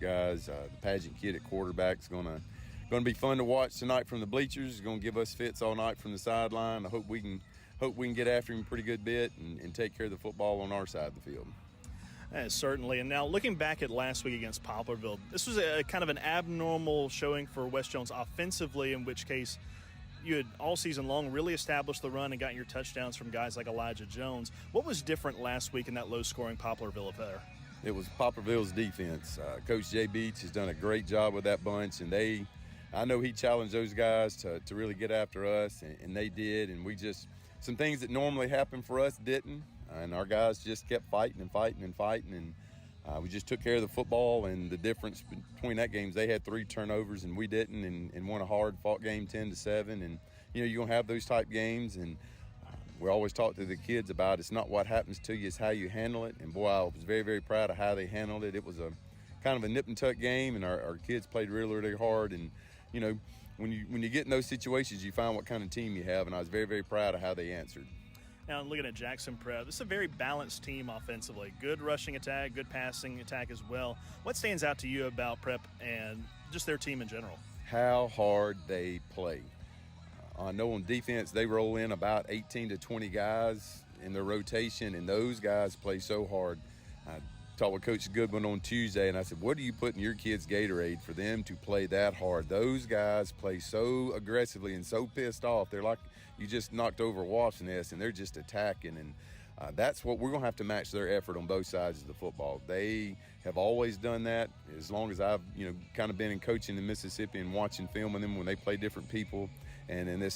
guys. The pageant kid at quarterback is going to be fun to watch tonight from the bleachers. He's going to give us fits all night from the sideline. I hope we can get after him a pretty good bit and take care of the football on our side of the field. Certainly. And now looking back at last week against Poplarville, this was a kind of an abnormal showing for West Jones offensively, in which case you had all season long really established the run and gotten your touchdowns from guys like Elijah Jones. What was different last week in that low-scoring Poplarville affair? It was Poplarville's defense. Coach Jay Beach has done a great job with that bunch, and I know he challenged those guys to really get after us, and they did, and some things that normally happen for us didn't, and our guys just kept fighting and fighting and fighting, and we just took care of the football. And the difference between that game is they had 3 turnovers and we didn't, and won a hard-fought game 10-7. And you're gonna have those type games, and we always talk to the kids about it's not what happens to you, it's how you handle it. And boy, I was very, very proud of how they handled it. It was a kind of a nip and tuck game, and our kids played really, really hard. And when you get in those situations, you find what kind of team you have, and I was very, very proud of how they answered. Now, looking at Jackson Prep, this is a very balanced team offensively. Good rushing attack, good passing attack as well. What stands out to you about Prep and just their team in general? How hard they play. I know on defense they roll in about 18 to 20 guys in their rotation, and those guys play so hard. I talked with Coach Goodwin on Tuesday, and I said, what do you put in your kids' Gatorade for them to play that hard? Those guys play so aggressively and so pissed off. They're like you just knocked over a wasp's nest, and they're just attacking. And that's what we're going to have to match their effort on both sides of the football. They have always done that as long as I've kind of been in coaching in Mississippi and watching film of them when they play different people. And in the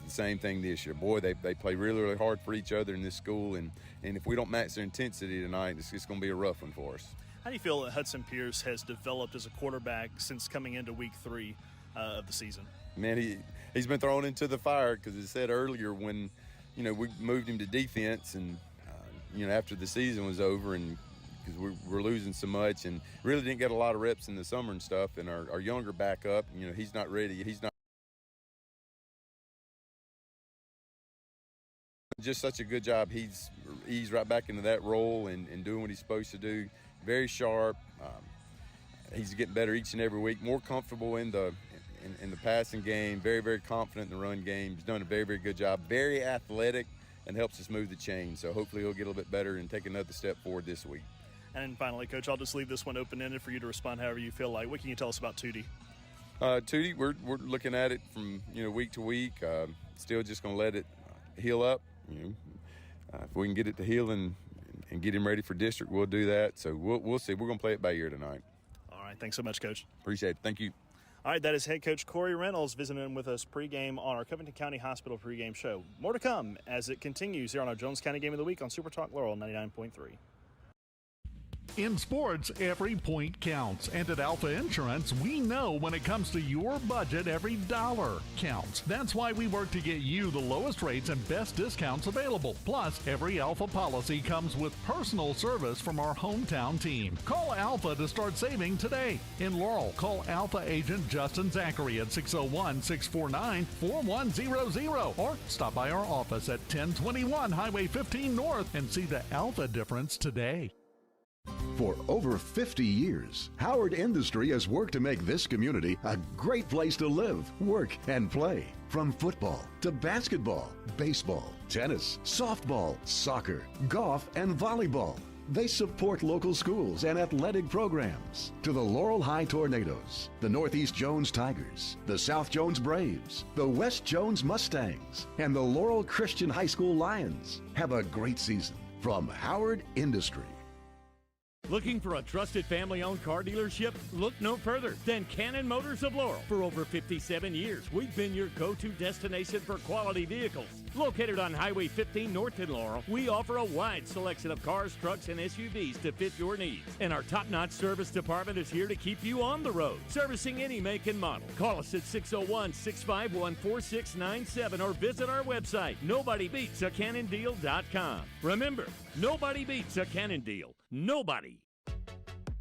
same thing this year. Boy, they play really, really hard for each other in this school. And if we don't match their intensity tonight, it's going to be a rough one for us. How do you feel that Hudson Pierce has developed as a quarterback since coming into week 3 of the season? Man, he's been thrown into the fire because as I said earlier, when we moved him to defense and after the season was over, and because we're losing so much and really didn't get a lot of reps in the summer and stuff, and our younger backup, he's not ready. He's not just such a good job. He's right back into that role and doing what he's supposed to do. Very sharp. He's getting better each and every week. More comfortable in the passing game. Very, very confident in the run game. He's done a very, very good job. Very athletic and helps us move the chain. So hopefully he'll get a little bit better and take another step forward this week. And finally, Coach, I'll just leave this one open-ended for you to respond however you feel like. What can you tell us about Tootie? Tootie, we're looking at it from week to week. Still just going to let it heal up. If we can get it to heal and get him ready for district, we'll do that. So we'll see. We're going to play it by ear tonight. All right. Thanks so much, Coach. Appreciate it. Thank you. All right, that is head coach Corey Reynolds visiting with us pregame on our Covington County Hospital pregame show. More to come as it continues here on our Jones County Game of the Week on Super Talk Laurel 99.3. In sports, every point counts, and at Alpha Insurance, we know when it comes to your budget, every dollar counts. That's why we work to get you the lowest rates and best discounts available. Plus, every Alpha policy comes with personal service from our hometown team. Call Alpha to start saving today. In Laurel, call Alpha agent Justin Zachary at 601-649-4100 or stop by our office at 1021 Highway 15 North and see the Alpha difference today. For over 50 years, Howard Industry has worked to make this community a great place to live, work, and play. From football to basketball, baseball, tennis, softball, soccer, golf, and volleyball. They support local schools and athletic programs. To the Laurel High Tornadoes, the Northeast Jones Tigers, the South Jones Braves, the West Jones Mustangs, and the Laurel Christian High School Lions. Have a great season from Howard Industry. Looking for a trusted family-owned car dealership? Look no further than Cannon Motors of Laurel. For over 57 years, we've been your go-to destination for quality vehicles. Located on Highway 15 North in Laurel, we offer a wide selection of cars, trucks, and SUVs to fit your needs. And our top-notch service department is here to keep you on the road, servicing any make and model. Call us at 601-651-4697 or visit our website, nobodybeatsacannondeal.com. Remember, nobody beats a Cannon deal. Nobody.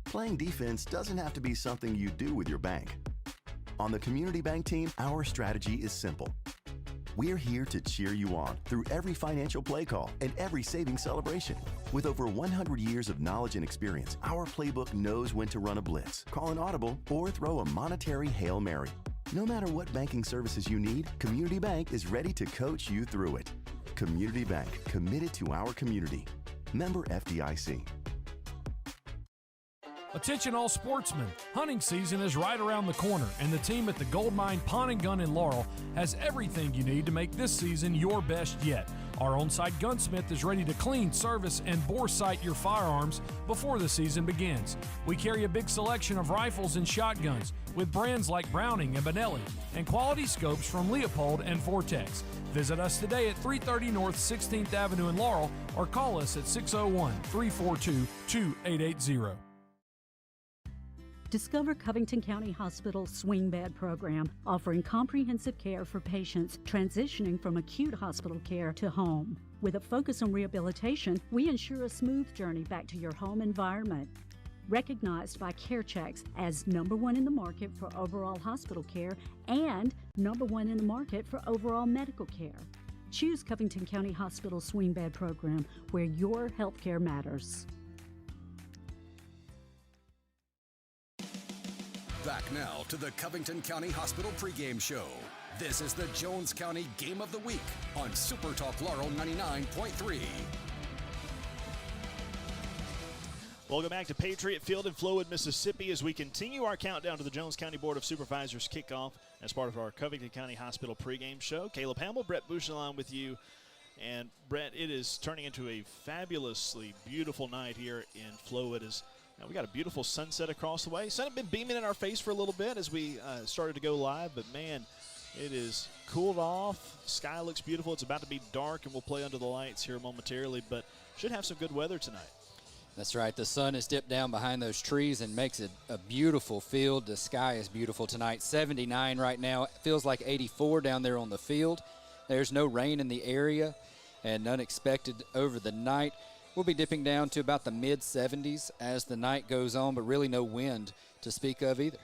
Playing defense doesn't have to be something you do with your bank. On the Community Bank team, our strategy is simple. We're here to cheer you on through every financial play call and every savings celebration. With over 100 years of knowledge and experience, our playbook knows when to run a blitz, call an audible, or throw a monetary Hail Mary. No matter what banking services you need, Community Bank is ready to coach you through it. Community Bank, committed to our community. Member FDIC. Attention all sportsmen, hunting season is right around the corner, and the team at the Goldmine Pawn and Gun in Laurel has everything you need to make this season your best yet. Our on-site gunsmith is ready to clean, service, and bore sight your firearms before the season begins. We carry a big selection of rifles and shotguns with brands like Browning and Benelli, and quality scopes from Leopold and Vortex. Visit us today at 330 North 16th Avenue in Laurel, or call us at 601-342-2880. Discover Covington County Hospital's Swing Bed program, offering comprehensive care for patients transitioning from acute hospital care to home. With a focus on rehabilitation, we ensure a smooth journey back to your home environment. Recognized by CareChecks as #1 in the market for overall hospital care and #1 in the market for overall medical care. Choose Covington County Hospital's Swing Bed program, where your health care matters. Back now to the Covington County Hospital pregame show. This is the Jones County Game of the Week on Super Talk Laurel 99.3. Welcome back to Patriot Field in Flowood, Mississippi, as we continue our countdown to the Jones County Board of Supervisors kickoff as part of our Covington County Hospital pregame show. Caleb Hamill, Brett Bouchelon with you. And Brett, it is turning into a fabulously beautiful night here in Flowood. We got a beautiful sunset across the way. Sun had been beaming in our face for a little bit as we started to go live, but man, it is cooled off. Sky looks beautiful. It's about to be dark, and we'll play under the lights here momentarily, but should have some good weather tonight. That's right. The sun has dipped down behind those trees and makes it a beautiful field. The sky is beautiful tonight. 79 right now. It feels like 84 down there on the field. There's no rain in the area and none expected over the night. We'll be dipping down to about the mid-70s as the night goes on, but really no wind to speak of either.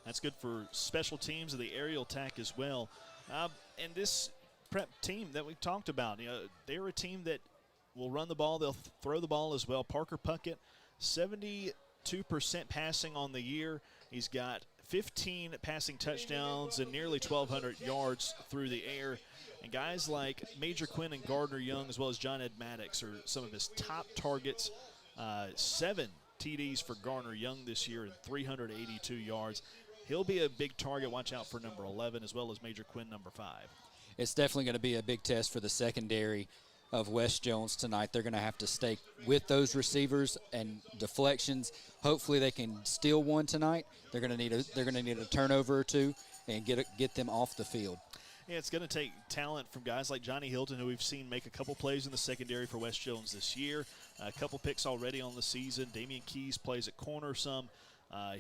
That's good for special teams and the aerial attack as well. And this prep team that we've talked about, they're a team that will run the ball. They'll throw the ball as well. Parker Puckett, 72% passing on the year. He's got 15 passing touchdowns and nearly 1,200 yards through the air. And guys like Major Quinn and Gardner Young, as well as John Ed Maddox, are some of his top targets. 7 TDs for Gardner Young this year and 382 yards. He'll be a big target. Watch out for number 11, as well as Major Quinn, number 5. It's definitely going to be a big test for the secondary of West Jones tonight. They're going to have to stay with those receivers and deflections. Hopefully they can steal one tonight. They're going to need a turnover or two and get them off the field. Yeah, it's going to take talent from guys like Johnny Hilton, who we've seen make a couple plays in the secondary for West Jones this year. A couple picks already on the season. Damian Keys plays at corner some.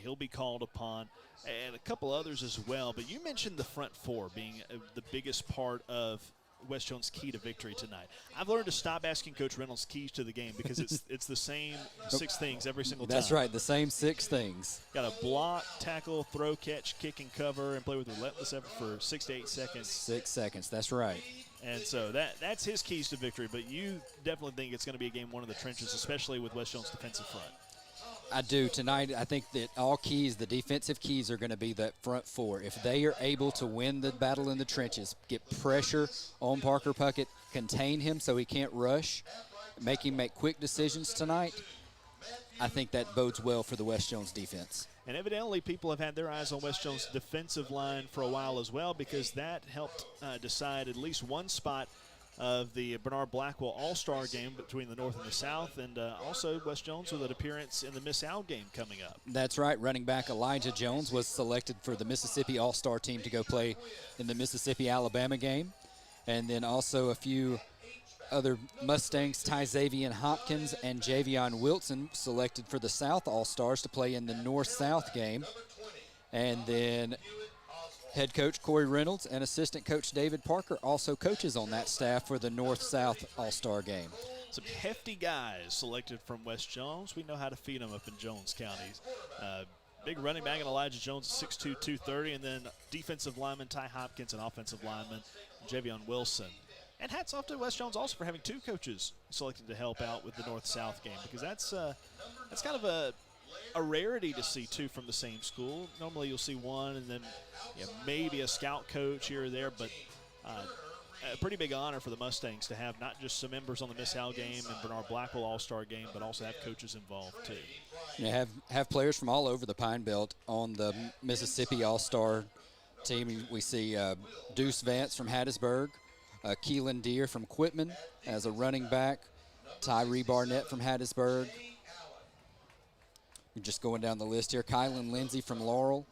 He'll be called upon, and a couple others as well. But you mentioned the front four being the biggest part of West Jones' key to victory tonight. I've learned to stop asking Coach Reynolds keys to the game because it's the same 6 things every single time. That's right, the same 6 things. Got to block, tackle, throw, catch, kick, and cover, and play with relentless effort for 6 to 8 seconds. 6 seconds, that's right. And so that's his keys to victory, but you definitely think it's going to be a game one of the trenches, especially with West Jones' defensive front. I do. Tonight, I think that all keys, the defensive keys, are going to be that front four. If they are able to win the battle in the trenches, get pressure on Parker Puckett, contain him so he can't rush, make him make quick decisions tonight, I think that bodes well for the West Jones defense. And evidently people have had their eyes on West Jones' defensive line for a while as well, because that helped decide at least one spot of the Bernard Blackwell All-Star game between the North and the South, and also West Jones with an appearance in the Miss Al game coming up. That's right. Running back Elijah Jones was selected for the Mississippi All-Star team to go play in the Mississippi-Alabama game. And then also a few other Mustangs, Ty Xavier Hopkins and Javion Wilson, selected for the South All-Stars to play in the North-South game. And then head coach Corey Reynolds and assistant coach David Parker also coaches on that staff for the North-South All-Star game. Some hefty guys selected from West Jones. We know how to feed them up in Jones County. Big running back in Elijah Jones, 6'2", 230, and then defensive lineman Ty Hopkins and offensive lineman Javion Wilson. And hats off to West Jones also for having 2 coaches selected to help out with the North-South game, because that's kind of a rarity to see 2 from the same school. Normally you'll see 1 and then maybe a scout coach here or there, but a pretty big honor for the Mustangs to have not just some members on the Miss Hal game and Bernard Blackwell All-Star game, but also have coaches involved too. Yeah, have players from all over the Pine Belt on the Mississippi All-Star team. We see Deuce Vance from Hattiesburg, Keelan Deere from Quitman as a running back, Tyree Barnett from Hattiesburg. We're just going down the list here. Kylan Lindsay from Laurel.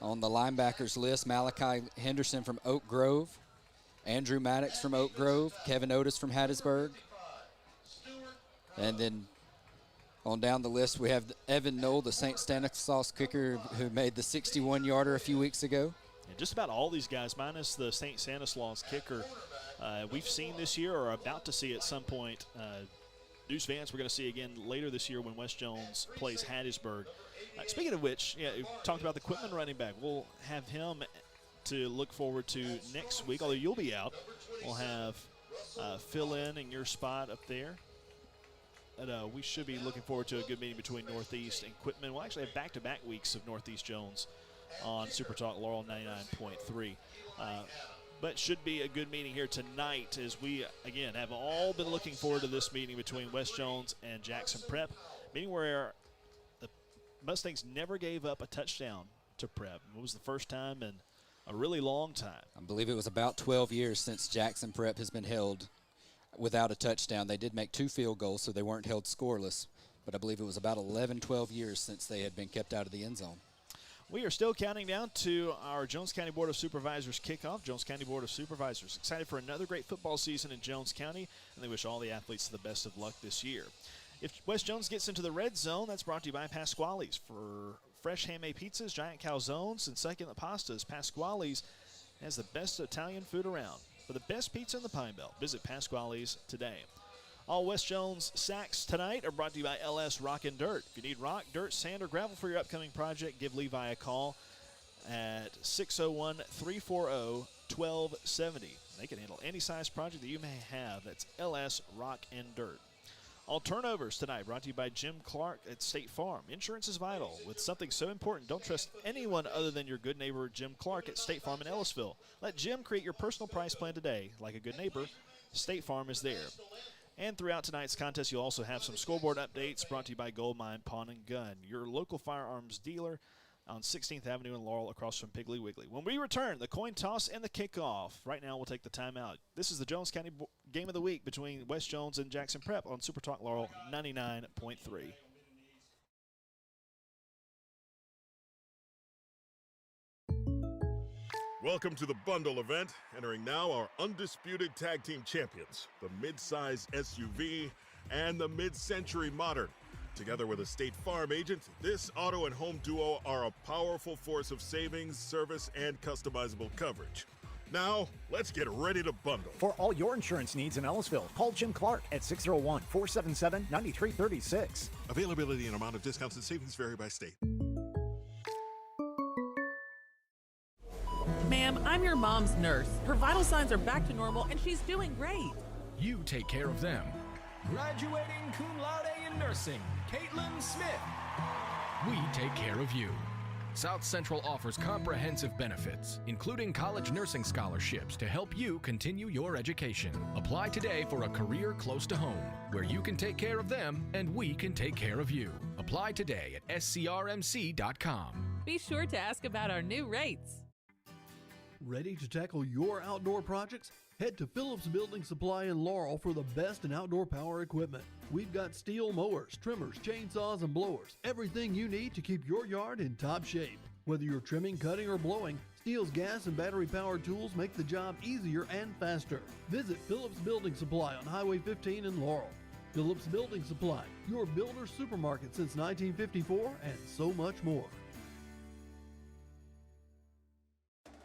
On the linebackers list, Malachi Henderson from Oak Grove, Andrew Maddox from Oak Grove, Kevin Otis from Hattiesburg. And then on down the list, we have Evan Knoll, the St. Stanislaus kicker who made the 61-yarder a few weeks ago. And just about all these guys, minus the St. Stanislaus kicker, we've seen this year or are about to see at some point. Deuce Vance we're going to see again later this year when West Jones plays Hattiesburg. Speaking of which, we talked about the Quitman running back. We'll have him to look forward to next week, although you'll be out. We'll have fill in your spot up there. And we should be looking forward to a good meeting between Northeast and Quitman. We'll actually have back-to-back weeks of Northeast Jones on Super Talk Laurel 99.3. But should be a good meeting here tonight as we, again, have all been looking forward to this meeting between West Jones and Jackson Prep. Meeting where the Mustangs never gave up a touchdown to Prep. It was the first time in a really long time. I believe it was about 12 years since Jackson Prep has been held without a touchdown. They did make 2 field goals, so they weren't held scoreless. But I believe it was about 11, 12 years since they had been kept out of the end zone. We are still counting down to our Jones County Board of Supervisors kickoff. Jones County Board of Supervisors excited for another great football season in Jones County, and they wish all the athletes the best of luck this year. If West Jones gets into the red zone, that's brought to you by Pasquale's. For fresh handmade pizzas, giant calzones, and succulent pastas, Pasquale's has the best Italian food around. For the best pizza in the Pine Belt, visit Pasquale's today. All West Jones sacks tonight are brought to you by LS Rock and Dirt. If you need rock, dirt, sand, or gravel for your upcoming project, give Levi a call at 601-340-1270. They can handle any size project that you may have. That's LS Rock and Dirt. All turnovers tonight brought to you by Jim Clark at State Farm. Insurance is vital. With something so important, don't trust anyone other than your good neighbor Jim Clark at State Farm in Ellisville. Let Jim create your personal price plan today. Like a good neighbor, State Farm is there. And throughout tonight's contest, you'll also have some scoreboard updates brought to you by Goldmine Pawn and Gun, your local firearms dealer on 16th Avenue in Laurel across from Piggly Wiggly. When we return, the coin toss and the kickoff. Right now, we'll take the timeout. This is the Jones County Game of the Week between West Jones and Jackson Prep on Super Talk Laurel 99.3. Welcome to the bundle event. Entering now our undisputed tag team champions, the mid-size SUV and the mid-century modern. Together with a State Farm agent, this auto and home duo are a powerful force of savings, service, and customizable coverage. Now, let's get ready to bundle. For all your insurance needs in Ellisville, call Jim Clark at 601-477-9336. Availability and amount of discounts and savings vary by state. Ma'am, I'm your mom's nurse. Her vital signs are back to normal, and she's doing great. You take care of them. Graduating cum laude in nursing, Caitlin Smith. We take care of you. South Central offers comprehensive benefits, including college nursing scholarships to help you continue your education. Apply today for a career close to home, where you can take care of them and we can take care of you. Apply today at scrmc.com. Be sure to ask about our new rates. Ready to tackle your outdoor projects? Head to Phillips Building Supply in Laurel for the best in outdoor power equipment. We've got steel mowers, trimmers, chainsaws, and blowers. Everything you need to keep your yard in top shape. Whether you're trimming, cutting, or blowing, Steel's gas and battery-powered tools make the job easier and faster. Visit Phillips Building Supply on Highway 15 in Laurel. Phillips Building Supply, your builder's supermarket since 1954, and so much more.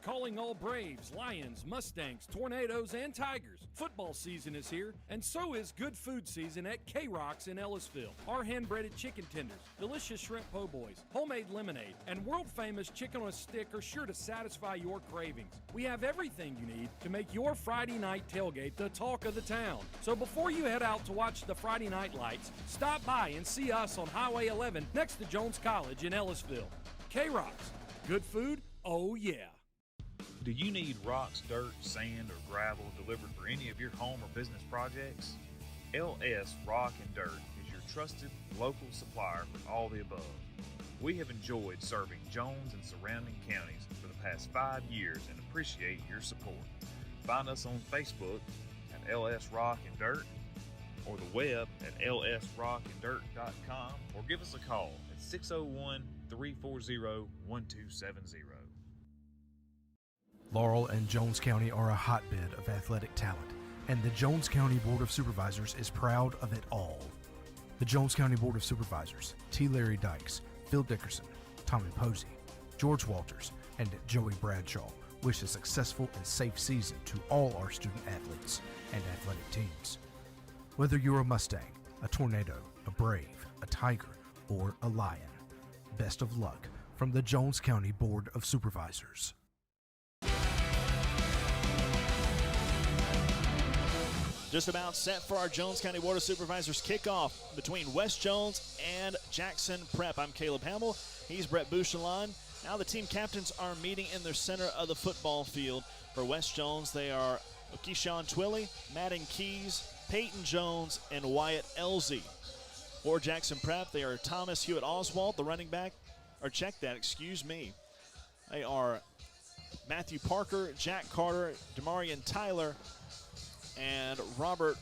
Calling all Braves, Lions, Mustangs, Tornadoes, and Tigers. Football season is here, and so is good food season at K-Rocks in Ellisville. Our hand-breaded chicken tenders, delicious shrimp po' boys, homemade lemonade, and world-famous chicken on a stick are sure to satisfy your cravings. We have everything you need to make your Friday night tailgate the talk of the town. So before you head out to watch the Friday night lights, stop by and see us on Highway 11 next to Jones College in Ellisville. K-Rocks, good food, oh yeah. Do you need rocks, dirt, sand, or gravel delivered for any of your home or business projects? LS Rock and Dirt is your trusted local supplier for all the above. We have enjoyed serving Jones and surrounding counties for the past 5 years and appreciate your support. Find us on Facebook at LS Rock and Dirt or the web at lsrockanddirt.com or give us a call at 601-340-1270. Laurel and Jones County are a hotbed of athletic talent, and the Jones County Board of Supervisors is proud of it all. The Jones County Board of Supervisors, T. Larry Dykes, Phil Dickerson, Tommy Posey, George Walters, and Joey Bradshaw wish a successful and safe season to all our student athletes and athletic teams. Whether you're a Mustang, a Tornado, a Brave, a Tiger, or a Lion, best of luck from the Jones County Board of Supervisors. Just about set for our Jones County Board of Supervisors kickoff between West Jones and Jackson Prep. I'm Caleb Hamill. He's Brett Bouchelon. Now the team captains are meeting in the center of the football field. For West Jones, they are Keyshawn Twilley, Madden Keys, Peyton Jones, and Wyatt Elzey. For Jackson Prep, they are Thomas Hewitt Oswald, the running back. Or check that, excuse me. They are Matthew Parker, Jack Carter, Demarion Tyler, and Robert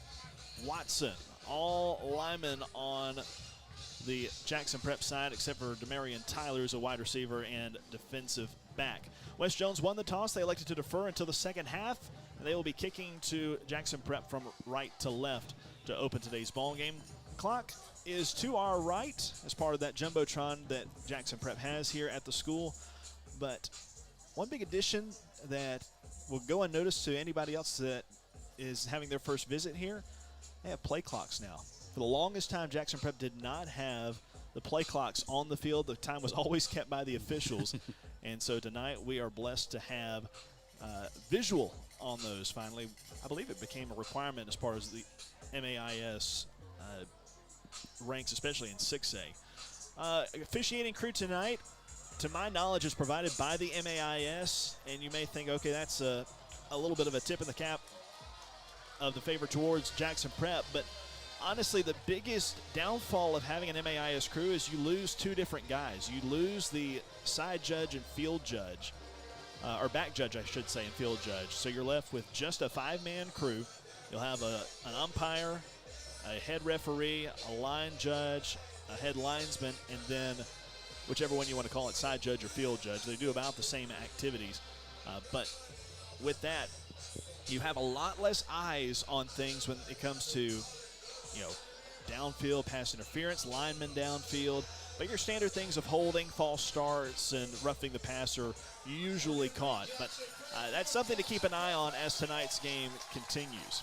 Watson, all linemen on the Jackson Prep side, except for Demarion Tyler, who's a wide receiver and defensive back. West Jones won the toss. They elected to defer until the second half, and they will be kicking to Jackson Prep from right to left to open today's ball game. Clock is to our right as part of that Jumbotron that Jackson Prep has here at the school. But one big addition that will go unnoticed to anybody else that is having their first visit here, they have play clocks now. For the longest time, Jackson Prep did not have the play clocks on the field. The time was always kept by the officials. And so tonight we are blessed to have visual on those finally. I believe it became a requirement as part of the MAIS ranks, especially in 6A. Officiating crew tonight, to my knowledge, is provided by the MAIS. And you may think, okay, that's a little bit of a tip in the cap of the favor towards Jackson Prep, but honestly the biggest downfall of having an MAIS crew is you lose two different guys. You lose the side judge and field judge, or back judge I should say, and field judge. So you're left with just a 5-man crew. You'll have an umpire, a head referee, a line judge, a head linesman, and then whichever one you want to call it, side judge or field judge. They do about the same activities, but with that, you have a lot less eyes on things when it comes to, downfield pass interference, linemen downfield. But your standard things of holding, false starts, and roughing the passer usually caught. But that's something to keep an eye on as tonight's game continues.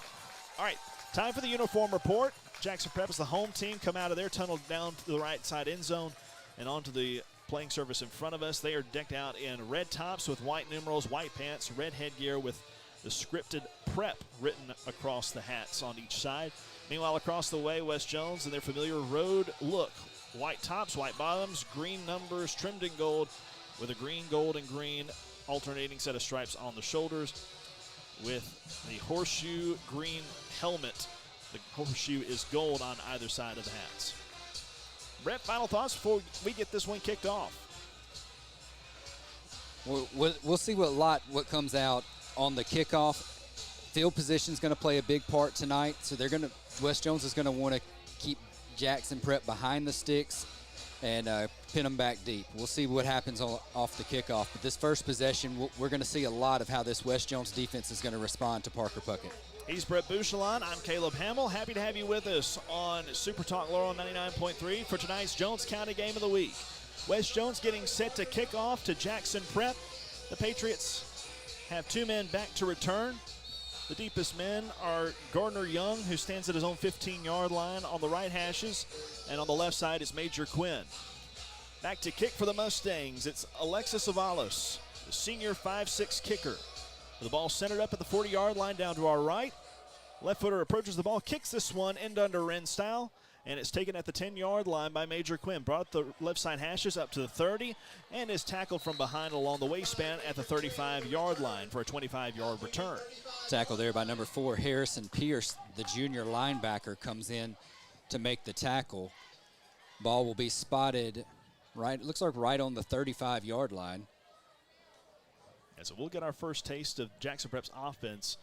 All right, time for the uniform report. Jackson Prep is the home team. Come out of their tunnel down to the right side end zone and onto the playing surface in front of us. They are decked out in red tops with white numerals, white pants, red headgear with the scripted Prep written across the hats on each side. Meanwhile, across the way, West Jones and their familiar road look. White tops, white bottoms, green numbers, trimmed in gold with a green, gold, and green alternating set of stripes on the shoulders with the horseshoe green helmet. The horseshoe is gold on either side of the hats. Brett, final thoughts before we get this one kicked off? We'll see what comes out on the kickoff. Field position is going to play a big part tonight, so West Jones is going to want to keep Jackson Prep behind the sticks and pin them back deep. We'll see what happens off the kickoff. But this first possession, we're going to see a lot of how this West Jones defense is going to respond to Parker Puckett. He's Brett Bouchelon. I'm Caleb Hamill. Happy to have you with us on Super Talk Laurel 99.3 for tonight's Jones County Game of the Week. West Jones getting set to kick off to Jackson Prep. The Patriots have 2 men back to return. The deepest men are Gardner Young, who stands at his own 15-yard line on the right hashes, and on the left side is Major Quinn. Back to kick for the Mustangs. It's Alexis Avalos, the senior 5'6" kicker. The ball centered up at the 40-yard line down to our right. Left footer approaches the ball, kicks this one end under Wren style, and it's taken at the 10-yard line by Major Quinn. Brought the left side hashes up to the 30 and is tackled from behind along the waistband at the 35-yard line for a 25-yard return. Tackle there by number 4, Harrison Pierce. The junior linebacker comes in to make the tackle. Ball will be spotted right, it looks like right on the 35-yard line. And so we'll get our first taste of Jackson Prep's offense.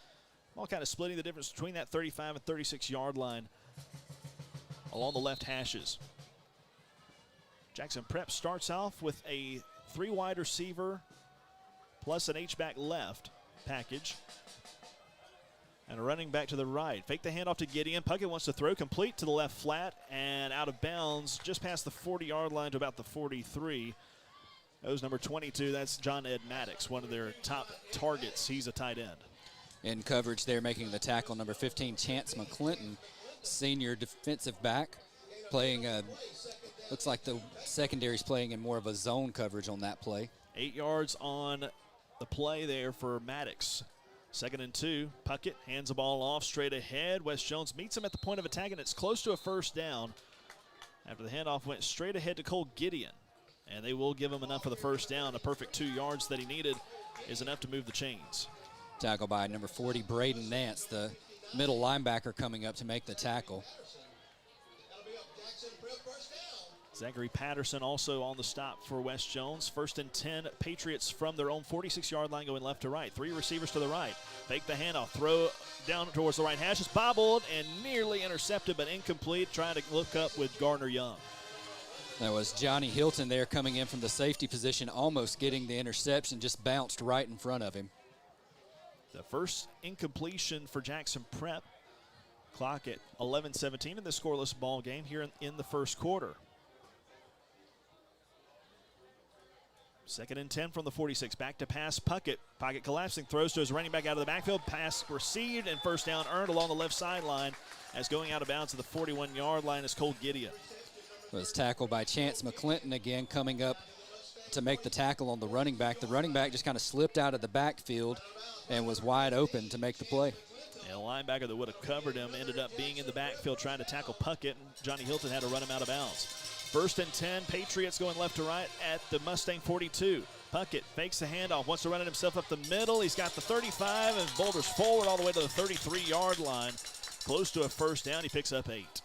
All kind of splitting the difference between that 35 and 36-yard line along the left hashes. Jackson Prep starts off with a 3 wide receiver plus an H-back left package. And a running back to the right. Fake the handoff to Gideon. Puckett wants to throw complete to the left flat and out of bounds just past the 40-yard line to about the 43. That was number 22. That's John Ed Maddox, one of their top targets. He's a tight end. In coverage there, making the tackle, number 15, Chance McClinton, senior defensive back, playing, looks like the secondary's playing in more of a zone coverage on that play. 8 yards on the play there for Maddox. 2nd and 2. Puckett hands the ball off straight ahead. Wes Jones meets him at the point of attack, and it's close to a first down. After the handoff went straight ahead to Cole Gideon. And they will give him enough for the first down. A perfect 2 yards that he needed is enough to move the chains. Tackle by number 40, Braden Nance, the middle linebacker coming up to make the tackle. Zachary Patterson also on the stop for Wes Jones. 1st and 10, Patriots from their own 46-yard line going left to right. 3 receivers to the right. Fake the handoff, throw down towards the right hash. It's bobbled and nearly intercepted, but incomplete. Trying to look up with Gardner Young. That was Johnny Hilton there coming in from the safety position, almost getting the interception, just bounced right in front of him. The first incompletion for Jackson Prep. Clock at 11:17 in the scoreless ball game here in the first quarter. 2nd and 10 from the 46. Back to pass, Puckett. Pocket collapsing, throws to his running back out of the backfield. Pass received and first down earned along the left sideline as going out of bounds to the 41-yard line is Cole Gideon. Was tackled by Chance McClinton again, coming up to make the tackle on the running back. The running back just kind of slipped out of the backfield and was wide open to make the play. And a linebacker that would have covered him ended up being in the backfield trying to tackle Puckett, and Johnny Hilton had to run him out of bounds. 1st and 10, Patriots going left to right at the Mustang 42. Puckett fakes the handoff, wants to run it himself up the middle. He's got the 35 and boulders forward all the way to the 33-yard line. Close to a first down, he picks up 8.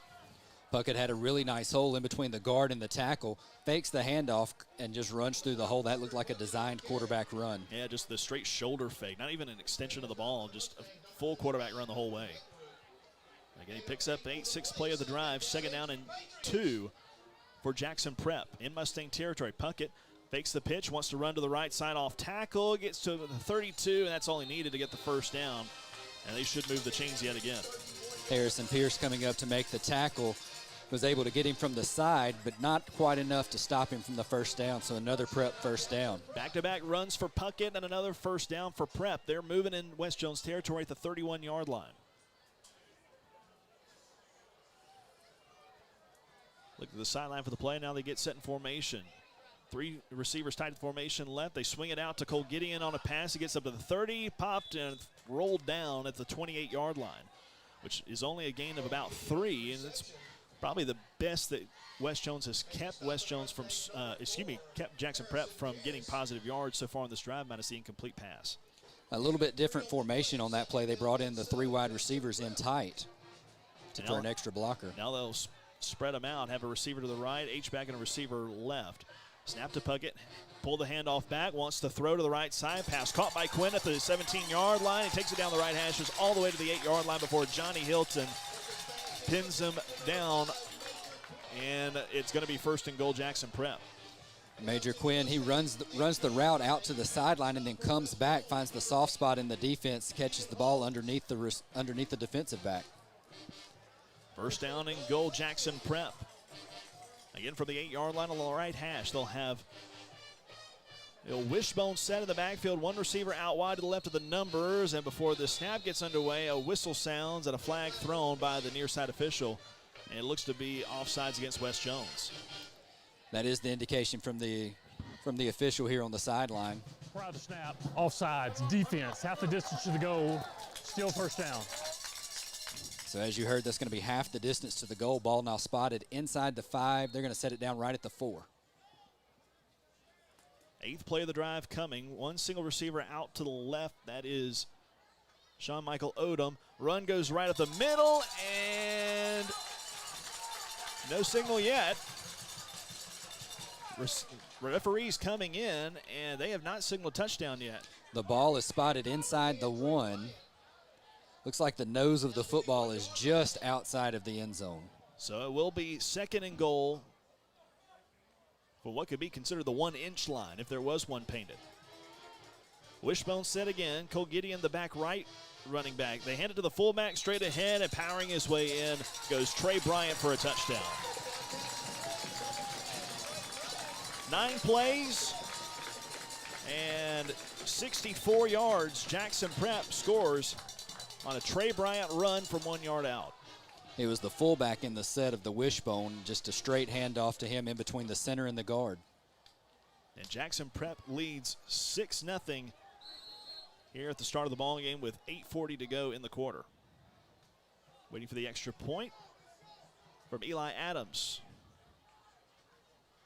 Puckett had a really nice hole in between the guard and the tackle, fakes the handoff, and just runs through the hole. That looked like a designed quarterback run. Yeah, just the straight shoulder fake, not even an extension of the ball, just a full quarterback run the whole way. Again, he picks up 8, 6th play of the drive, 2nd down and 2 for Jackson Prep in Mustang territory. Puckett fakes the pitch, wants to run to the right side off tackle, gets to the 32, and that's all he needed to get the first down. And they should move the chains yet again. Harrison Pierce coming up to make the tackle. Was able to get him from the side, but not quite enough to stop him from the first down, so another Prep first down. Back-to-back runs for Puckett and another first down for Prep. They're moving in Wes Jones territory at the 31-yard line. Look at the sideline for the play. Now they get set in formation. 3 receivers tight in formation left. They swing it out to Cole Gideon on a pass. He gets up to the 30, popped and rolled down at the 28-yard line, which is only a gain of about 3, and it's probably the best that Wes Jones has kept kept Jackson Prep from getting positive yards so far in this drive, minus the incomplete pass. A little bit different formation on that play. They brought in the 3 wide receivers in tight for an extra blocker. Now they'll spread them out, have a receiver to the right, H-back and a receiver left. Snap to Puckett, pull the handoff back, wants to throw to the right side. Pass caught by Quinn at the 17-yard line. He takes it down the right hashes all the way to the 8-yard line before Johnny Hilton pins him down, and it's going to be 1st and goal Jackson Prep. Major Quinn, he runs the route out to the sideline and then comes back, finds the soft spot in the defense, catches the ball underneath the defensive back. 1st down and goal Jackson Prep. Again from the 8-yard line on the right hash, they'll have Wishbone set in the backfield, one receiver out wide to the left of the numbers, and before the snap gets underway, a whistle sounds and a flag thrown by the near side official, and it looks to be offsides against West Jones. That is the indication from the official here on the sideline. Prior to snap, offsides, defense, half the distance to the goal, still first down. So as you heard, that's going to be half the distance to the goal. Ball now spotted inside the 5. They're going to set it down right at the 4. 8th play of the drive coming. One single receiver out to the left. That is Sean Michael Odom. Run goes right up the middle, and no signal yet. Referees coming in, and they have not signaled touchdown yet. The ball is spotted inside the 1. Looks like the nose of the football is just outside of the end zone. So it will be 2nd and goal for what could be considered the 1-inch line if there was one painted. Wishbone set again. Cole Gideon, the back right running back. They hand it to the fullback straight ahead, and powering his way in goes Trey Bryant for a touchdown. 9 plays and 64 yards. Jackson Prep scores on a Trey Bryant run from 1 yard out. It was the fullback in the set of the Wishbone, just a straight handoff to him in between the center and the guard. And Jackson Prep leads 6-0 here at the start of the ball game with 8:40 to go in the quarter. Waiting for the extra point from Eli Adams.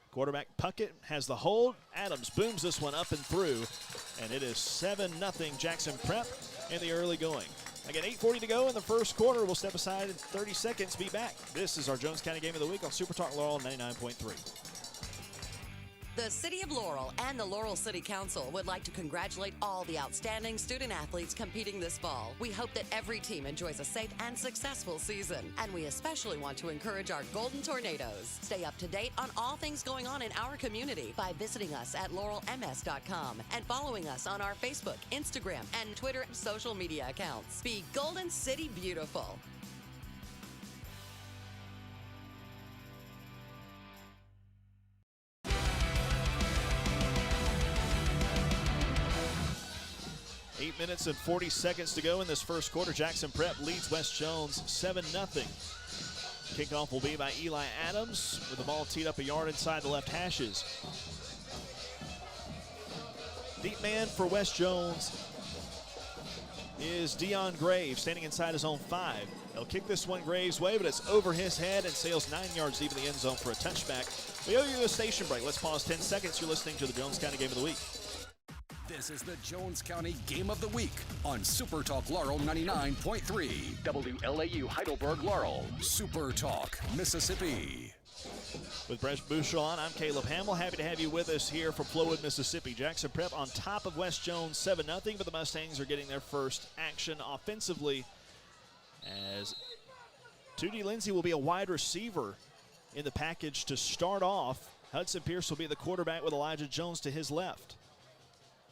Quarterback Puckett has the hold. Adams booms this one up and through, and it is 7-0 Jackson Prep in the early going. Again, 8:40 to go in the first quarter. We'll step aside in 30 seconds, be back. This is our Jones County Game of the Week on Super Talk Laurel 99.3. The City of Laurel and the Laurel City Council would like to congratulate all the outstanding student athletes competing this fall. We hope that every team enjoys a safe and successful season. And we especially want to encourage our Golden Tornadoes. Stay up to date on all things going on in our community by visiting us at laurelms.com and following us on our Facebook, Instagram, and Twitter social media accounts. Be Golden City beautiful. Eight minutes and 40 seconds to go in this first quarter. Jackson Prep leads West Jones 7-0. Kickoff will be by Eli Adams with the ball teed up a yard inside the left hashes. Deep man for West Jones is Deion Graves, standing inside his own 5. He'll kick this one Graves' way, but it's over his head and sails 9 yards deep in the end zone for a touchback. We owe you a station break. Let's pause 10 seconds. You're listening to the Jones County Game of the Week. This is the Jones County Game of the Week on Super Talk Laurel 99.3. WLAU Heidelberg Laurel. Super Talk, Mississippi. With Brett Bouchon, I'm Caleb Hamill. Happy to have you with us here from Flowood, Mississippi. Jackson Prep on top of West Jones 7-0, but the Mustangs are getting their first action offensively as Tootie Lindsay will be a wide receiver in the package to start off. Hudson Pierce will be the quarterback with Elijah Jones to his left.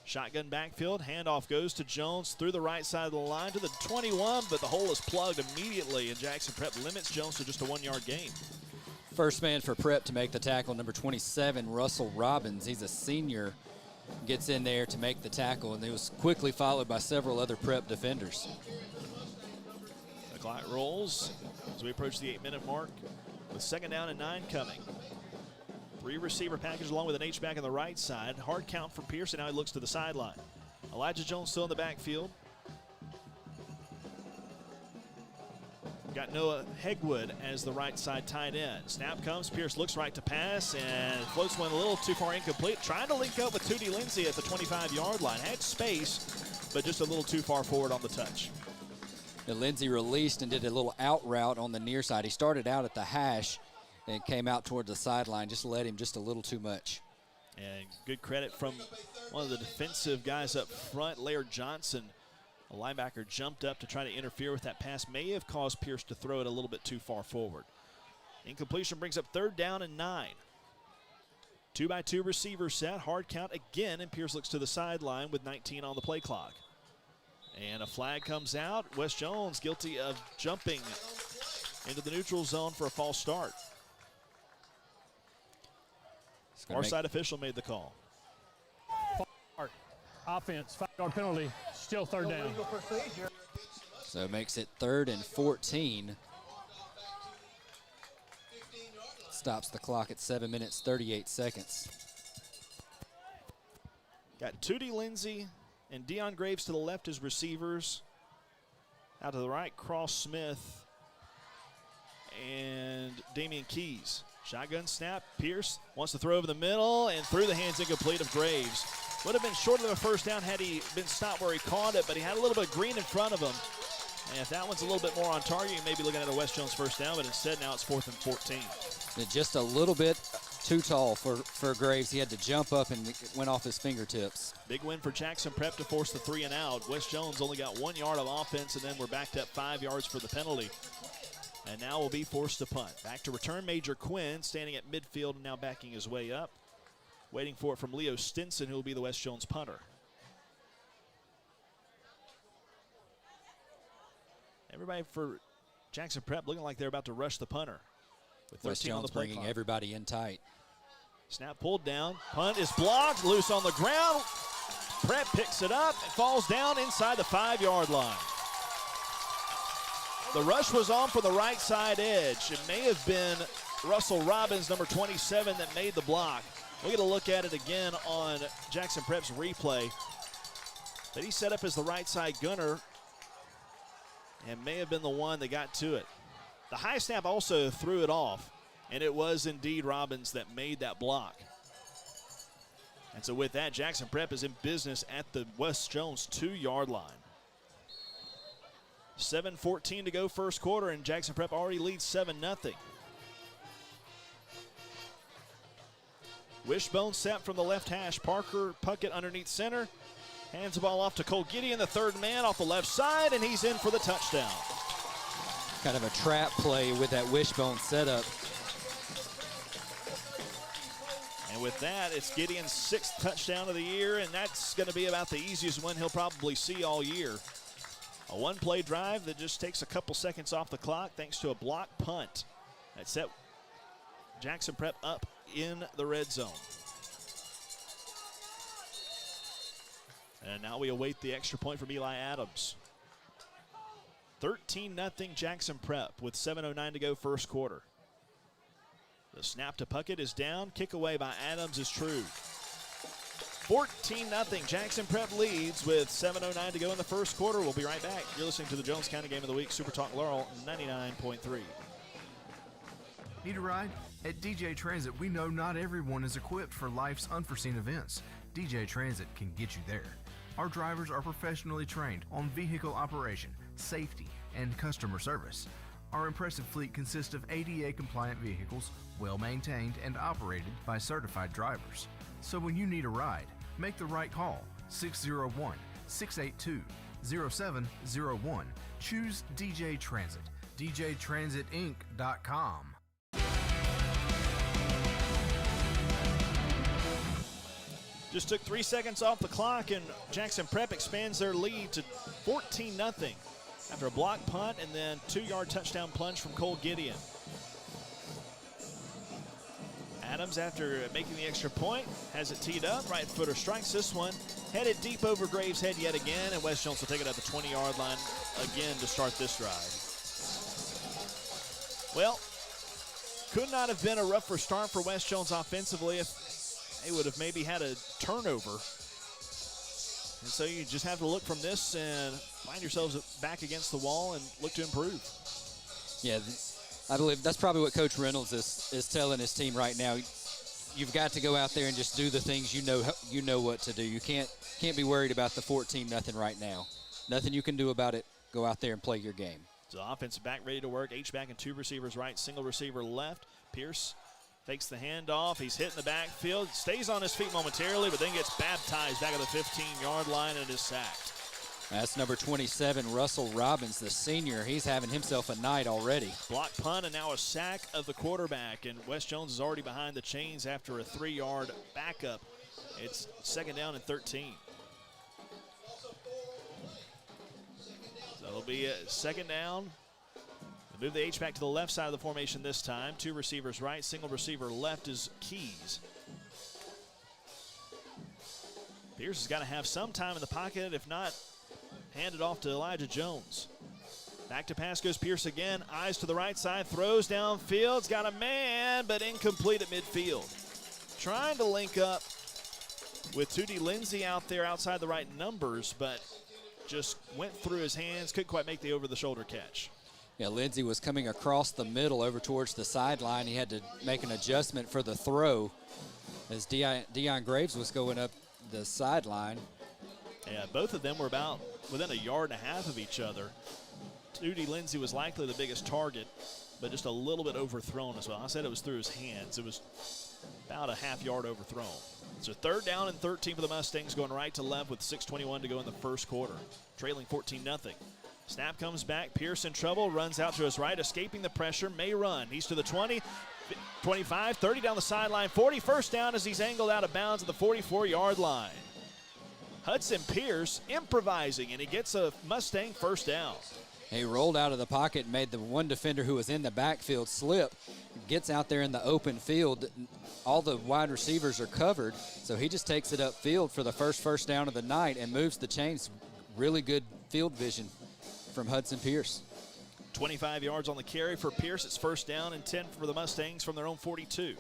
Shotgun backfield, handoff goes to Jones through the right side of the line to the 21, but the hole is plugged immediately, and Jackson Prep limits Jones to just a 1 yard gain. First man for Prep to make the tackle, number 27, Russell Robbins. He's a senior, gets in there to make the tackle, and he was quickly followed by several other Prep defenders. The clock rolls as we approach the 8-minute mark with 2nd down and 9 coming. 3 receiver package along with an H-back on the right side. Hard count for Pierce, and now he looks to the sideline. Elijah Jones still in the backfield. Got Noah Hegwood as the right side tight end. Snap comes, Pierce looks right to pass and floats one a little too far incomplete. Trying to link up with Tootie Lindsay at the 25-yard line. Had space, but just a little too far forward on the touch. And Lindsay released and did a little out route on the near side. He started out at the hash and came out towards the sideline, just led him just a little too much. And good credit from one of the defensive guys up front, Laird Johnson. A linebacker jumped up to try to interfere with that pass. May have caused Pierce to throw it a little bit too far forward. Incompletion brings up 3rd down and 9. 2-by-2 receiver set, hard count again, and Pierce looks to the sideline with 19 on the play clock. And a flag comes out. West Jones guilty of jumping into the neutral zone for a false start. Our side official made the call. offense, 5-yard penalty, still third down. So it makes it 3rd and 14. Stops the clock at 7 minutes, 38 seconds. Got Tootie Lindsay and Deion Graves to the left as receivers. Out to the right, Cross Smith and Damian Keys. Shotgun snap, Pierce wants to throw over the middle and through the hands incomplete of Graves. Would have been short of a first down had he been stopped where he caught it, but he had a little bit of green in front of him. And if that one's a little bit more on target, you may be looking at a West Jones first down, but instead now it's 4th and 14. Just a little bit too tall for Graves. He had to jump up and it went off his fingertips. Big win for Jackson Prep to force the 3 and out. West Jones only got 1 yard of offense, and then we're backed up 5 yards for the penalty. And now will be forced to punt. Back to return, Major Quinn standing at midfield and now backing his way up. Waiting for it from Leo Stinson, who will be the West Jones punter. Everybody for Jackson Prep looking like they're about to rush the punter. With 13 West on Jones the play bringing clock. everybody in tight. Snap pulled down. Punt is blocked. Loose on the ground. Prep picks it up and falls down inside the 5-yard line. The rush was on for the right side edge. It may have been Russell Robbins, number 27, that made the block. We'll get a look at it again on Jackson Prep's replay. But he set up as the right side gunner and may have been the one that got to it. The high snap also threw it off, and it was indeed Robbins that made that block. And so with that, Jackson Prep is in business at the West Jones 2-yard line. 7:14 to go first quarter, and Jackson Prep already leads 7-0. Wishbone set from the left hash. Parker Puckett underneath center. Hands the ball off to Cole Gideon, the third man off the left side, and he's in for the touchdown. Kind of a trap play with that wishbone setup. And with that, it's Gideon's 6th touchdown of the year, and that's going to be about the easiest one he'll probably see all year. A one-play drive that just takes a couple seconds off the clock thanks to a block punt that set Jackson Prep up in the red zone. And now we await the extra point from Eli Adams. 13-0 Jackson Prep with 7:09 to go first quarter. The snap to Puckett is down. Kick away by Adams is true. 14-0 Jackson Prep leads with 7:09 to go in the first quarter. We'll be right back. You're listening to the Jones County Game of the Week, Super Talk Laurel 99.3. Need a ride? At DJ Transit, we know not everyone is equipped for life's unforeseen events. DJ Transit can get you there. Our drivers are professionally trained on vehicle operation, safety, and customer service. Our impressive fleet consists of ADA-compliant vehicles, well-maintained and operated by certified drivers. So when you need a ride, make the right call, 601-682-0701. Choose DJ Transit, djtransitinc.com. Just took 3 seconds off the clock, and Jackson Prep expands their lead to 14-0 after a block punt and then 2-yard touchdown plunge from Cole Gideon. Adams, after making the extra point, has it teed up. Right footer strikes this one. Headed deep over Graves' head yet again, and West Jones will take it at the 20-yard line again to start this drive. Well, could not have been a rougher start for West Jones offensively if they would have maybe had a turnover. And so you just have to look from this and find yourselves back against the wall and look to improve. Yeah, I believe that's probably what Coach Reynolds is telling his team right now. You've got to go out there and just do the things you know what to do. You can't be worried about the 14-0 right now. Nothing you can do about it. Go out there and play your game. So offensive back ready to work. H-back and 2 receivers right, single receiver left. Pierce fakes the handoff. He's hitting the backfield. Stays on his feet momentarily, but then gets baptized back at the 15-yard line and is sacked. That's number 27, Russell Robbins, the senior. He's having himself a night already. Block punt and now a sack of the quarterback. And West Jones is already behind the chains after a 3-yard backup. It's 2nd down and 13. So it'll be a 2nd down. Move the H-back to the left side of the formation this time. 2 receivers right, single receiver left is Keys. Pierce has got to have some time in the pocket. If not, hand it off to Elijah Jones. Back to pass goes Pierce again. Eyes to the right side. Throws downfield. It's got a man, but incomplete at midfield. Trying to link up with Tootie Lindsay out there outside the right numbers, but just went through his hands. Couldn't quite make the over-the-shoulder catch. Yeah, Lindsay was coming across the middle over towards the sideline. He had to make an adjustment for the throw as Deion Graves was going up the sideline. Yeah, both of them were about within a yard and a half of each other. Tootie Lindsay was likely the biggest target, but just a little bit overthrown as well. I said it was through his hands. It was about a half-yard overthrown. So 3rd down and 13 for the Mustangs, going right to left with 6:21 to go in the first quarter, trailing 14-0. Snap comes back. Pierce in trouble, runs out to his right, escaping the pressure, may run. He's to the 20, 25, 30 down the sideline, 40, first down as he's angled out of bounds at the 44-yard line. Hudson Pierce improvising, and he gets a Mustang first down. He rolled out of the pocket and made the one defender who was in the backfield slip. Gets out there in the open field. All the wide receivers are covered, so he just takes it upfield for the first down of the night and moves the chains. Really good field vision from Hudson Pierce. 25 yards on the carry for Pierce. It's first down and 10 for the Mustangs from their own 42.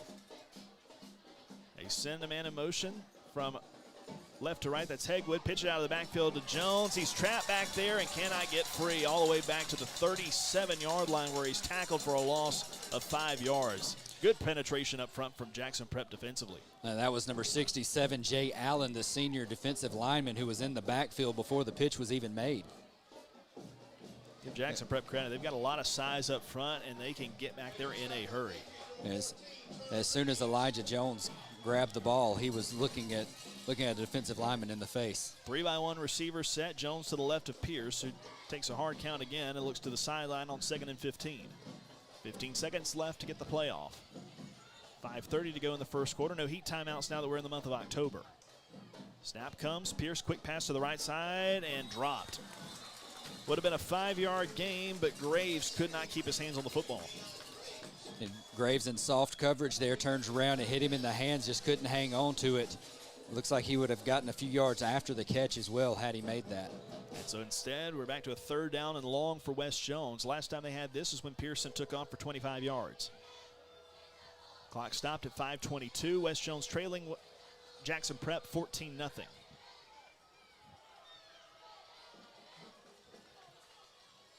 They send a man in motion from left to right. That's Hegwood. Pitch it out of the backfield to Jones. He's trapped back there and cannot get free all the way back to the 37-yard line where he's tackled for a loss of 5 yards. Good penetration up front from Jackson Prep defensively. That was number 67, Jay Allen, the senior defensive lineman who was in the backfield before the pitch was even made. Give Jackson Prep credit. They've got a lot of size up front, and they can get back there in a hurry. As soon as Elijah Jones grabbed the ball, he was looking at a defensive lineman in the face. 3-by-1 receiver set. Jones to the left of Pierce, who takes a hard count again and looks to the sideline on 2nd and 15. 15 seconds left to get the play off. 5:30 to go in the first quarter. No heat timeouts now that we're in the month of October. Snap comes. Pierce, quick pass to the right side and dropped. Would have been a 5-yard gain, but Graves could not keep his hands on the football. And Graves in soft coverage there, turns around and hit him in the hands, just couldn't hang on to it. Looks like he would have gotten a few yards after the catch as well had he made that. And so instead, we're back to a 3rd down and long for West Jones. Last time they had this is when Pearson took off for 25 yards. Clock stopped at 5:22. West Jones trailing Jackson Prep 14-0.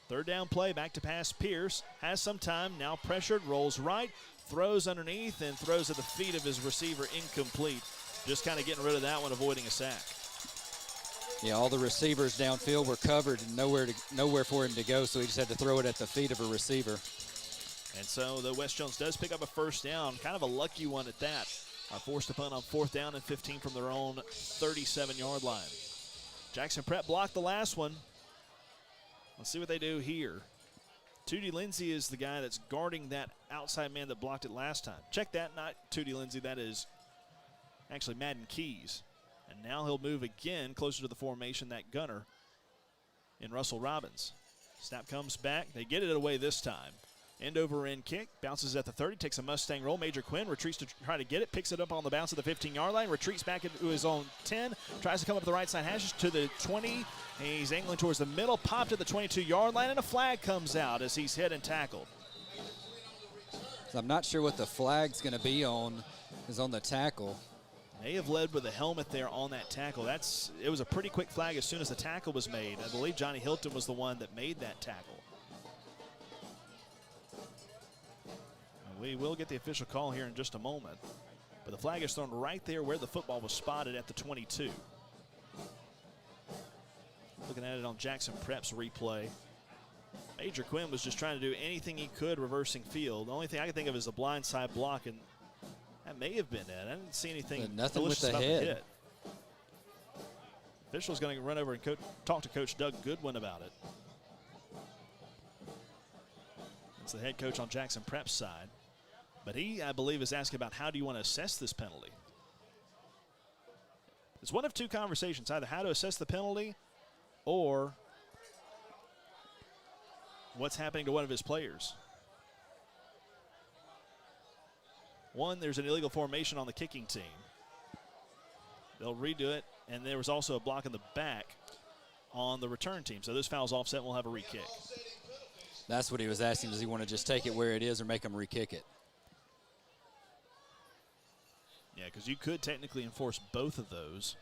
Third down play, back to pass. Pierce has some time, now pressured, rolls right, throws underneath, and throws at the feet of his receiver, incomplete. Just kind of getting rid of that one, avoiding a sack. Yeah, all the receivers downfield were covered and nowhere for him to go, so he just had to throw it at the feet of a receiver. And so the West Jones does pick up a first down, kind of a lucky one at that. Forced to punt on 4th down and 15 from their own 37-yard line. Jackson Prep blocked the last one. Let's see what they do here. Tootie Lindsay is the guy that's guarding that outside man that blocked it last time. Check that, not Tootie Lindsay, that is actually Madden Keys. And now he'll move again closer to the formation, that gunner in Russell Robbins. Snap comes back. They get it away this time. End over end kick, bounces at the 30, takes a Mustang roll. Major Quinn retreats to try to get it, picks it up on the bounce of the 15-yard line, retreats back into his own 10, tries to come up the right side hashes to the 20. He's angling towards the middle, popped at the 22-yard line, and a flag comes out as he's hit and tackled. So I'm not sure what the flag's going to be on the tackle. May have led with a helmet there on that tackle. It was a pretty quick flag as soon as the tackle was made. I believe Johnny Hilton was the one that made that tackle. We will get the official call here in just a moment. But the flag is thrown right there where the football was spotted at the 22. Looking at it on Jackson Prep's replay. Major Quinn was just trying to do anything he could reversing field. The only thing I can think of is a blindside block, and that may have been it. I didn't see anything nothing with the about head. The hit. Official's going to run over and talk to Coach Doug Goodwin about it. That's the head coach on Jackson Prep's side. But he, I believe, is asking about how do you want to assess this penalty. It's one of two conversations, either how to assess the penalty or what's happening to one of his players. One, there's an illegal formation on the kicking team. They'll redo it, and there was also a block in the back on the return team. So those fouls offset, and we'll have a re-kick. That's what he was asking. Does he want to just take it where it is or make them re-kick it? Yeah, because you could technically enforce both of those.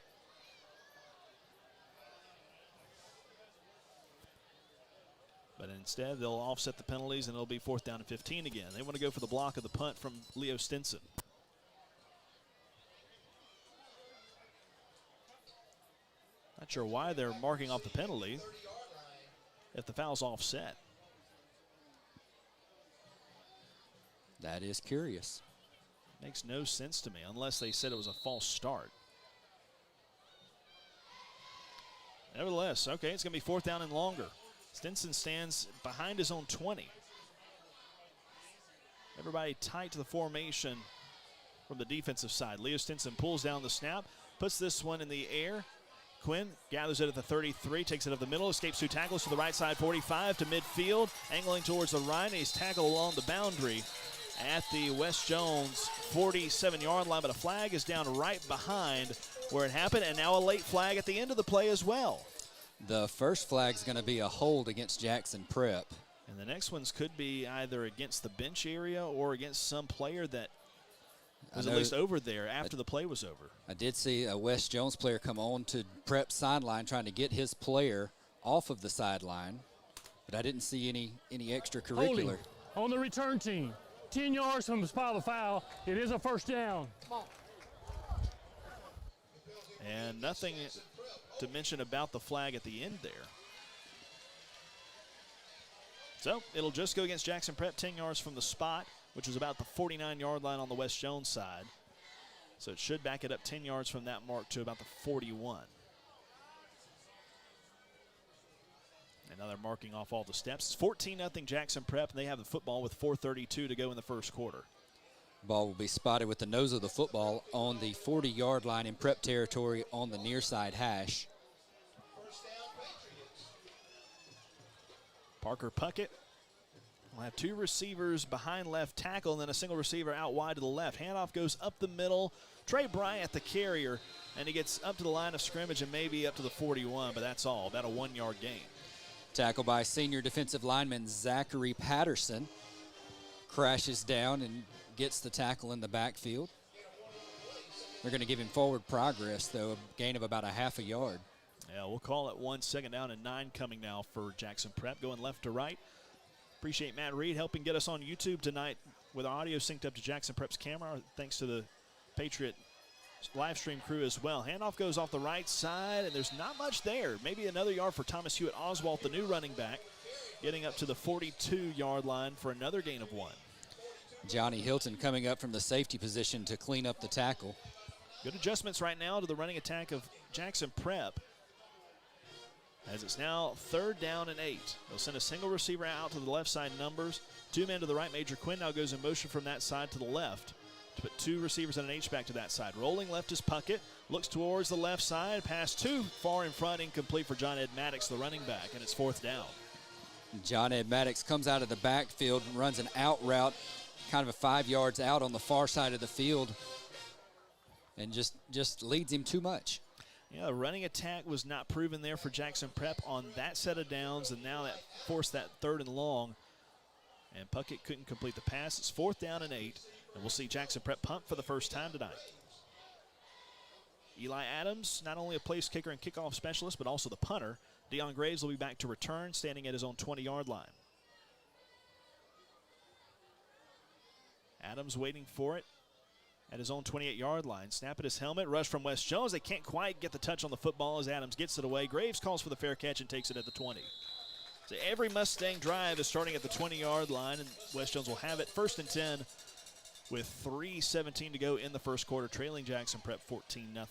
But instead, they'll offset the penalties, and it'll be 4th down and 15 again. They want to go for the block of the punt from Leo Stinson. Not sure why they're marking off the penalty if the foul's offset. That is curious. Makes no sense to me unless they said it was a false start. Nevertheless, okay, it's going to be 4th down and longer. Stinson stands behind his own 20. Everybody tight to the formation from the defensive side. Leo Stinson pulls down the snap, puts this one in the air. Quinn gathers it at the 33, takes it up the middle, escapes 2 tackles to the right side, 45 to midfield, angling towards the right, and he's tackled along the boundary at the West Jones 47-yard line, but a flag is down right behind where it happened, and now a late flag at the end of the play as well. The first flag's going to be a hold against Jackson Prep. And the next ones could be either against the bench area or against some player that was at least over there after the play was over. I did see a West Jones player come on to Prep sideline trying to get his player off of the sideline, but I didn't see any extracurricular. Holding on the return team. 10 yards from the spot of the foul. It is a 1st down. And nothing to mention about the flag at the end there. So it'll just go against Jackson Prep, 10 yards from the spot, which was about the 49-yard line on the West Jones side. So it should back it up 10 yards from that mark to about the 41. And now they're marking off all the steps. It's 14-0 Jackson Prep, and they have the football with 4:32 to go in the first quarter. Ball will be spotted with the nose of the football on the 40-yard line in Prep territory on the near side hash. Parker Puckett will have 2 receivers behind left tackle and then a single receiver out wide to the left. Handoff goes up the middle. Trey Bryant, the carrier, and he gets up to the line of scrimmage and maybe up to the 41, but that's all. About a 1-yard gain. Tackle by senior defensive lineman Zachary Patterson. Crashes down and gets the tackle in the backfield. They're going to give him forward progress, though, a gain of about a half a yard. Yeah, we'll call it 1 second down and 9 coming now for Jackson Prep, going left to right. Appreciate Matt Reed helping get us on YouTube tonight with our audio synced up to Jackson Prep's camera, thanks to the Patriot live stream crew as well. Handoff goes off the right side, and there's not much there. Maybe another yard for Thomas Hewitt Oswalt, the new running back, getting up to the 42-yard line for another gain of 1. Johnny Hilton coming up from the safety position to clean up the tackle. Good adjustments right now to the running attack of Jackson Prep, as it's now 3rd down and 8. They'll send a single receiver out to the left side numbers. 2 men to the right. Major Quinn now goes in motion from that side to the left to put 2 receivers and an H-back to that side. Rolling left is Puckett. Looks towards the left side. Pass too far in front, incomplete for John Ed Maddox, the running back, and it's 4th down. John Ed Maddox comes out of the backfield and runs an out route, kind of a 5 yards out on the far side of the field, and just leads him too much. Yeah, the running attack was not proven there for Jackson Prep on that set of downs, and now that forced that 3rd and long. And Puckett couldn't complete the pass. It's 4th down and 8, and we'll see Jackson Prep punt for the first time tonight. Eli Adams, not only a place kicker and kickoff specialist, but also the punter. Deion Graves will be back to return, standing at his own 20-yard line. Adams waiting for it at his own 28-yard line. Snap at his helmet, rush from West Jones. They can't quite get the touch on the football as Adams gets it away. Graves calls for the fair catch and takes it at the 20. So every Mustang drive is starting at the 20-yard line, and West Jones will have it 1st and 10 with 3:17 to go in the first quarter, trailing Jackson Prep 14-0.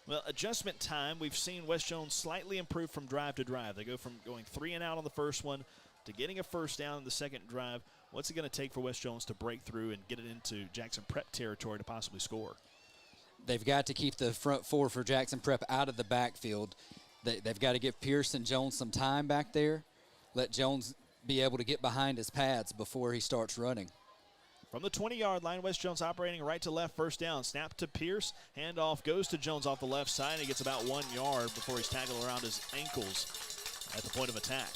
Well, adjustment time, we've seen West Jones slightly improve from drive to drive. They go from going 3 and out on the first one to getting a first down in the second drive. What's it going to take for West Jones to break through and get it into Jackson Prep territory to possibly score? They've got to keep the front 4 for Jackson Prep out of the backfield. They've got to give Pearson Jones some time back there. Let Jones be able to get behind his pads before he starts running. From the 20-yard line, West Jones operating right to left, first down. Snap to Pierce, handoff goes to Jones off the left side, and he gets about 1 yard before he's tackled around his ankles at the point of attack.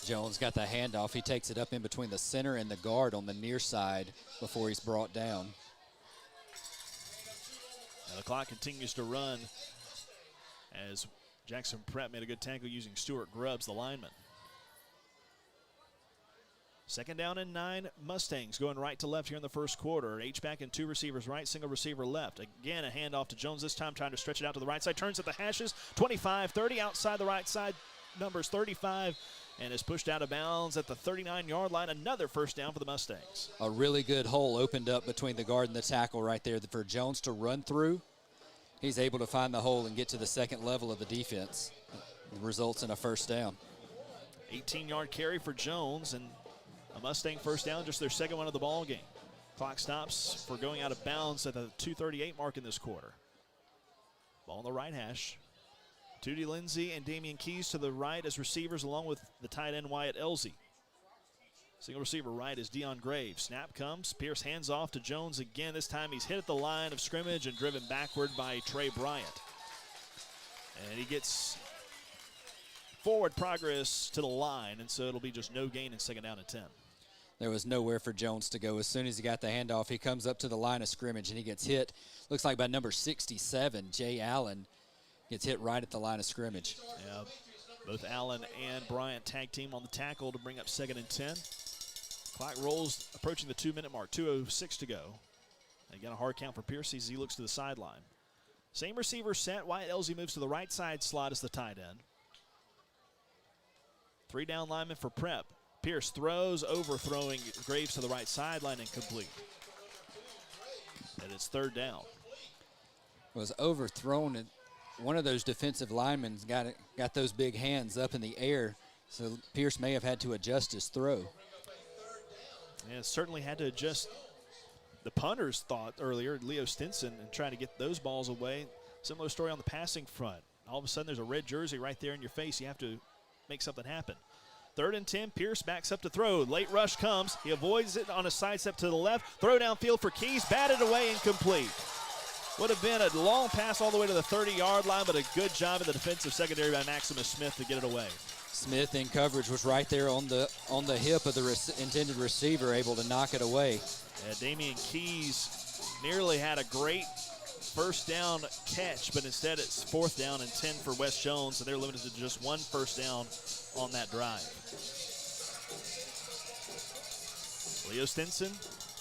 Jones got the handoff. He takes it up in between the center and the guard on the near side before he's brought down. Now the clock continues to run as Jackson Prep made a good tackle using Stuart Grubbs, the lineman. Second down and 9, Mustangs going right to left here in the first quarter. H-back and 2 receivers right, single receiver left. Again, a handoff to Jones, this time trying to stretch it out to the right side. Turns at the hashes, 25, 30 outside the right side, numbers 35, and is pushed out of bounds at the 39-yard line. Another first down for the Mustangs. A really good hole opened up between the guard and the tackle right there for Jones to run through. He's able to find the hole and get to the second level of the defense. It results in a first down. 18-yard carry for Jones, and a Mustang first down, just their second one of the ball game. Clock stops for going out of bounds at the 2:38 mark in this quarter. Ball on the right hash. Tootie Lindsay and Damian Keys to the right as receivers, along with the tight end Wyatt Elsie. Single receiver right is Dion Graves. Snap comes. Pierce hands off to Jones again. This time he's hit at the line of scrimmage and driven backward by Trey Bryant. And he gets forward progress to the line, and so it'll be just no gain in second down and 10. There was nowhere for Jones to go. As soon as he got the handoff, he comes up to the line of scrimmage, and he gets hit. Looks like by number 67, Jay Allen, gets hit right at the line of scrimmage. Yeah, both Allen and Bryant tag team on the tackle to bring up second and 10. Clock rolls, approaching the 2-minute mark, 2:06 to go. Again, a hard count for Pierce as he looks to the sideline. Same receiver set. Wyatt Elsie moves to the right side slot as the tight end. 3 down linemen for Prep. Pierce throws, overthrowing Graves to the right sideline, and complete. And it's third down. Was overthrown, and one of those defensive linemen got those big hands up in the air, so Pierce may have had to adjust his throw. Yeah, certainly had to adjust. The punters thought earlier, Leo Stinson, and trying to get those balls away. Similar story on the passing front. All of a sudden, there's a red jersey right there in your face. You have to make something happen. 3rd and 10, Pierce backs up to throw. Late rush comes. He avoids it on a sidestep to the left. Throw downfield for Keys, batted away, incomplete. Would have been a long pass all the way to the 30-yard line, but a good job in the defensive secondary by Maximus Smith to get it away. Smith in coverage was right there on the hip of the intended receiver, able to knock it away. Yeah, Damian Keys nearly had a great first down catch, but instead it's 4th down and 10 for West Jones, and they're limited to just 1 first down on that drive. Leo Stinson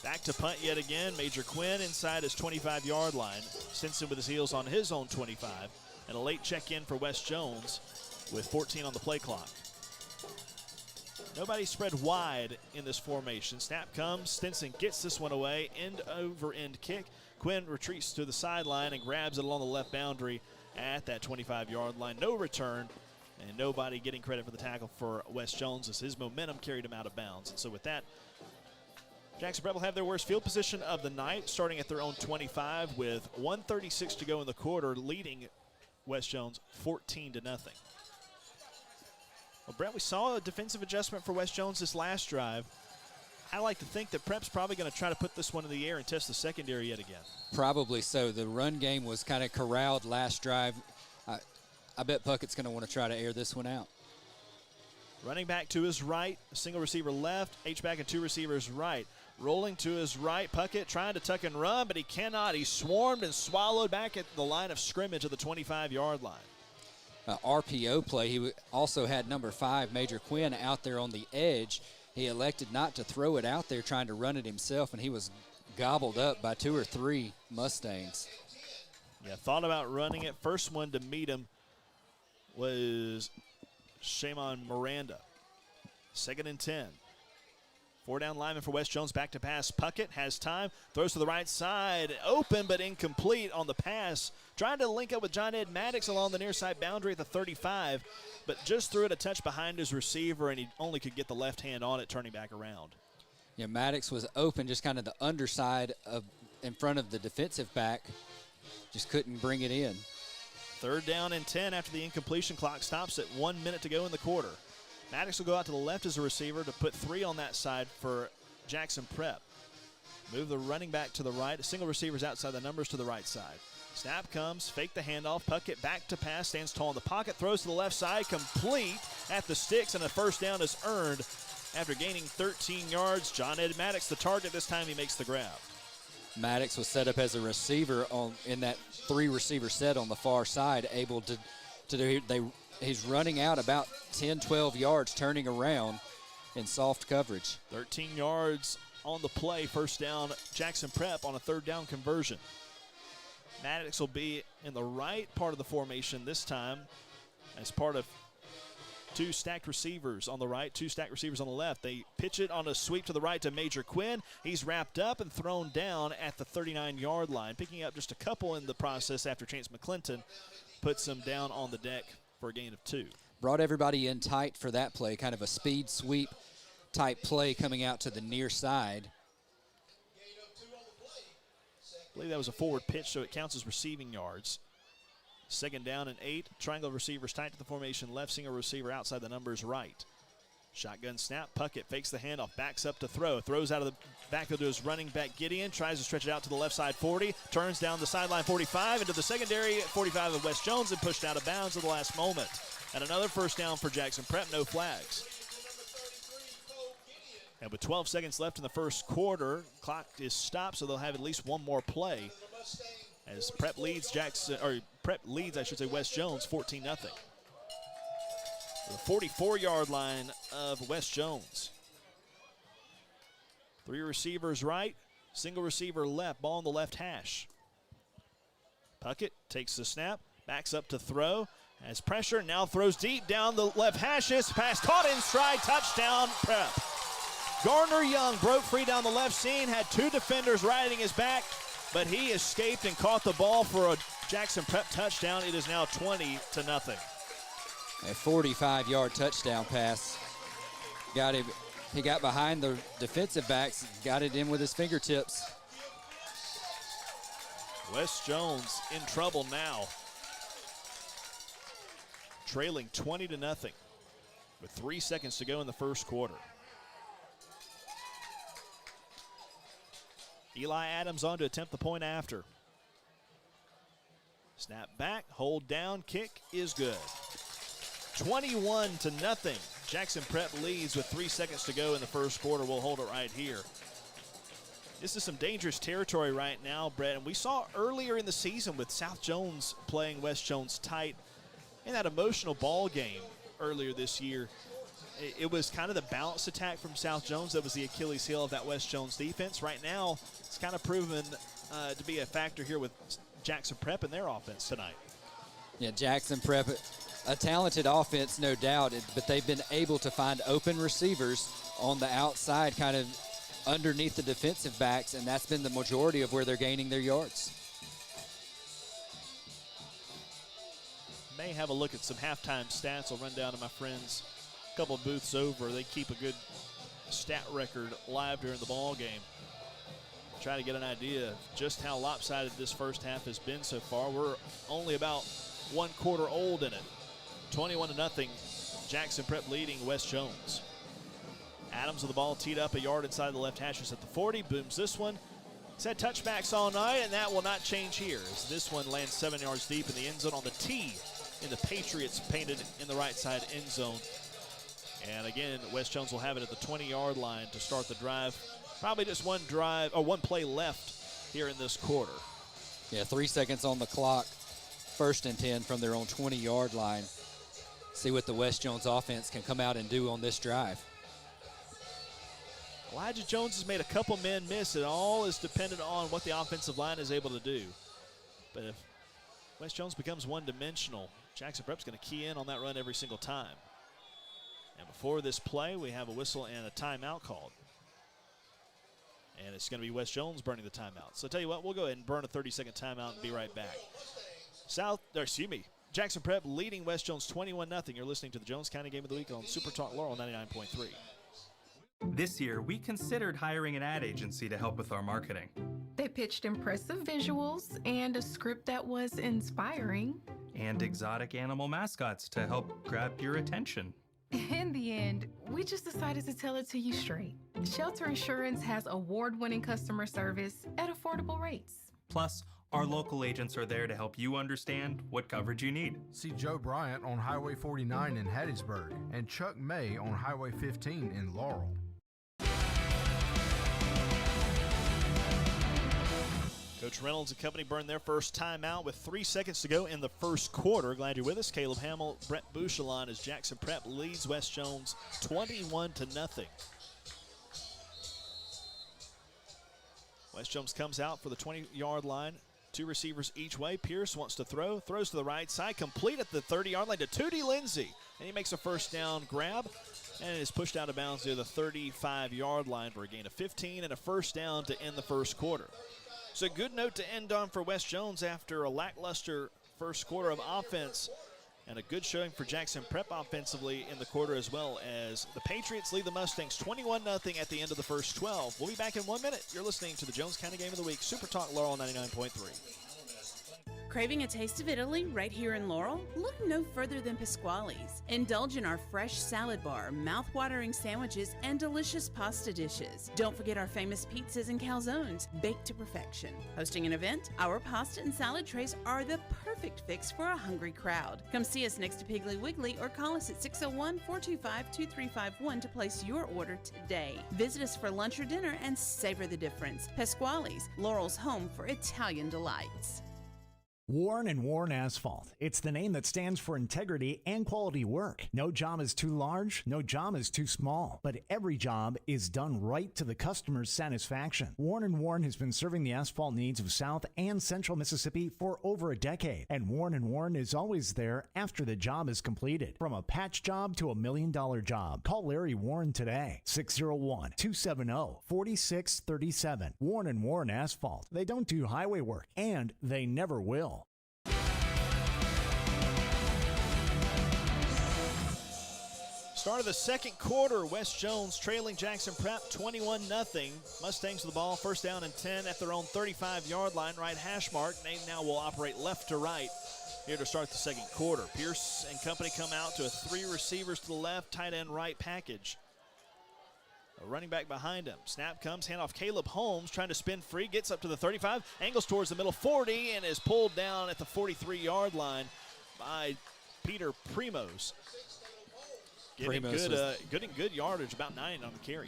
back to punt yet again. Major Quinn inside his 25-yard line. Stinson with his heels on his own 25, and a late check-in for West Jones with 14 on the play clock. Nobody spread wide in this formation. Snap comes. Stinson gets this one away. End-over-end kick. Quinn retreats to the sideline and grabs it along the left boundary at that 25-yard line. No return, and nobody getting credit for the tackle for West Jones as his momentum carried him out of bounds. And so with that, Jackson Prep will have their worst field position of the night, starting at their own 25 with 1:36 to go in the quarter, leading West Jones 14-0. Well, Brett, we saw a defensive adjustment for West Jones this last drive. I like to think that Prep's probably going to try to put this one in the air and test the secondary yet again. Probably so. The run game was kind of corralled last drive. I bet Puckett's going to want to try to air this one out. Running back to his right, a single receiver left, H-back and 2 receivers right. Rolling to his right, Puckett trying to tuck and run, but he cannot. He's swarmed and swallowed back at the line of scrimmage at the 25-yard line. RPO play. He also had number 5, Major Quinn, out there on the edge. He elected not to throw it out there, trying to run it himself, and he was gobbled up by 2 or 3 Mustangs. Yeah, thought about running it. First one to meet him was Shimon Miranda. 2nd and 10. 4 down lineman for West Jones, back to pass. Puckett has time, throws to the right side, open but incomplete on the pass. Trying to link up with John Ed Maddox along the near side boundary at the 35, but just threw it a touch behind his receiver, and he only could get the left hand on it, turning back around. Yeah, Maddox was open, just kind of the underside of in front of the defensive back. Just couldn't bring it in. 3rd down and 10 after the incompletion. Clock stops at 1 minute to go in the quarter. Maddox will go out to the left as a receiver to put 3 on that side for Jackson Prep. Move the running back to the right. Single receivers outside the numbers to the right side. Snap comes, fake the handoff, Puckett back to pass, stands tall in the pocket, throws to the left side, complete at the sticks, and a first down is earned after gaining 13 yards. John Ed Maddox, the target. This time he makes the grab. Maddox was set up as a receiver in that 3-receiver set on the far side, able to do. He's running out about 10, 12 yards, turning around in soft coverage. 13 yards on the play, first down, Jackson Prep on a third down conversion. Maddox will be in the right part of the formation this time as part of 2 stacked receivers on the right, 2 stacked receivers on the left. They pitch it on a sweep to the right to Major Quinn. He's wrapped up and thrown down at the 39-yard line, picking up just a couple in the process after Chance McClinton puts him down on the deck for a gain of 2. Brought everybody in tight for that play, kind of a speed sweep type play coming out to the near side. I believe that was a forward pitch, so it counts as receiving yards. Second down and 8. Triangle receivers tight to the formation left, single receiver outside the numbers right. Shotgun snap. Puckett fakes the handoff, backs up to throw. Throws out of the backfield to his running back Gideon. Tries to stretch it out to the left side 40. Turns down the sideline 45 into the secondary 45 of West Jones and pushed out of bounds at the last moment. And another first down for Jackson Prep, no flags. And with 12 seconds left in the first quarter, clock is stopped, so they'll have at least one more play as Prep leads West Jones 14-0. The 44-yard line of West Jones. 3 receivers right, single receiver left, ball on the left hash. Puckett takes the snap, backs up to throw, has pressure, now throws deep down the left hashes, pass caught in stride, touchdown Prep. Gardner Young broke free down the left seam, had 2 defenders riding his back, but he escaped and caught the ball for a Jackson Prep touchdown. It is now 20-0. A 45-yard touchdown pass. He got behind the defensive backs, got it in with his fingertips. West Jones in trouble now. Trailing 20-0 with 3 seconds to go in the first quarter. Eli Adams on to attempt the point after. Snap back, hold down, kick is good. 21-0. Jackson Prep leads with 3 seconds to go in the first quarter. We'll hold it right here. This is some dangerous territory right now, Brett, and we saw earlier in the season with South Jones playing West Jones tight in that emotional ball game earlier this year. It was kind of the balanced attack from South Jones that was the Achilles heel of that West Jones defense. Right now, it's kind of proven to be a factor here with Jackson Prep and their offense tonight. Yeah, Jackson Prep, a talented offense, no doubt, but they've been able to find open receivers on the outside, kind of underneath the defensive backs, and that's been the majority of where they're gaining their yards. May have a look at some halftime stats. I'll run down to my friends a couple booths over. They keep a good stat record live during the ball game. Try to get an idea of just how lopsided this first half has been so far. We're only about 1 quarter old in it. 21-0, Jackson Prep leading West Jones. Adams with the ball teed up a yard inside the left hashes at the 40. Booms this one. It's had touchbacks all night, and that will not change here as this one lands 7 yards deep in the end zone on the tee in the Patriots painted in the right side end zone. And again, West Jones will have it at the 20-yard line to start the drive. Probably just one play left here in this quarter. Yeah, 3 seconds on the clock. 1st and 10 from their own 20-yard line. See what the West Jones offense can come out and do on this drive. Elijah Jones has made a couple men miss. It all is dependent on what the offensive line is able to do. But if West Jones becomes one-dimensional, Jackson Prep's going to key in on that run every single time. And before this play, we have a whistle and a timeout called. And it's going to be West Jones burning the timeout. So I tell you what, we'll go ahead and burn a 30-second timeout and be right back. Jackson Prep leading West Jones 21-0. You're listening to the Jones County Game of the Week on Super Talk Laurel 99.3. This year, we considered hiring an ad agency to help with our marketing. They pitched impressive visuals and a script that was inspiring. And exotic animal mascots to help grab your attention. In the end, we just decided to tell it to you straight. Shelter Insurance has award-winning customer service at affordable rates. Plus, our local agents are there to help you understand what coverage you need. See Joe Bryant on Highway 49 in Hattiesburg and Chuck May on Highway 15 in Laurel. Coach Reynolds and company burned their first timeout with 3 seconds to go in the first quarter. Glad you're with us. Caleb Hamill, Brett Bouchelon as Jackson Prep leads West Jones 21-0. West Jones comes out for the 20-yard line. 2 receivers each way. Pierce wants to throw, throws to the right side, complete at the 30-yard line to Tootie Lindsay. And he makes a first down grab and is pushed out of bounds near the 35-yard line for a gain of 15 and a first down to end the first quarter. So a good note to end on for West Jones after a lackluster first quarter of offense, and a good showing for Jackson Prep offensively in the quarter, as well as the Patriots lead the Mustangs 21-0 at the end of the first 12. We'll be back in 1 minute. You're listening to the Jones County Game of the Week, Super Talk Laurel 99.3. Craving a taste of Italy right here in Laurel? Look no further than Pasquale's. Indulge in our fresh salad bar, mouth-watering sandwiches, and delicious pasta dishes. Don't forget our famous pizzas and calzones, baked to perfection. Hosting an event? Our pasta and salad trays are the perfect fix for a hungry crowd. Come see us next to Piggly Wiggly or call us at 601-425-2351 to place your order today. Visit us for lunch or dinner and savor the difference. Pasquale's, Laurel's home for Italian delights. Warren & Warren Asphalt. It's the name that stands for integrity and quality work. No job is too large, no job is too small, but every job is done right to the customer's satisfaction. Warren & Warren has been serving the asphalt needs of South and Central Mississippi for over a decade, and Warren & Warren is always there after the job is completed. From a patch job to $1 million job, call Larry Warren today, 601-270-4637. Warren & Warren Asphalt. They don't do highway work, and they never will. Start of the second quarter, West Jones trailing Jackson Prep 21-0. Mustangs with the ball, first down and 10 at their own 35-yard line, right hash mark. They now will operate left to right here to start the second quarter. Pierce and company come out to a 3 receivers to the left, tight end right package. A running back behind him. Snap comes, handoff Caleb Holmes, trying to spin free, gets up to the 35, angles towards the middle 40, and is pulled down at the 43-yard line by Peter Primos. Getting good yardage, about 9 on the carry.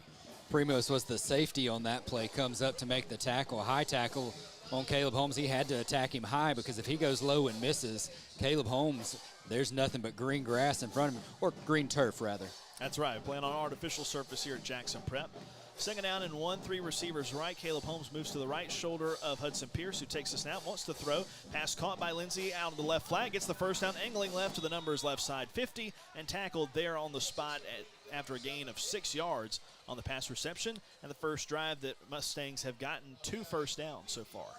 Primos was the safety on that play, comes up to make the tackle, high tackle on Caleb Holmes. He had to attack him high because if he goes low and misses, Caleb Holmes, there's nothing but green grass in front of him, or green turf rather. That's right, playing on artificial surface here at Jackson Prep. Second down and 1, 3 receivers right. Caleb Holmes moves to the right shoulder of Hudson Pierce, who takes the snap, wants to throw. Pass caught by Lindsay out of the left flat, gets the first down, angling left to the numbers left side 50, and tackled there on the spot after a gain of 6 yards on the pass reception, and the first drive that Mustangs have gotten 2 first downs so far.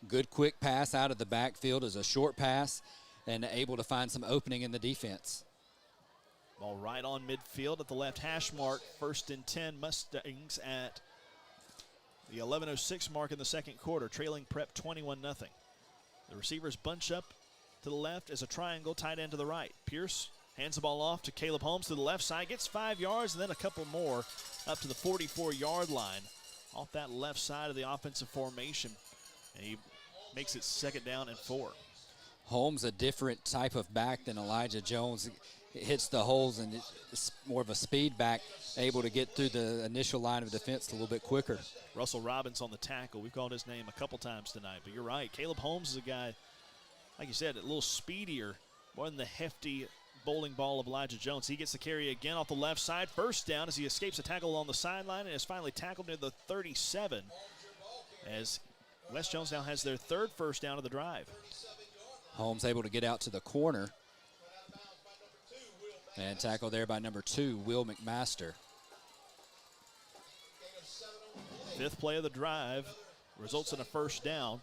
Good quick pass out of the backfield as a short pass and able to find some opening in the defense. Ball right on midfield at the left hash mark. First and 10, Mustangs at the 11:06 mark in the second quarter, trailing Prep 21-0. The receivers bunch up to the left as a triangle, tight end to the right. Pierce hands the ball off to Caleb Holmes to the left side, gets 5 yards, and then a couple more up to the 44-yard line off that left side of the offensive formation. And he makes it second down and 4. Holmes, a different type of back than Elijah Jones. It hits the holes, and it's more of a speed back, able to get through the initial line of defense a little bit quicker. Russell Robbins on the tackle. We've called his name a couple times tonight, but you're right. Caleb Holmes is a guy, like you said, a little speedier, more than the hefty bowling ball of Elijah Jones. He gets the carry again off the left side. First down as he escapes a tackle on the sideline and is finally tackled near the 37 as West Jones now has their 3rd first down of the drive. Holmes able to get out to the corner. And tackled there by number 2, Will McMaster. 5th play of the drive results in a first down,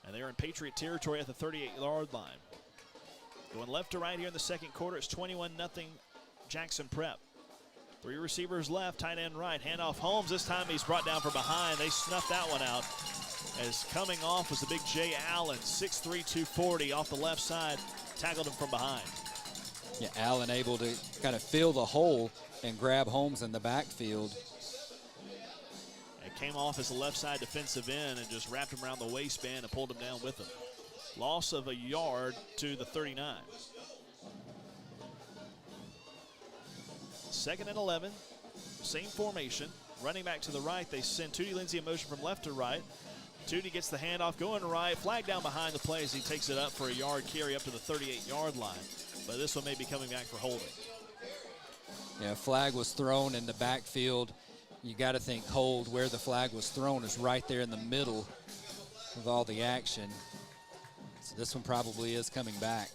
and they're in Patriot territory at the 38-yard line. Going left to right here in the second quarter, it's 21-0 Jackson Prep. 3 receivers left, tight end right. Handoff Holmes. This time he's brought down from behind. They snuffed that one out. As coming off was the big Jay Allen, 6'3", 240 off the left side. Tackled him from behind. Yeah, Allen able to kind of fill the hole and grab Holmes in the backfield. came off as a left side defensive end and just wrapped him around the waistband and pulled him down with him. Loss of a yard to the 39. 2nd and 11, same formation. Running back to the right, they send Tootie Lindsay in motion from left to right. Tootie gets the handoff going right, flag down behind the play as he takes it up for a yard carry up to the 38-yard line. But this one may be coming back for holding. Yeah, flag was thrown in the backfield. You got to think hold where the flag was thrown is right there in the middle of all the action. So this one probably is coming back.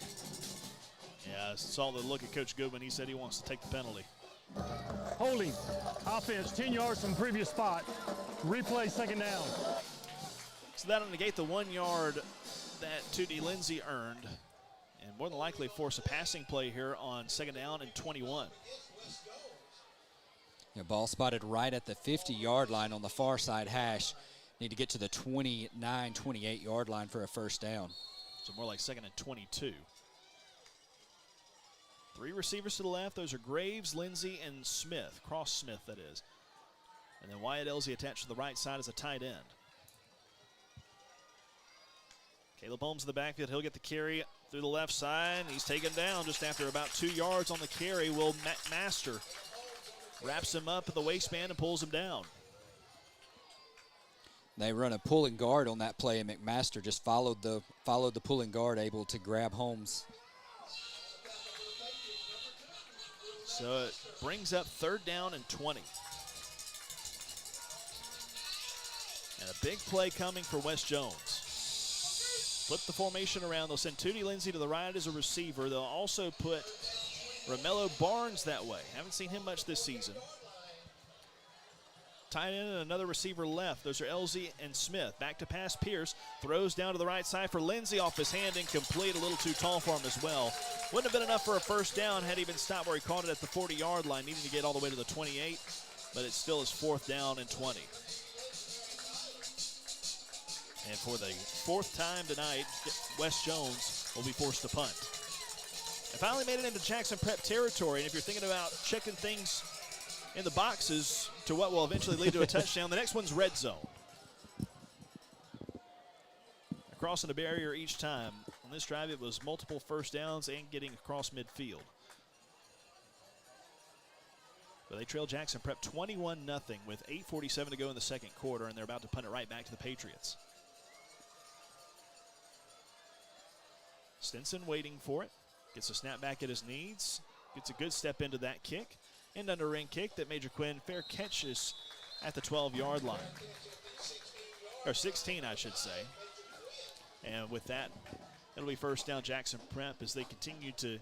Yeah, I saw the look at Coach Goodwin. He said he wants to take the penalty. Holding. Offense, 10 yards from previous spot. Replay 2nd down. So that'll negate the 1 yard that Tootie Lindsay earned, and more than likely force a passing play here on 2nd down and 21. Yeah, ball spotted right at the 50-yard line on the far side hash. Need to get to the 29, 28-yard line for a 1st down. So more like 2nd and 22. 3 receivers to the left. Those are Graves, Lindsay, and Smith. Cross Smith, that is. And then Wyatt Elsie attached to the right side as a tight end. Caleb Holmes in the backfield. He'll get the carry through the left side. He's taken down just after about 2 yards on the carry. Will Master wraps him up at the waistband and pulls him down. They run a pulling guard on that play, and McMaster just followed the pulling guard, able to grab Holmes. So it brings up 3rd down and 20. And a big play coming for West Jones. Flip the formation around. They'll send Tootie Lindsay to the right as a receiver. They'll also put Romello Barnes that way. Haven't seen him much this season. Tight end and another receiver left. Those are Elsie and Smith. Back to pass Pierce. Throws down to the right side for Lindsay, off his hand, incomplete. A little too tall for him as well. Wouldn't have been enough for a 1st down had he been stopped where he caught it at the 40-yard line, needing to get all the way to the 28, but it still is 4th down and 20. And for the 4th time tonight, West Jones will be forced to punt. They finally made it into Jackson Prep territory, and if you're thinking about checking things in the boxes to what will eventually lead to a touchdown, the next one's red zone. Crossing the barrier each time. On this drive, it was multiple 1st downs and getting across midfield. But they trail Jackson Prep 21-0 with 8:47 to go in the 2nd quarter, and they're about to punt it right back to the Patriots. Stinson waiting for it. Gets a snap back at his knees. Gets a good step into that kick. End under ring kick that Major Quinn fair catches at the 12-yard line. Or 16, I should say. And with that, it'll be 1st down Jackson Prep as they continue to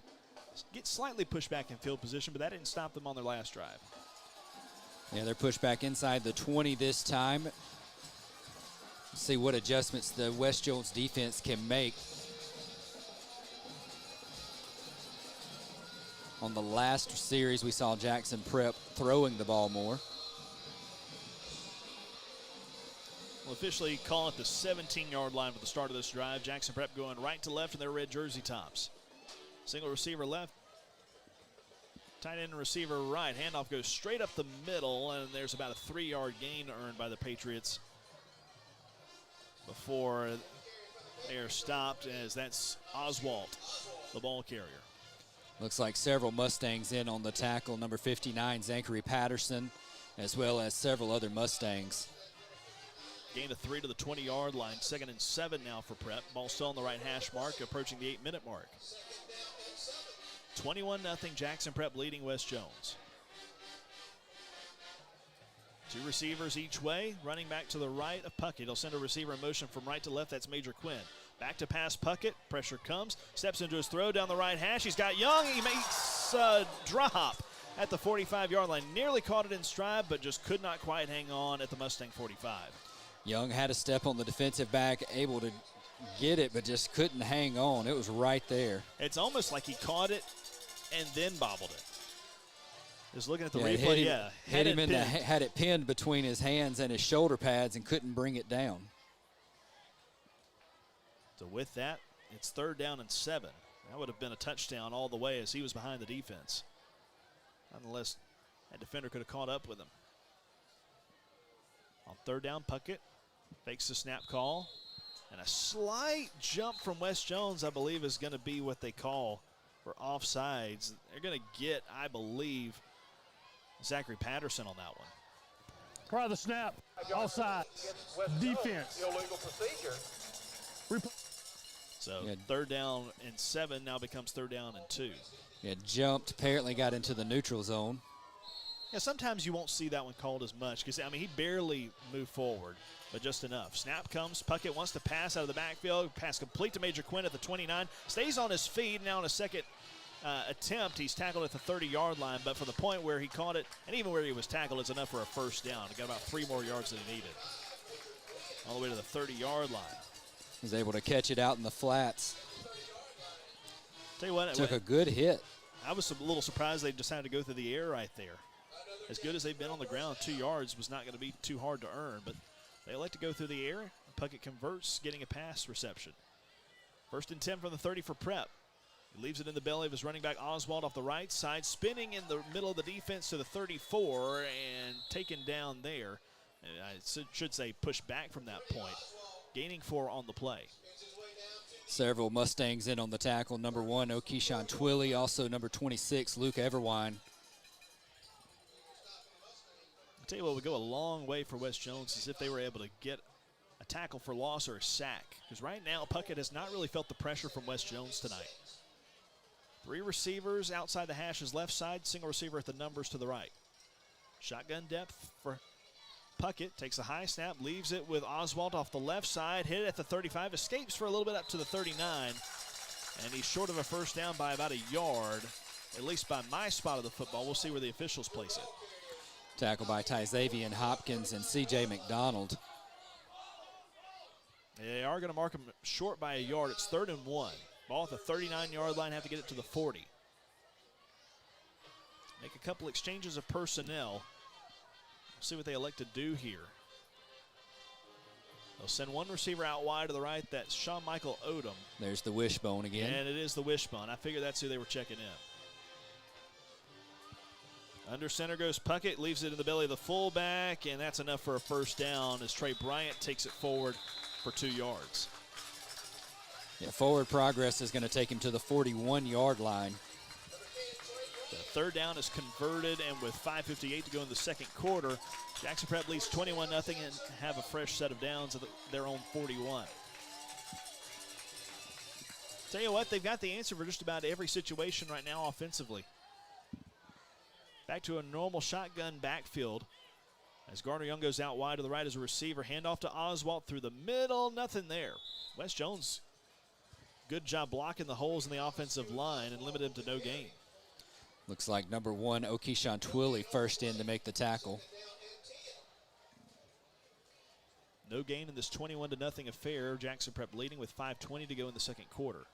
get slightly pushed back in field position, but that didn't stop them on their last drive. Yeah, they're pushed back inside the 20 this time. Let's see what adjustments the West Jones defense can make. On the last series, we saw Jackson Prep throwing the ball more. We'll officially call it the 17-yard line for the start of this drive. Jackson Prep going right to left in their red jersey tops. Single receiver left. Tight end and receiver right. Handoff goes straight up the middle, and there's about a 3-yard gain earned by the Patriots before they are stopped, as that's Oswalt, the ball carrier. Looks like several Mustangs in on the tackle. Number 59, Zachary Patterson, as well as several other Mustangs. Gain of 3 to the 20-yard line. 2nd and 7 now for Prep. Ball still on the right hash mark, approaching the 8-minute mark. 21-0 Jackson Prep leading West Jones. 2 receivers each way. Running back to the right of Puckett. He'll send a receiver in motion from right to left. That's Major Quinn. Back to pass Puckett. Pressure comes. Steps into his throw down the right hash. He's got Young. He makes a drop at the 45-yard line. Nearly caught it in stride, but just could not quite hang on at the Mustang 45. Young had a step on the defensive back, able to get it, but just couldn't hang on. It was right there. It's almost like he caught it and then bobbled it. Just looking at the replay, hit him in the, had it pinned between his hands and his shoulder pads and couldn't bring it down. So with that, it's 3rd down and 7. That would have been a touchdown all the way as he was behind the defense. Nonetheless, that defender could have caught up with him. On third down, Puckett fakes the snap call. And a slight jump from Wes Jones, I believe, is going to be what they call for offsides. They're going to get, I believe, Zachary Patterson on that one. Prior to the snap, offside, defense. Illegal procedure. So third down and 7 now becomes third down and 2. Yeah, jumped, apparently got into the neutral zone. Yeah, sometimes you won't see that one called as much because, I mean, he barely moved forward, but just enough. Snap comes. Puckett wants to pass out of the backfield. Pass complete to Major Quinn at the 29. Stays on his feet. Now on a second attempt, he's tackled at the 30-yard line, but from the point where he caught it, and even where he was tackled, it's enough for a first down. He got about 3 more yards than he needed. All the way to the 30-yard line. Was able to catch it out in the flats. Tell you what, took a good hit. I was a little surprised they decided to go through the air right there. As good as they've been on the ground, 2 yards was not going to be too hard to earn, but they like to go through the air. Puckett converts, getting a pass reception. First and 10 from the 30 for Prep. He leaves it in the belly of his running back Oswald off the right side, spinning in the middle of the defense to the 34 and taken down there. I should say pushed back from that point, gaining 4 on the play. Several Mustangs in on the tackle. Number 1, O'Keyshawn Twilley. Also number 26, Luke Everwine. I'll tell you what would go a long way for Wes Jones is if they were able to get a tackle for loss or a sack. Because right now, Puckett has not really felt the pressure from Wes Jones tonight. 3 receivers outside the hashes left side, single receiver at the numbers to the right. Shotgun depth for Puckett. Takes a high snap, leaves it with Oswald off the left side, hit it at the 35, escapes for a little bit up to the 39, and he's short of a first down by about a yard, at least by my spot of the football. We'll see where the officials place it. Tackle by Tyzavian Hopkins and C.J. McDonald. They are going to mark him short by a yard. It's 3rd and 1. Ball at the 39-yard line, have to get it to the 40. Make a couple exchanges of personnel. See what they elect to do here. They'll send one receiver out wide to the right. That's Sean Michael Odom. There's the wishbone again. And it is the wishbone. I figure that's who they were checking in. Under center goes Puckett, leaves it in the belly of the fullback, and that's enough for a first down as Trey Bryant takes it forward for 2 yards. Yeah, forward progress is going to take him to the 41-yard line. The third down is converted, and with 5:58 to go in the second quarter, Jackson Prep leads 21-0 and have a fresh set of downs at their own 41. Tell you what, they've got the answer for just about every situation right now offensively. Back to a normal shotgun backfield as Gardner Young goes out wide to the right as a receiver. Handoff to Oswald through the middle, nothing there. Wes Jones, good job blocking the holes in the offensive line and limited him to no gain. Looks like number 1, O'Keyshawn Twilley, first in to make the tackle. No gain in this 21-0 affair. Jackson Prep leading with 5:20 to go in the second quarter.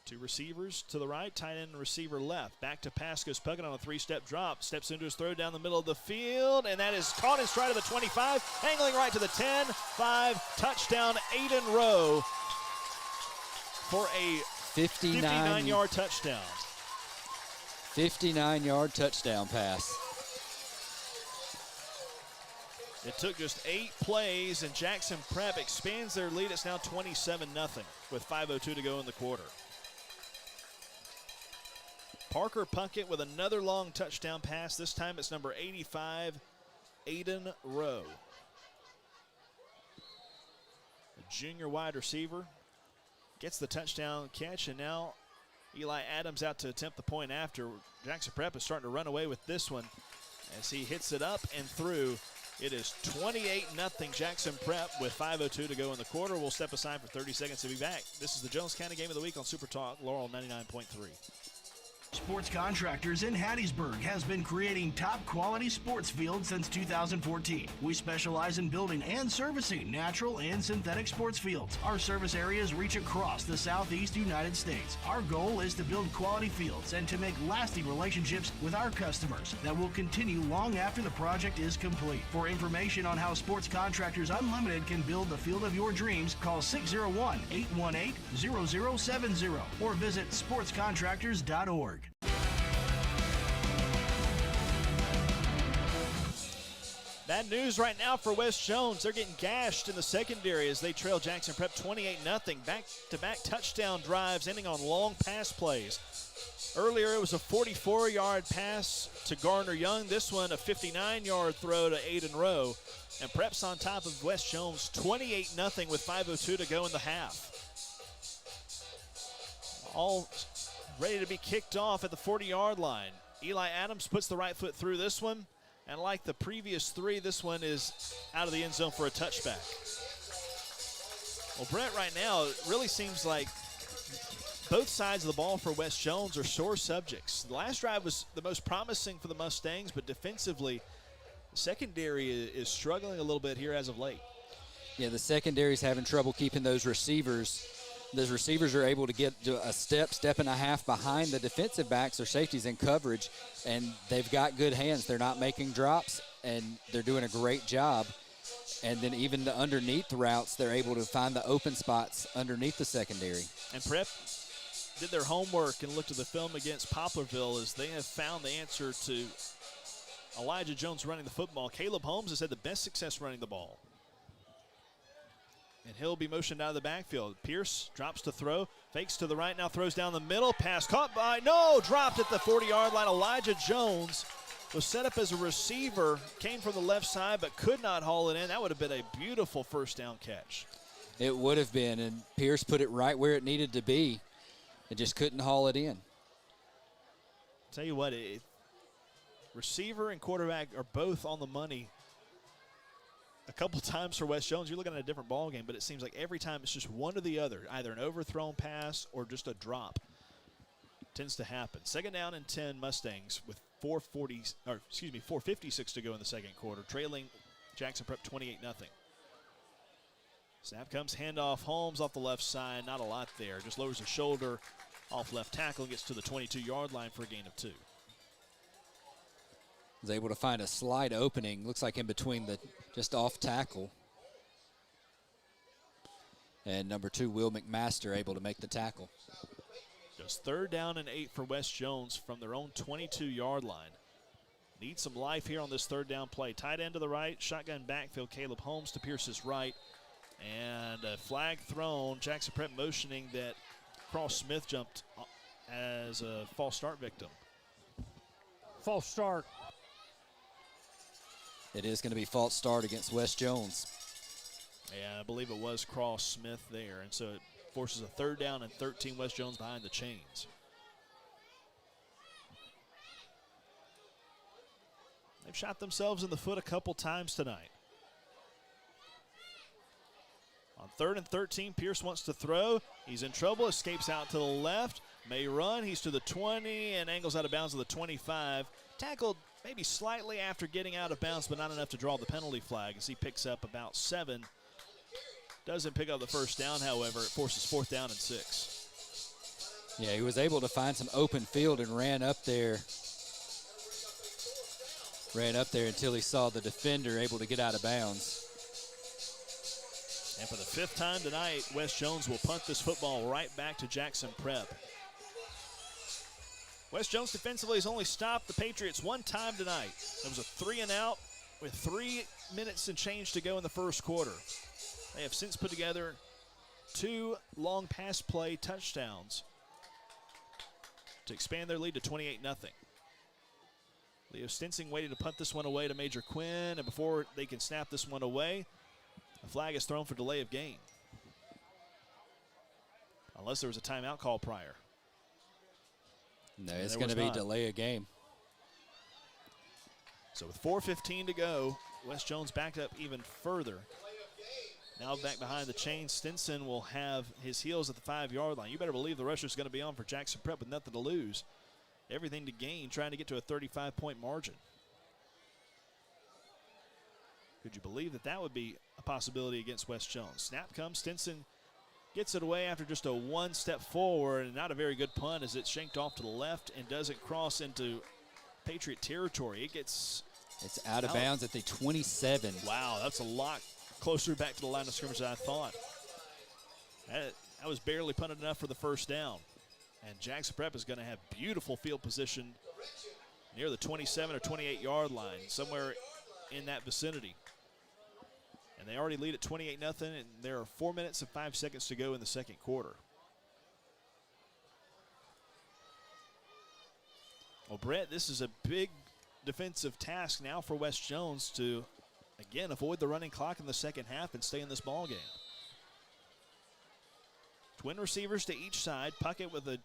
2 receivers to the right, tight end and receiver left. Back to pass goes Puckett on a 3-step drop. Steps into his throw down the middle of the field, and that is caught in stride of the 25. Angling right to the 10, 5, touchdown, Aiden Rowe for a 59-yard touchdown. 59-yard touchdown pass. It took just 8 plays, and Jackson Prep expands their lead. It's now 27-0 with 5:02 to go in the quarter. Parker Puckett with another long touchdown pass. This time it's number 85, Aiden Rowe. A junior wide receiver gets the touchdown catch, and now Eli Adams out to attempt the point after. Jackson Prep is starting to run away with this one as he hits it up and through. It is 28-0 Jackson Prep with 5:02 to go in the quarter. We'll step aside for 30 seconds to be back. This is the Jones County Game of the Week on Super Talk, Laurel 99.3. Sports Contractors in Hattiesburg has been creating top quality sports fields since 2014. We specialize in building and servicing natural and synthetic sports fields. Our service areas reach across the southeast United States. Our goal is to build quality fields and to make lasting relationships with our customers that will continue long after the project is complete. For information on how Sports Contractors Unlimited can build the field of your dreams, call 601-818-0070 or visit sportscontractors.org. Bad news right now for West Jones. They're getting gashed in the secondary as they trail Jackson Prep 28-0. Back-to-back touchdown drives ending on long pass plays. Earlier, it was a 44-yard pass to Garner Young. This one, a 59-yard throw to Aiden Rowe. And Prep's on top of West Jones, 28-0 with 5:02 to go in the half. All ready to be kicked off at the 40-yard line. Eli Adams puts the right foot through this one. And like the previous three, this one is out of the end zone for a touchback. Well, Brett, right now, it really seems like both sides of the ball for West Jones are sore subjects. The last drive was the most promising for the Mustangs, but defensively, the secondary is struggling a little bit here as of late. Yeah, the secondary's having trouble keeping those receivers. Those receivers are able to get a step and a half behind the defensive backs or safeties in coverage, and they've got good hands. They're not making drops, and they're doing a great job. And then even the underneath routes, they're able to find the open spots underneath the secondary. And Prep did their homework and looked at the film against Poplarville as they have found the answer to Elijah Jones running the football. Caleb Holmes has had the best success running the ball. And he'll be motioned out of the backfield. Pierce drops to throw, fakes to the right, now throws down the middle. Pass caught by, dropped at the 40-yard line. Elijah Jones was set up as a receiver, came from the left side, but could not haul it in. That would have been a beautiful first down catch. It would have been, and Pierce put it right where it needed to be. It just couldn't haul it in. Tell you what, receiver and quarterback are both on the money a couple times for West Jones. You're looking at a different ball game, but it seems like every time it's just one or the other, either an overthrown pass or just a drop. Tends to happen. Second down and 10 Mustangs with 4:56 to go in the second quarter, trailing Jackson Prep 28-0. Snap comes, handoff, Holmes off the left side. Not a lot there. Just lowers his shoulder off left tackle and gets to the 22-yard line for a gain of 2. Was able to find a slide opening, looks like in between the just off tackle. And number 2, Will McMaster, able to make the tackle. Just 3rd down and 8 for West Jones from their own 22-yard line. Need some life here on this 3rd down play. Tight end to the right, shotgun backfield, Caleb Holmes to Pierce's right. And a flag thrown, Jackson Prep motioning that Cross Smith jumped as a false start victim. False start. It is going to be false start against West Jones. Yeah, I believe it was Cross Smith there. And so it forces a 3rd down and 13, West Jones behind the chains. They've shot themselves in the foot a couple times tonight. On 3rd and 13, Pierce wants to throw. He's in trouble, escapes out to the left, may run. He's to the 20 and angles out of bounds to the 25. Tackled maybe slightly after getting out of bounds, but not enough to draw the penalty flag as he picks up about 7. Doesn't pick up the first down, however. It forces 4th down and 6. Yeah, he was able to find some open field and ran up there until he saw the defender able to get out of bounds. And for the 5th time tonight, West Jones will punt this football right back to Jackson Prep. West Jones defensively has only stopped the Patriots one time tonight. It was a 3-and-out with 3 minutes and change to go in the first quarter. They have since put together 2 long pass play touchdowns to expand their lead to 28-0. Leo Stinsing waited to punt this one away to Major Quinn, and before they can snap this one away, a flag is thrown for delay of game. Unless there was a timeout call prior. No, it's going to be delay of game. So with 4:15 to go, West Jones backed up even further. Now back behind the chain, Stinson will have his heels at the 5-yard line. You better believe the rusher's going to be on for Jackson Prep with nothing to lose. Everything to gain, trying to get to a 35-point margin. Could you believe that would be a possibility against West Jones? Snap comes, Stinson gets it away after just a 1 step forward, and not a very good punt as it's shanked off to the left and doesn't cross into Patriot territory. It's out of bounds at the 27. Wow, that's a lot closer back to the line of scrimmage than I thought. That was barely punted enough for the first down. And Jackson Prep is going to have beautiful field position near the 27 or 28-yard line, somewhere in that vicinity. And they already lead at 28-0, and there are 4 minutes and 5 seconds to go in the second quarter. Well, Brett, this is a big defensive task now for West Jones to, again, avoid the running clock in the second half and stay in this ball game. Twin receivers to each side. Puckett with a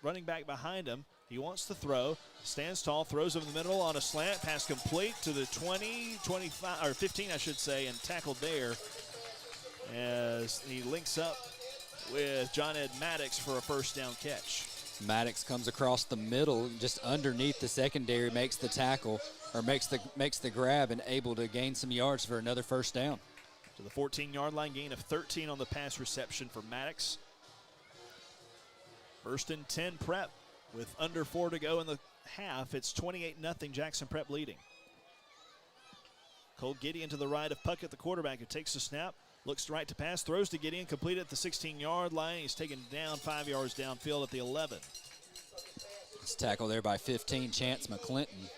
running back behind him. He wants to throw, stands tall, throws over the middle on a slant, pass complete to the 20, 25, or 15, I should say, and tackled there as he links up with John Ed Maddox for a first down catch. Maddox comes across the middle, just underneath the secondary, makes the tackle, or makes the grab, and able to gain some yards for another first down. To the 14-yard line, gain of 13 on the pass reception for Maddox. First and 10 Prep with under 4 to go in the half. It's 28-0 Jackson Prep leading. Cole Gideon to the right of Puckett, the quarterback, who takes the snap, looks right to pass, throws to Gideon, complete at the 16-yard line. He's taken down 5 yards downfield at the 11. It's tackled there by 15, Chance McClinton.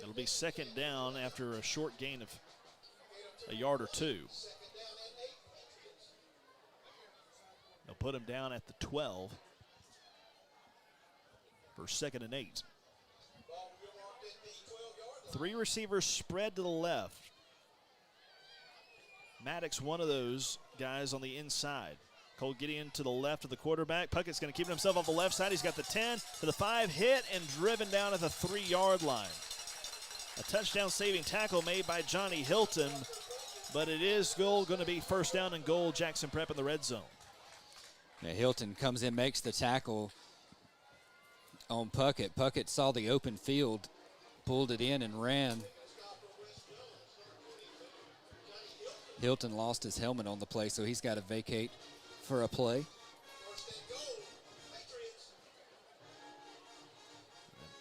It'll be second down after a short gain of a yard or two. They'll put him down at the 12 for 2nd and 8. 3 receivers spread to the left. Maddox, one of those guys on the inside. Cole Gideon to the left of the quarterback. Puckett's going to keep himself off the left side. He's got the 10 to the 5, hit and driven down at the 3-yard line. A touchdown-saving tackle made by Johnny Hilton, but it is going to be first down and goal, Jackson Prep in the red zone. Yeah, Hilton comes in, makes the tackle on Puckett. Puckett saw the open field, pulled it in and ran. Hilton lost his helmet on the play, so he's got to vacate for a play.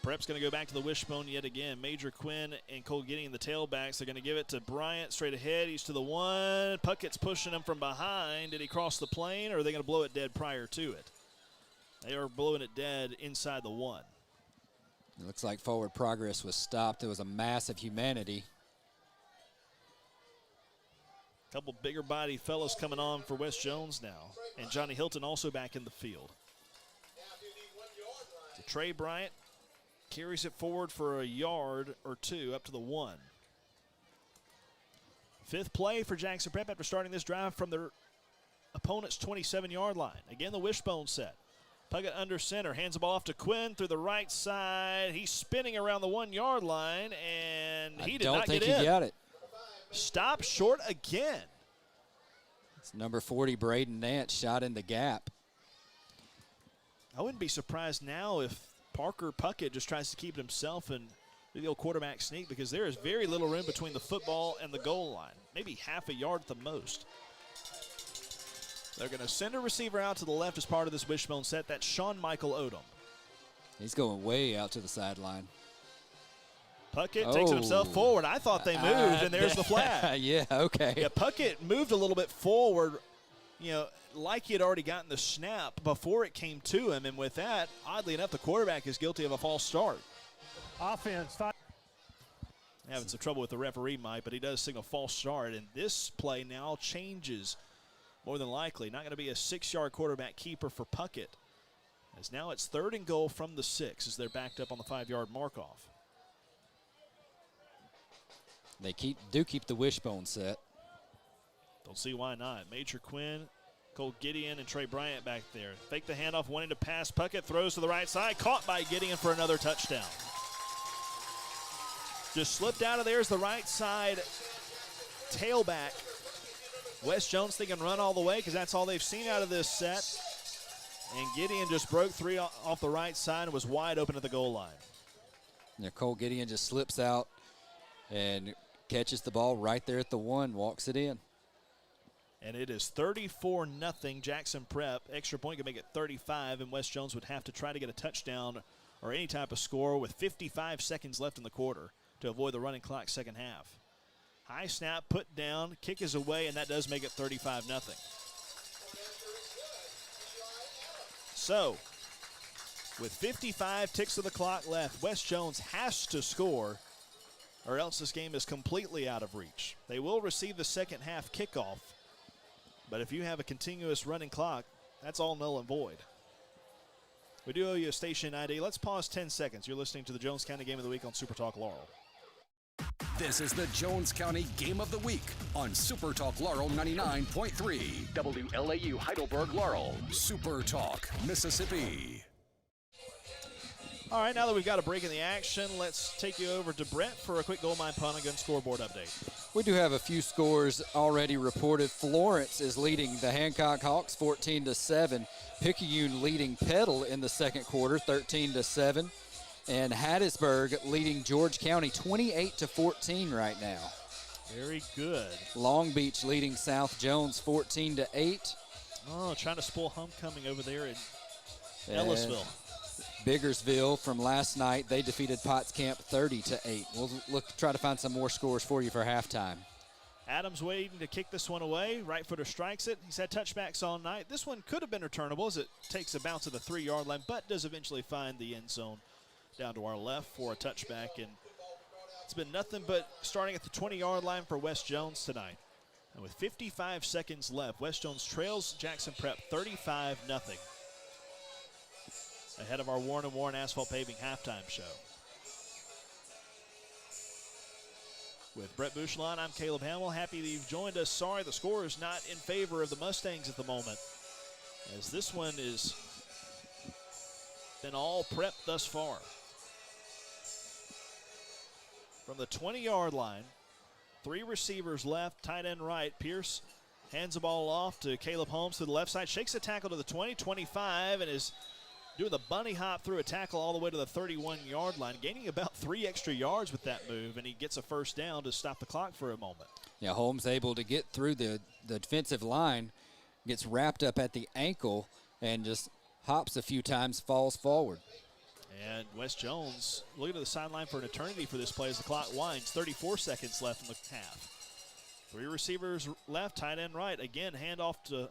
Prep's going to go back to the wishbone yet again. Major Quinn and Cole Gideon, the tailbacks. They're going to give it to Bryant straight ahead. He's to the 1. Puckett's pushing him from behind. Did he cross the plane, or are they going to blow it dead prior to it? They are blowing it dead inside the 1. It looks like forward progress was stopped. It was a mass of humanity. A couple bigger body fellows coming on for West Jones now. And Johnny Hilton also back in the field. So Trey Bryant carries it forward for a yard or two up to the 1. 5th play for Jackson Prep after starting this drive from their opponent's 27-yard line. Again, the wishbone set. Puckett under center, hands the ball off to Quinn through the right side. He's spinning around the 1-yard line, and he did not get in. I don't think he got it. Stop short again. It's number 40, Braden Nance, shot in the gap. I wouldn't be surprised now if Parker Puckett just tries to keep it himself and do the old quarterback sneak, because there is very little room between the football and the goal line. Maybe half a yard at the most. They're going to send a receiver out to the left as part of this wishbone set. That's Sean Michael Odom. He's going way out to the sideline. Puckett takes it himself forward. I thought they moved, and there's the flag. Yeah, okay. Yeah, Puckett moved a little bit forward, like he had already gotten the snap before it came to him. And with that, oddly enough, the quarterback is guilty of a false start. Offense. Having some trouble with the referee, Mike, but he does signal false start. And this play now changes, more than likely. Not going to be a 6-yard quarterback keeper for Puckett, as now it's 3rd and goal from the 6 as they're backed up on the 5-yard mark-off. They do keep the wishbone set. Don't see why not. Major Quinn, Cole Gideon, and Trey Bryant back there. Fake the handoff, wanting to pass. Puckett throws to the right side. Caught by Gideon for another touchdown. Just slipped out of there as the right side tailback. West Jones thinking run all the way, because that's all they've seen out of this set. And Gideon just broke 3 off the right side and was wide open at the goal line. Yeah, Cole Gideon just slips out and catches the ball right there at the 1, walks it in. And it is 34-0 Jackson Prep. Extra point can make it 35, and West Jones would have to try to get a touchdown or any type of score with 55 seconds left in the quarter to avoid the running clock second half. High snap, put down, kick is away, and that does make it 35-0. So, With 55 ticks of the clock left, West Jones has to score or else this game is completely out of reach. They will receive the second half kickoff, but if you have a continuous running clock, that's all null and void. We do owe you a station ID. Let's pause 10 seconds. You're listening to the Jones County Game of the Week on Super Talk Laurel. This is the Jones County Game of the Week on Super Talk Laurel 99.3. WLAU Heidelberg Laurel. Super Talk, Mississippi. All right, now that we've got a break in the action, let's take you over to Brett for a quick Gold Mine Pond and Gun scoreboard update. We do have a few scores already reported. Florence is leading the Hancock Hawks 14-7. Picayune leading Petal in the second quarter 13-7. And Hattiesburg leading George County 28-14 right now. Very good. Long Beach leading South Jones 14-8. Oh, trying to spoil homecoming over there in Ellisville. Biggersville from last night, they defeated Potts Camp 30-8. We'll try to find some more scores for you for halftime. Adams waiting to kick this one away. Right footer strikes it. He's had touchbacks all night. This one could have been returnable as it takes a bounce at the 3-yard line, but does eventually find the end zone down to our left for a touchback. And it's been nothing but starting at the 20-yard line for West Jones tonight. And with 55 seconds left, West Jones trails Jackson Prep 35-0. Ahead of our Warren & Warren Asphalt Paving halftime show. With Brett Bouchelon, I'm Caleb Hamill. Happy that you've joined us. Sorry the score is not in favor of the Mustangs at the moment, as this one is been all Prep thus far. From the 20-yard line, 3 receivers left, tight end right. Pierce hands the ball off to Caleb Holmes to the left side, shakes a tackle to the 20, 25, and is doing the bunny hop through a tackle all the way to the 31-yard line, gaining about 3 extra yards with that move, and he gets a first down to stop the clock for a moment. Yeah, Holmes able to get through the defensive line, gets wrapped up at the ankle, and just hops a few times, falls forward. And West Jones looking to the sideline for an eternity for this play as the clock winds. 34 seconds left in the half. 3 receivers left, tight end right. Again, handoff to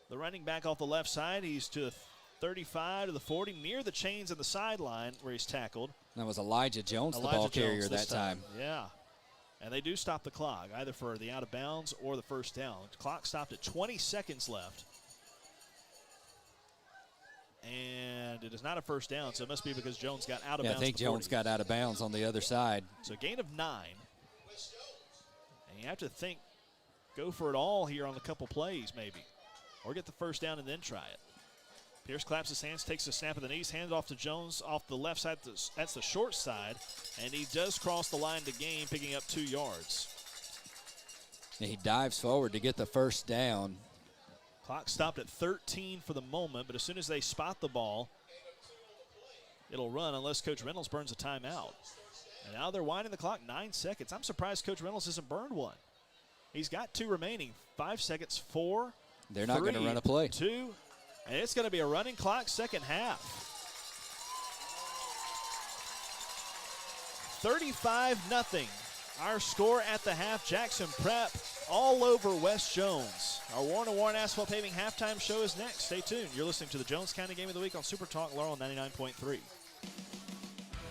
the running back off the left side. He's to the 35 to the 40, near the chains on the sideline where he's tackled. That was Elijah Jones, the ball carrier that time. Yeah. And they do stop the clock, either for the out of bounds or the first down. The clock stopped at 20 seconds left. And it is not a first down, so it must be because Jones got out of bounds. I think Jones got out of bounds on the other side. So gain of 9. And you have to think, go for it all here on a couple plays maybe. Or get the first down and then try it. Pierce claps his hands, takes a snap of the knees, hands off to Jones off the left side. That's the short side, and he does cross the line to gain, picking up 2 yards. And he dives forward to get the first down. Clock stopped at 13 for the moment, but as soon as they spot the ball, it'll run unless Coach Reynolds burns a timeout. And now they're winding the clock, 9 seconds. I'm surprised Coach Reynolds hasn't burned one. He's got 2 remaining. 5 seconds, 4, They're not going to run a play. 2, and it's going to be a running clock second half. 35-0. Our score at the half. Jackson Prep all over West Jones. Our Warren & Warren Asphalt Paving halftime show is next. Stay tuned. You're listening to the Jones County Game of the Week on Super Talk Laurel 99.3.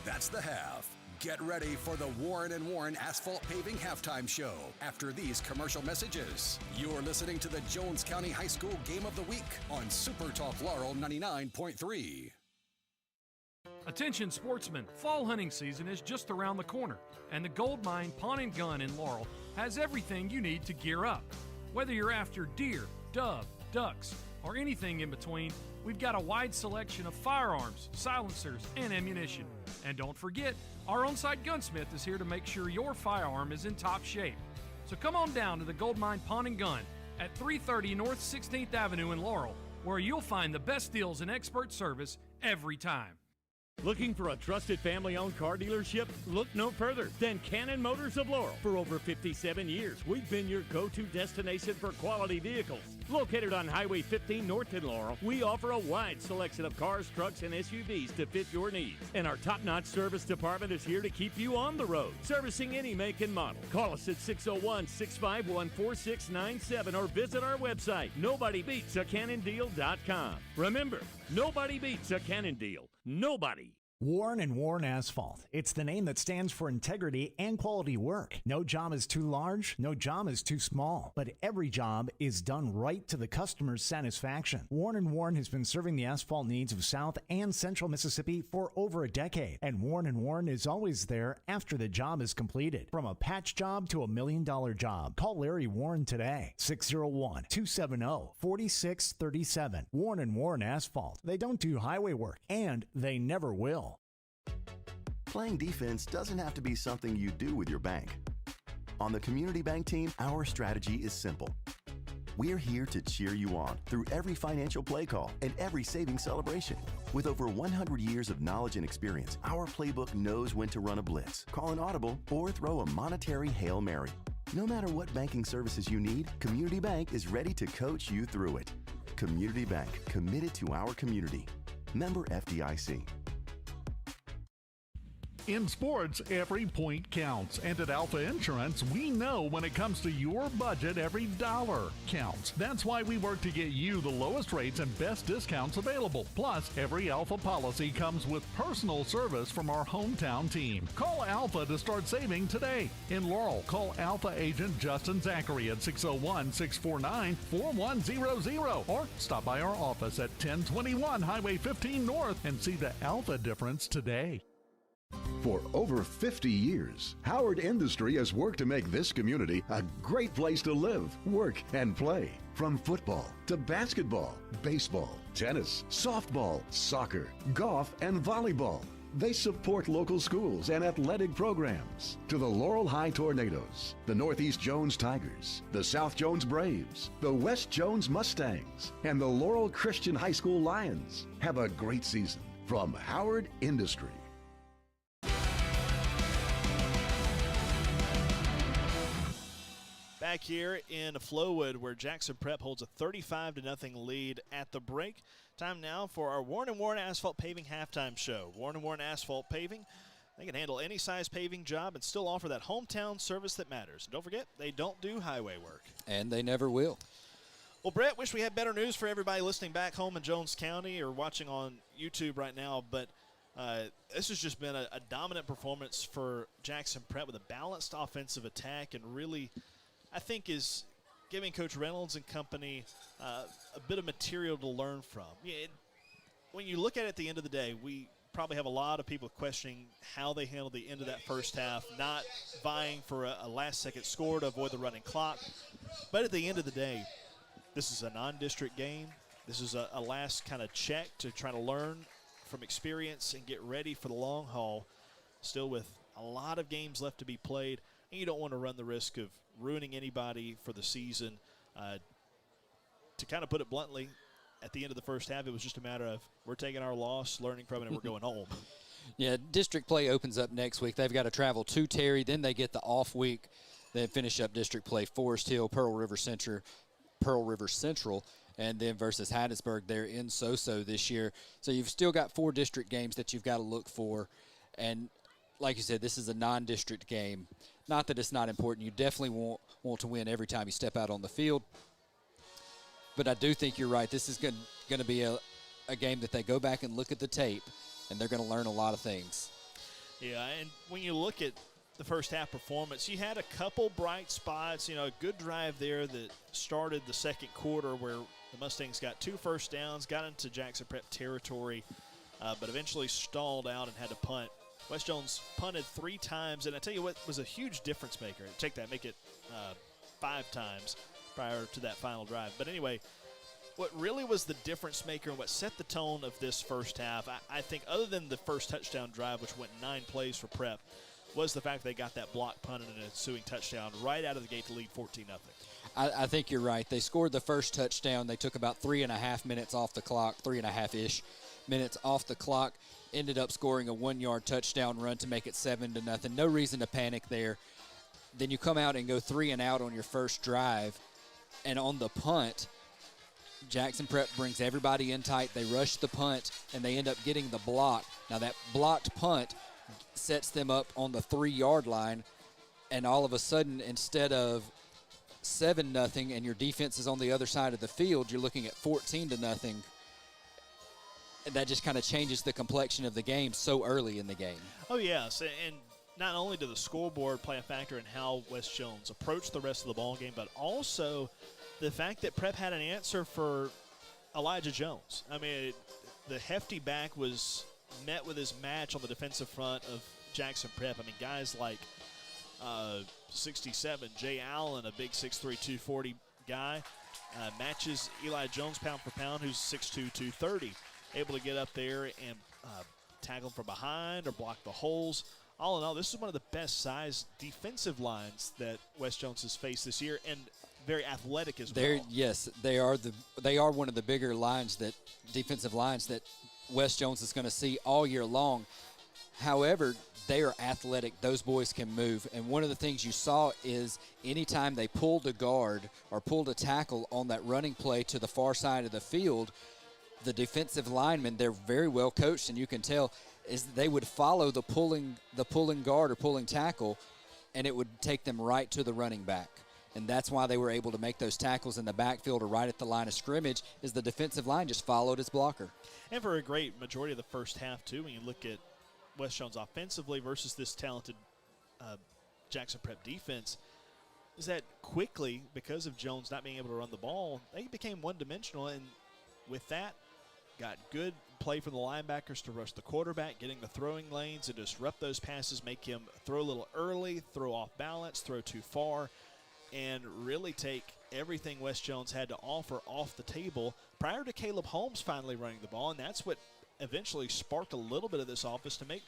That's the half. Get ready for the Warren & Warren Asphalt Paving halftime show after these commercial messages. You're listening to the Jones County High School Game of the Week on Super Talk Laurel 99.3. Attention sportsmen, fall hunting season is just around the corner, and the Gold Mine Pawn and Gun in Laurel has everything you need to gear up. Whether you're after deer, dove, ducks, or anything in between, we've got a wide selection of firearms, silencers, and ammunition. And don't forget, our on-site gunsmith is here to make sure your firearm is in top shape. So come on down to the Gold Mine Pawn and Gun at 330 North 16th Avenue in Laurel, where you'll find the best deals and expert service every time. Looking for a trusted family-owned car dealership? Look no further than Cannon Motors of Laurel. For over 57 years, we've been your go-to destination for quality vehicles. Located on Highway 15 North in Laurel, we offer a wide selection of cars, trucks, and SUVs to fit your needs. And our top-notch service department is here to keep you on the road, servicing any make and model. Call us at 601-651-4697 or visit our website, nobodybeatsacannondeal.com. Remember, nobody beats a Cannon deal. Nobody. Warren & Warren Asphalt. It's the name that stands for integrity and quality work. No job is too large, no job is too small, but every job is done right to the customer's satisfaction. Warren & Warren has been serving the asphalt needs of South and Central Mississippi for over a decade, and Warren & Warren is always there after the job is completed. From a patch job to $1 million job, call Larry Warren today, 601-270-4637. Warren & Warren Asphalt. They don't do highway work, and they never will. Playing defense doesn't have to be something you do with your bank. On the Community Bank team, our strategy is simple. We're here to cheer you on through every financial play call and every savings celebration. With over 100 years of knowledge and experience, our playbook knows when to run a blitz, call an audible, or throw a monetary Hail Mary. No matter what banking services you need, Community Bank is ready to coach you through it. Community Bank, committed to our community. Member FDIC. In sports, every point counts. And at Alpha Insurance, we know when it comes to your budget, every dollar counts. That's why we work to get you the lowest rates and best discounts available. Plus, every Alpha policy comes with personal service from our hometown team. Call Alpha to start saving today. In Laurel, call Alpha agent Justin Zachary at 601-649-4100 or stop by our office at 1021 Highway 15 North and see the Alpha difference today. For over 50 years, Howard Industry has worked to make this community a great place to live, work, and play. From football to basketball, baseball, tennis, softball, soccer, golf, and volleyball. They support local schools and athletic programs. To the Laurel High Tornadoes, the Northeast Jones Tigers, the South Jones Braves, the West Jones Mustangs, and the Laurel Christian High School Lions. Have a great season from Howard Industry. Back here in Flowood, where Jackson Prep holds a 35-0 lead at the break. Time now for our Warren & Warren Asphalt Paving halftime show. Warren & Warren Asphalt Paving, they can handle any size paving job and still offer that hometown service that matters. And don't forget, they don't do highway work. And they never will. Well, Brett, wish we had better news for everybody listening back home in Jones County or watching on YouTube right now, but this has just been a dominant performance for Jackson Prep with a balanced offensive attack and really – I think is giving Coach Reynolds and company a bit of material to learn from. When you look at it at the end of the day, we probably have a lot of people questioning how they handled the end of that first half, not vying for a last-second score to avoid the running clock. But at the end of the day, this is a non-district game. This is a last kind of check to try to learn from experience and get ready for the long haul, still with a lot of games left to be played. And you don't want to run the risk of ruining anybody for the season. To kind of put it bluntly, at the end of the first half, it was just a matter of we're taking our loss, learning from it, and we're going home. Yeah, district play opens up next week. They've got to travel to Terry. Then they get the off week. Then finish up district play, Forest Hill, Pearl River Central, and then versus Hattiesburg there in Soso this year. So you've still got 4 district games that you've got to look for. And like you said, this is a non-district game. Not that it's not important. You definitely want to win every time you step out on the field. But I do think you're right. This is going to be a game that they go back and look at the tape, and they're going to learn a lot of things. Yeah, and when you look at the first half performance, you had a couple bright spots. A good drive there that started the second quarter where the Mustangs got 2 first downs, got into Jackson Prep territory, but eventually stalled out and had to punt. West Jones punted 3 times, and I tell you what was a huge difference maker. Take that, make it 5 times prior to that final drive. But anyway, what really was the difference maker and what set the tone of this first half, I think other than the first touchdown drive, which went 9 plays for Prep, was the fact they got that block punt and an ensuing touchdown right out of the gate to lead 14-0. I think you're right. They scored the first touchdown. They took about 3.5 minutes off the clock, 3.5-ish minutes off the clock. Ended up scoring a 1-yard touchdown run to make it 7-0. No reason to panic there. Then you come out and go 3 and out on your first drive. And on the punt, Jackson Prep brings everybody in tight. They rush the punt, and they end up getting the block. Now, that blocked punt sets them up on the 3-yard line. And all of a sudden, instead of 7-0 and your defense is on the other side of the field, you're looking at 14-0. that just kind of changes the complexion of the game so early in the game. Oh, yes, and not only did the scoreboard play a factor in how West Jones approached the rest of the ball game, but also the fact that Prep had an answer for Elijah Jones. I mean, the hefty back was met with his match on the defensive front of Jackson Prep. I mean, guys like 67, Jay Allen, a big 6'3", 240 guy, matches Eli Jones pound for pound, who's 6'2", 230, able to get up there and tackle from behind or block the holes. All in all, this is one of the best sized defensive lines that West Jones has faced this year, and very athletic as well. Yes, they are one of the bigger defensive lines that West Jones is going to see all year long. However, they are athletic. Those boys can move. And one of the things you saw is anytime they pulled a guard or pulled a tackle on that running play to the far side of the field, the defensive linemen, they're very well coached, and you can tell, is they would follow the pulling guard or pulling tackle, and it would take them right to the running back. And that's why they were able to make those tackles in the backfield or right at the line of scrimmage, is the defensive line just followed its blocker. And for a great majority of the first half, too, when you look at West Jones offensively versus this talented Jackson Prep defense, is that quickly, because of Jones not being able to run the ball, they became one-dimensional, and with that, got good play from the linebackers to rush the quarterback, getting the throwing lanes and disrupt those passes, make him throw a little early, throw off balance, throw too far, and really take everything West Jones had to offer off the table prior to Caleb Holmes finally running the ball, and that's what eventually sparked a little bit of this offense to make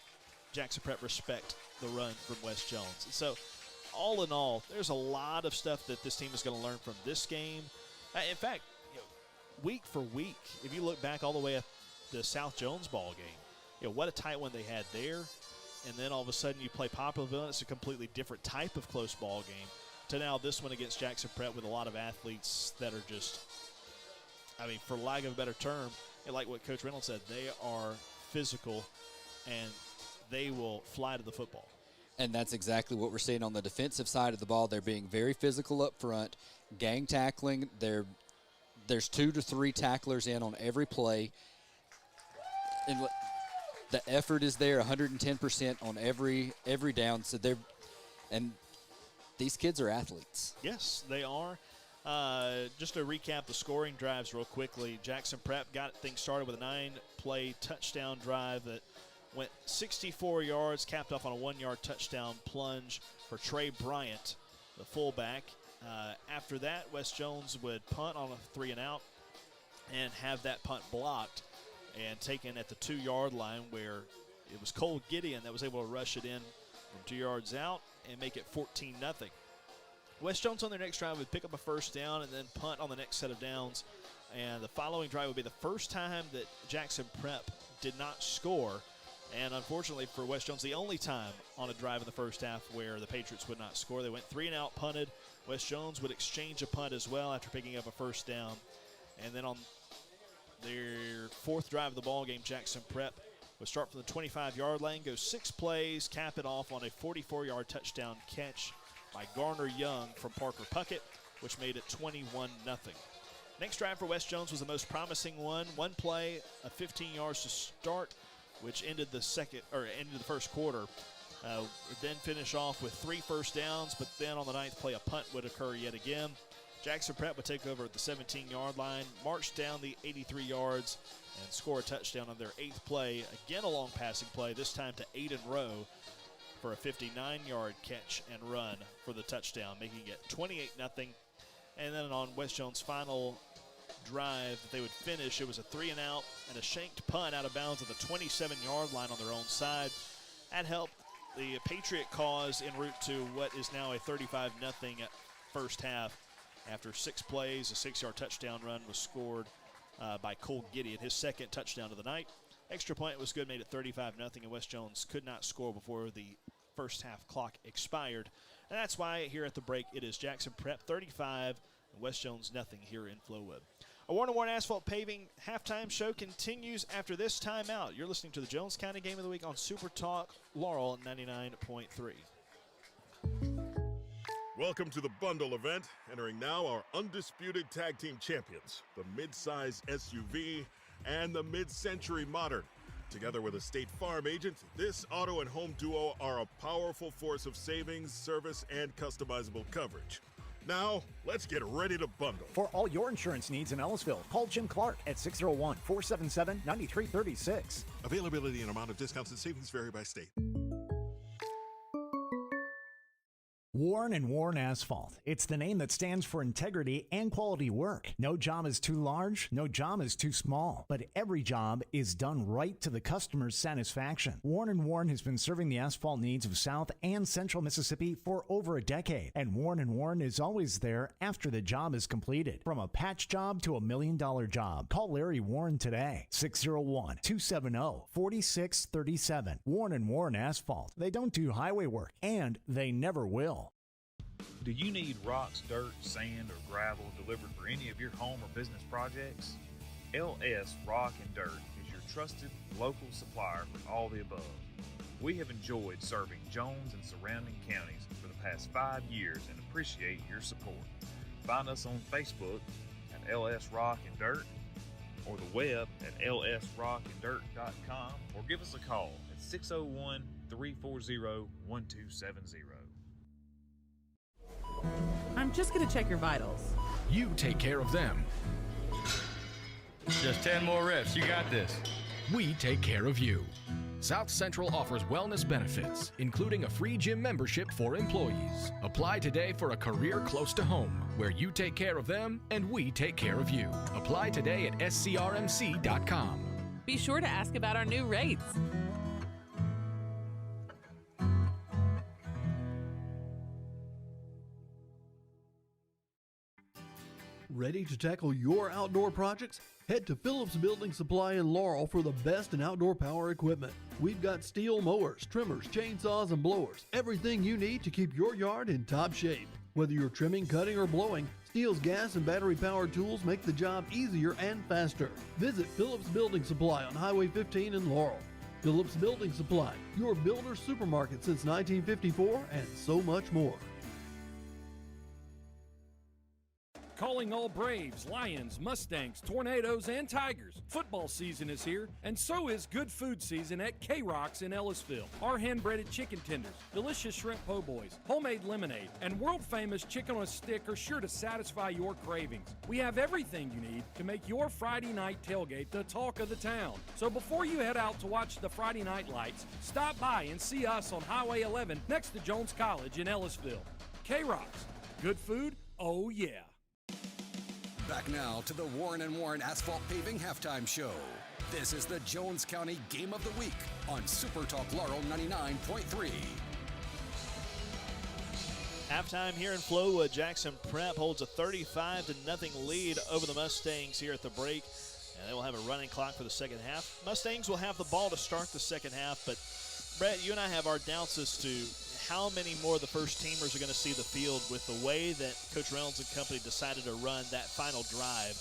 Jackson Prep respect the run from West Jones. And so, all in all, there's a lot of stuff that this team is going to learn from this game. In fact, week for week, if you look back all the way at the South Jones ball game, what a tight one they had there, and then all of a sudden you play Poplarville, and it's a completely different type of close ball game, to now this one against Jackson Prep with a lot of athletes that are just, I mean, for lack of a better term, like what Coach Reynolds said, they are physical, and they will fly to the football. And that's exactly what we're seeing on the defensive side of the ball. They're being very physical up front, gang tackling. There's 2 to 3 tacklers in on every play. And the effort is there, 110% on every down. So these kids are athletes. Yes, they are. Just to recap the scoring drives real quickly, Jackson Prep got things started with a 9-play touchdown drive that went 64 yards, capped off on a 1-yard touchdown plunge for Trey Bryant, the fullback. After that, West Jones would punt on a 3-and-out and have that punt blocked and taken at the 2-yard line, where it was Cole Gideon that was able to rush it in from 2 yards out and make it 14-0. West Jones on their next drive would pick up a first down and then punt on the next set of downs. And the following drive would be the first time that Jackson Prep did not score. And unfortunately for West Jones, the only time on a drive in the first half where the Patriots would not score. They went 3-and-out, punted. West Jones would exchange a punt as well after picking up a first down. And then on their 4th drive of the ball game, Jackson Prep would start from the 25-yard line, go 6 plays, cap it off on a 44-yard touchdown catch by Garner Young from Parker Puckett, which made it 21-0. Next drive for West Jones was the most promising one. 1 play of 15 yards to start, which ended the first quarter. Then finish off with 3 first downs, but then on the 9th play, a punt would occur yet again. Jackson Prep would take over at the 17-yard line, march down the 83 yards, and score a touchdown on their 8th play. Again, a long passing play, this time to Aiden Rowe for a 59-yard catch and run for the touchdown, making it 28-0. And then on West Jones' final drive that they would finish, it was a 3-and-out and a shanked punt out of bounds at the 27-yard line on their own side. That helped the Patriot cause en route to what is now a 35-0 first half. After 6 plays, a 6-yard touchdown run was scored by Cole Gideon, his 2nd touchdown of the night. Extra point was good, made it 35-0, and West Jones could not score before the first half clock expired. And that's why here at the break it is Jackson Prep 35 and West Jones nothing here in Flowwood. A Warren & Warren Asphalt Paving halftime show continues after this timeout. You're listening to the Jones County Game of the Week on Super Talk Laurel 99.3. Welcome to the bundle event. Entering now our undisputed tag team champions, the mid-size SUV and the mid-century modern. Together with a State Farm agent, this auto and home duo are a powerful force of savings, service, and customizable coverage. Now, let's get ready to bundle. For all your insurance needs in Ellisville, call Jim Clark at 601-477-9336. Availability and amount of discounts and savings vary by state. Warren & Warren Asphalt. It's the name that stands for integrity and quality work. No job is too large, no job is too small, but every job is done right to the customer's satisfaction. Warren & Warren has been serving the asphalt needs of South and Central Mississippi for over a decade, and Warren & Warren is always there after the job is completed. From a patch job to $1 million job, call Larry Warren today, 601-270-4637. Warren & Warren Asphalt. They don't do highway work, and they never will. Do you need rocks, dirt, sand, or gravel delivered for any of your home or business projects? LS Rock and Dirt is your trusted local supplier for all the above. We have enjoyed serving Jones and surrounding counties for the past 5 years and appreciate your support. Find us on Facebook at LS Rock and Dirt or the web at lsrockanddirt.com or give us a call at 601-340-1270. I'm just going to check your vitals. You take care of them. Just 10 more reps. You got this. We take care of you. South Central offers wellness benefits, including a free gym membership for employees. Apply today for a career close to home, where you take care of them and we take care of you. Apply today at scrmc.com. Be sure to ask about our new rates. Ready to tackle your outdoor projects? Head to Phillips Building Supply in Laurel for the best in outdoor power equipment. We've got steel mowers, trimmers, chainsaws, and blowers. Everything you need to keep your yard in top shape. Whether you're trimming, cutting, or blowing, Steel's gas and battery-powered tools make the job easier and faster. Visit Phillips Building Supply on Highway 15 in Laurel. Phillips Building Supply, your builder's supermarket since 1954, and so much more. Calling all Braves, Lions, Mustangs, Tornadoes, and Tigers. Football season is here, and so is good food season at K-Rocks in Ellisville. Our hand-breaded chicken tenders, delicious shrimp po' boys, homemade lemonade, and world-famous chicken on a stick are sure to satisfy your cravings. We have everything you need to make your Friday night tailgate the talk of the town. So before you head out to watch the Friday night lights, stop by and see us on Highway 11 next to Jones College in Ellisville. K-Rocks, good food, oh yeah. Back now to the Warren & Warren Asphalt Paving Halftime Show. This is the Jones County Game of the Week on Super Talk Laurel 99.3. Halftime here in Flowood. Jackson Prep holds a 35-0 lead over the Mustangs here at the break. And they will have a running clock for the second half. Mustangs will have the ball to start the second half, but Brett, you and I have our doubts as to how many more of the first teamers are going to see the field with the way that Coach Reynolds and company decided to run that final drive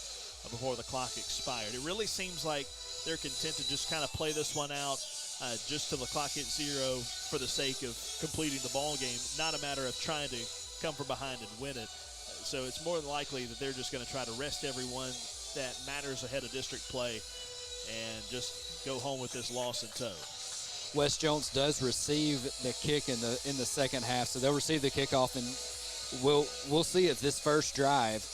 before the clock expired. It really seems like they're content to just kind of play this one out just till the clock hits zero for the sake of completing the ball game, not a matter of trying to come from behind and win it. So it's more than likely that they're just going to try to rest everyone that matters ahead of district play and just go home with this loss in tow. West Jones does receive the kick in the second half, so they'll receive the kickoff, and we'll see if this first drive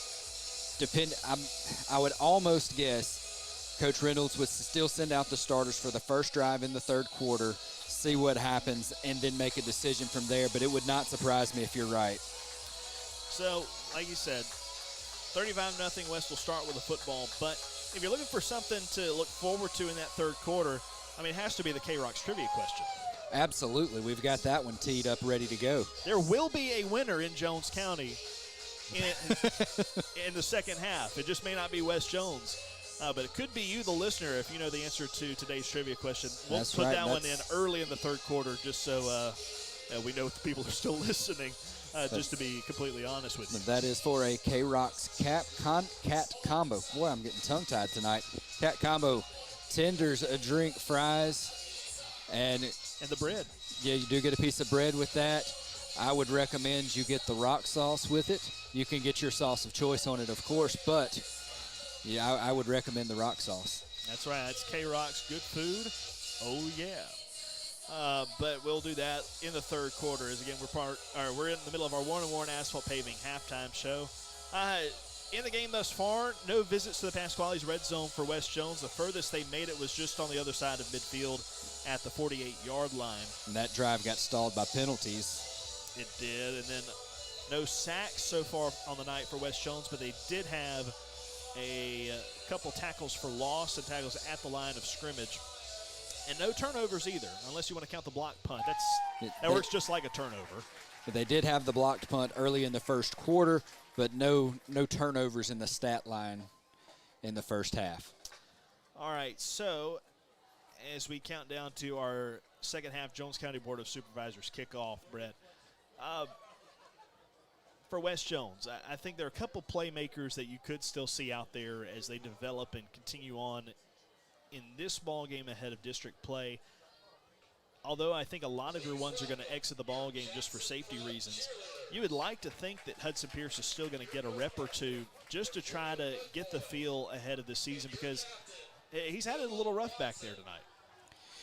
I would almost guess Coach Reynolds would still send out the starters for the first drive in the third quarter, see what happens, and then make a decision from there. But it would not surprise me if you're right. So, like you said, 35-0 West will start with a football. But if you're looking for something to look forward to in that third quarter, I mean, it has to be the K-Rocks trivia question. Absolutely. We've got that one teed up, ready to go. There will be a winner in Jones County in the second half. It just may not be West Jones. But it could be you, the listener, if you know the answer to today's trivia question. We'll put that one in early in the third quarter just so we know if the people are still listening, just to be completely honest with you. That is for a K-Rocks cat combo. Boy, I'm getting tongue-tied tonight. Cat combo. Tenders, a drink, fries, and the bread. Yeah, you do get a piece of bread with that. I would recommend you get the rock sauce with it. You can get your sauce of choice on it, of course, but yeah, I would recommend the rock sauce. That's right. That's K-Rock's good food. Oh, yeah. But we'll do that in the third quarter. As again, we're in the middle of our Warren & Warren Asphalt Paving halftime show. In the game thus far, no visits to the Pasquale's red zone for West Jones. The furthest they made it was just on the other side of midfield at the 48-yard line. And that drive got stalled by penalties. It did, and then no sacks so far on the night for West Jones, but they did have a couple tackles for loss and tackles at the line of scrimmage. And no turnovers either, unless you want to count the block punt. That works just like a turnover. They did have the blocked punt early in the first quarter, but no turnovers in the stat line in the first half. All right, so as we count down to our second half Jones County Board of Supervisors kickoff, Brett, for West Jones, I think there are a couple playmakers that you could still see out there as they develop and continue on in this ball game ahead of district play. Although I think a lot of your ones are going to exit the ball game just for safety reasons, you would like to think that Hudson Pierce is still going to get a rep or two just to try to get the feel ahead of the season, because he's had it a little rough back there tonight.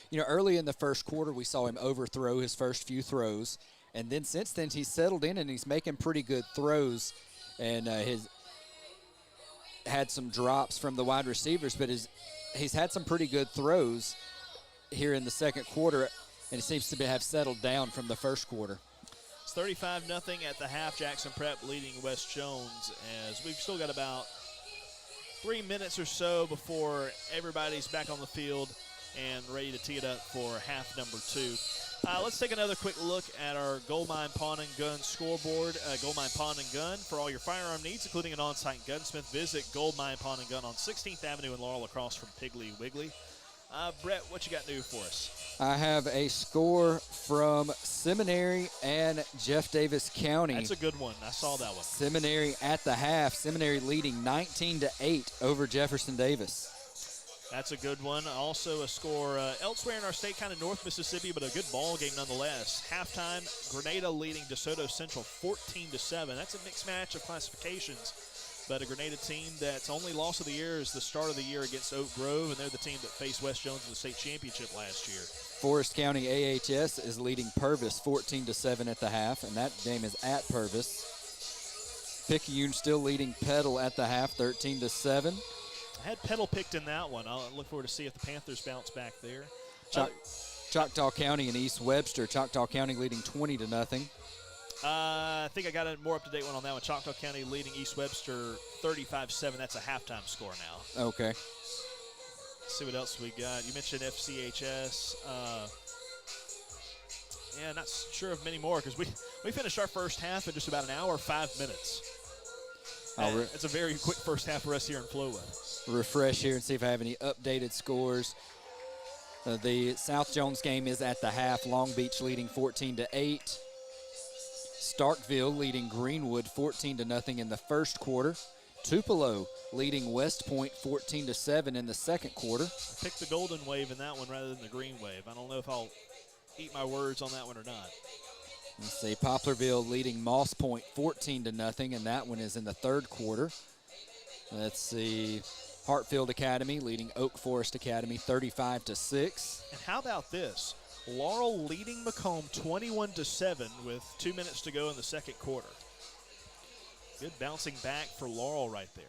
You know, early in the first quarter, we saw him overthrow his first few throws, and then since then he's settled in and he's making pretty good throws, and he's had some drops from the wide receivers, but he's had some pretty good throws here in the second quarter, and he seems to have settled down from the first quarter. It's 35-0 at the half. Jackson Prep leading West Jones, as we've still got about 3 minutes or so before everybody's back on the field and ready to tee it up for half number 2. Let's take another quick look at our Goldmine Pawn and Gun scoreboard. Goldmine Pawn and Gun for all your firearm needs, including an on-site gunsmith. Visit Goldmine Pawn and Gun on 16th Avenue in Laurel, across from Piggly Wiggly. Brett, what you got new for us? I have a score from Seminary and Jeff Davis County. That's a good one. I saw that one. Seminary at the half. Seminary leading 19-8 over Jefferson Davis. That's a good one. Also a score elsewhere in our state, kind of North Mississippi, but a good ball game nonetheless. Halftime, Grenada leading DeSoto Central 14-7. That's a mixed match of classifications, but a Grenada team that's only loss of the year is the start of the year against Oak Grove, and they're the team that faced West Jones in the state championship last year. Forest County AHS is leading Purvis 14-7 at the half, and that game is at Purvis. Picayune still leading Petal at the half 13-7. I had Petal picked in that one. I'll look forward to see if the Panthers bounce back there. Choctaw County and East Webster. Choctaw County leading 20-0. I think I got a more up-to-date one on that one. Choctaw County leading East Webster 35-7. That's a halftime score now. Okay. Let's see what else we got. You mentioned FCHS. Yeah, not sure of many more, because we finished our first half in just about an hour, 5 minutes. It's a very quick first half for us here in Flowood. Refresh here and see if I have any updated scores. The South Jones game is at the half. Long Beach leading 14-8. Starkville leading Greenwood 14-0 in the first quarter. Tupelo leading West Point 14-7 in the second quarter. I picked the Golden Wave in that one rather than the Green Wave. I don't know if I'll eat my words on that one or not. Let's see, Poplarville leading Moss Point 14-0, and that one is in the third quarter. Let's see, Hartfield Academy leading Oak Forest Academy 35-6. And how about this? Laurel leading Macomb 21-7 with 2 minutes to go in the second quarter. Good bouncing back for Laurel right there.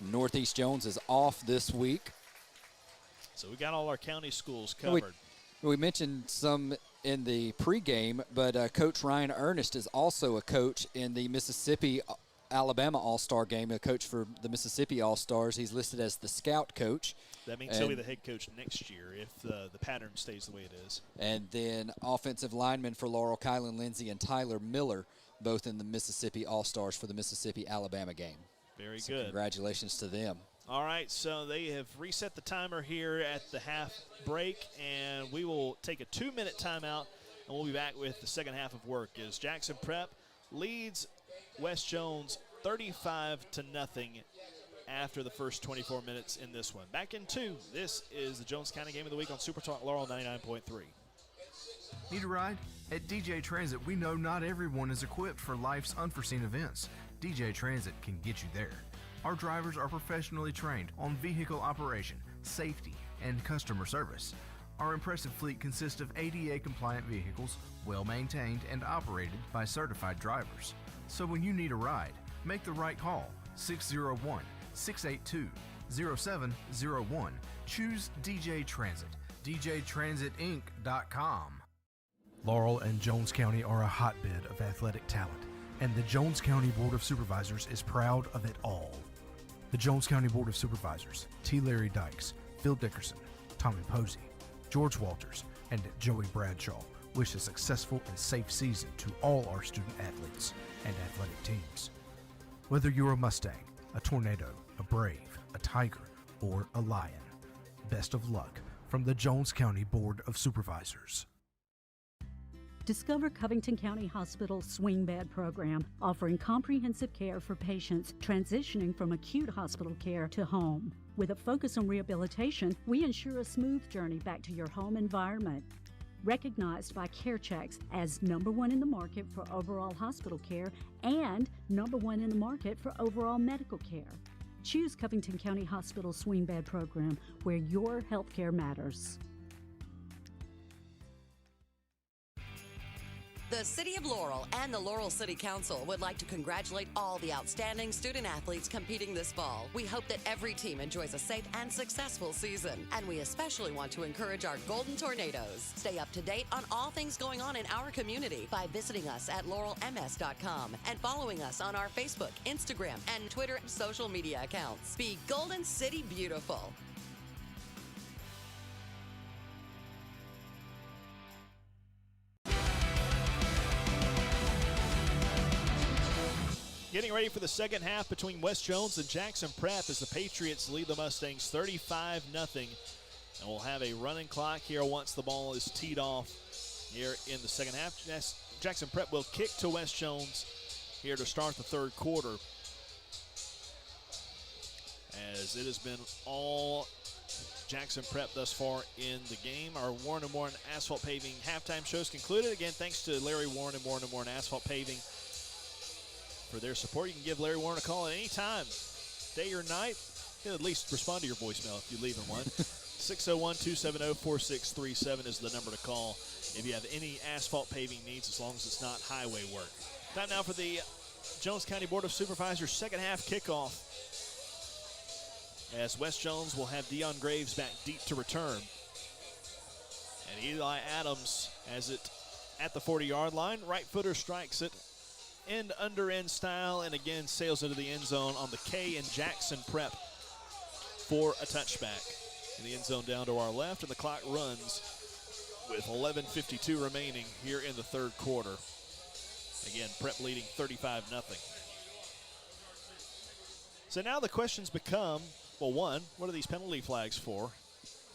Northeast Jones is off this week. So we got all our county schools covered. We mentioned some in the pregame, but Coach Ryan Ernest is also a coach in the Mississippi-Alabama All-Star game, a coach for the Mississippi All-Stars. He's listed as the scout coach. That means he'll be the head coach next year if the pattern stays the way it is. And then offensive linemen for Laurel, Kylan Lindsay and Tyler Miller, both in the Mississippi All-Stars for the Mississippi-Alabama game. Very good. Congratulations to them. All right, so they have reset the timer here at the half break, and we will take a 2-minute timeout, and we'll be back with the second half of work as Jackson Prep leads West Jones 35-0 after the first 24 minutes in this one. Back in 2, this is the Jones County Game of the Week on Super Talk Laurel 99.3. Need a ride? At DJ Transit, we know not everyone is equipped for life's unforeseen events. DJ Transit can get you there. Our drivers are professionally trained on vehicle operation, safety, and customer service. Our impressive fleet consists of ADA-compliant vehicles, well-maintained and operated by certified drivers. So when you need a ride, make the right call, 601-682-0701. Choose DJ Transit, djtransitinc.com. Laurel and Jones County are a hotbed of athletic talent, and the Jones County Board of Supervisors is proud of it all. The Jones County Board of Supervisors, T. Larry Dykes, Phil Dickerson, Tommy Posey, George Walters, and Joey Bradshaw wish a successful and safe season to all our student athletes and athletic teams. Whether you're a Mustang, a Tornado, a Brave, a Tiger, or a Lion, best of luck from the Jones County Board of Supervisors. Discover Covington County Hospital's Swing Bed program, offering comprehensive care for patients transitioning from acute hospital care to home. With a focus on rehabilitation, we ensure a smooth journey back to your home environment. Recognized by CareChecks as #1 in the market for overall hospital care and #1 in the market for overall medical care. Choose Covington County Hospital's Swing Bed program, where your health care matters. The City of Laurel and the Laurel City Council would like to congratulate all the outstanding student athletes competing this fall. We hope that every team enjoys a safe and successful season. And we especially want to encourage our Golden Tornadoes. Stay up to date on all things going on in our community by visiting us at laurelms.com and following us on our Facebook, Instagram, and Twitter social media accounts. Be Golden City beautiful. Getting ready for the second half between West Jones and Jackson Prep as the Patriots lead the Mustangs 35-0. And we'll have a running clock here once the ball is teed off here in the second half. Jackson Prep will kick to West Jones here to start the third quarter, as it has been all Jackson Prep thus far in the game. Our Warren & Warren Asphalt Paving halftime show is concluded. Again, thanks to Larry Warren and Warren & Warren Asphalt Paving for their support. You can give Larry Warren a call at any time, day or night. He'll at least respond to your voicemail if you leave him one. 601-270-4637 is the number to call if you have any asphalt paving needs, as long as it's not highway work. Time now for the Jones County Board of Supervisors second half kickoff, as West Jones will have Dion Graves back deep to return. And Eli Adams has it at the 40-yard line. Right footer strikes it end under end style, and again sails into the end zone on the K in Jackson Prep for a touchback. In the end zone down to our left, and the clock runs with 11:52 remaining here in the third quarter. Again, Prep leading 35-0. So now the questions become, well, one, what are these penalty flags for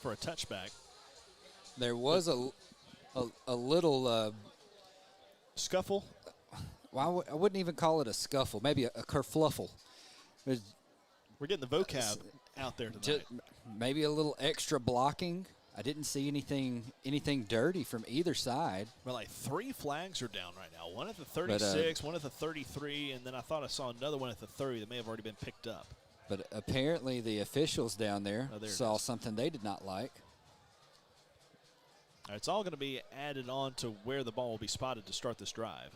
a touchback? There was a little scuffle. Well, I wouldn't even call it a scuffle. Maybe a kerfluffle. We're getting the vocab out there tonight. Maybe a little extra blocking. I didn't see anything dirty from either side. Well, like 3 flags are down right now. One at the 36, one at the 33, and then I thought I saw another one at the 30 that may have already been picked up. But apparently the officials down there saw something they did not like. All right, it's all going to be added on to where the ball will be spotted to start this drive.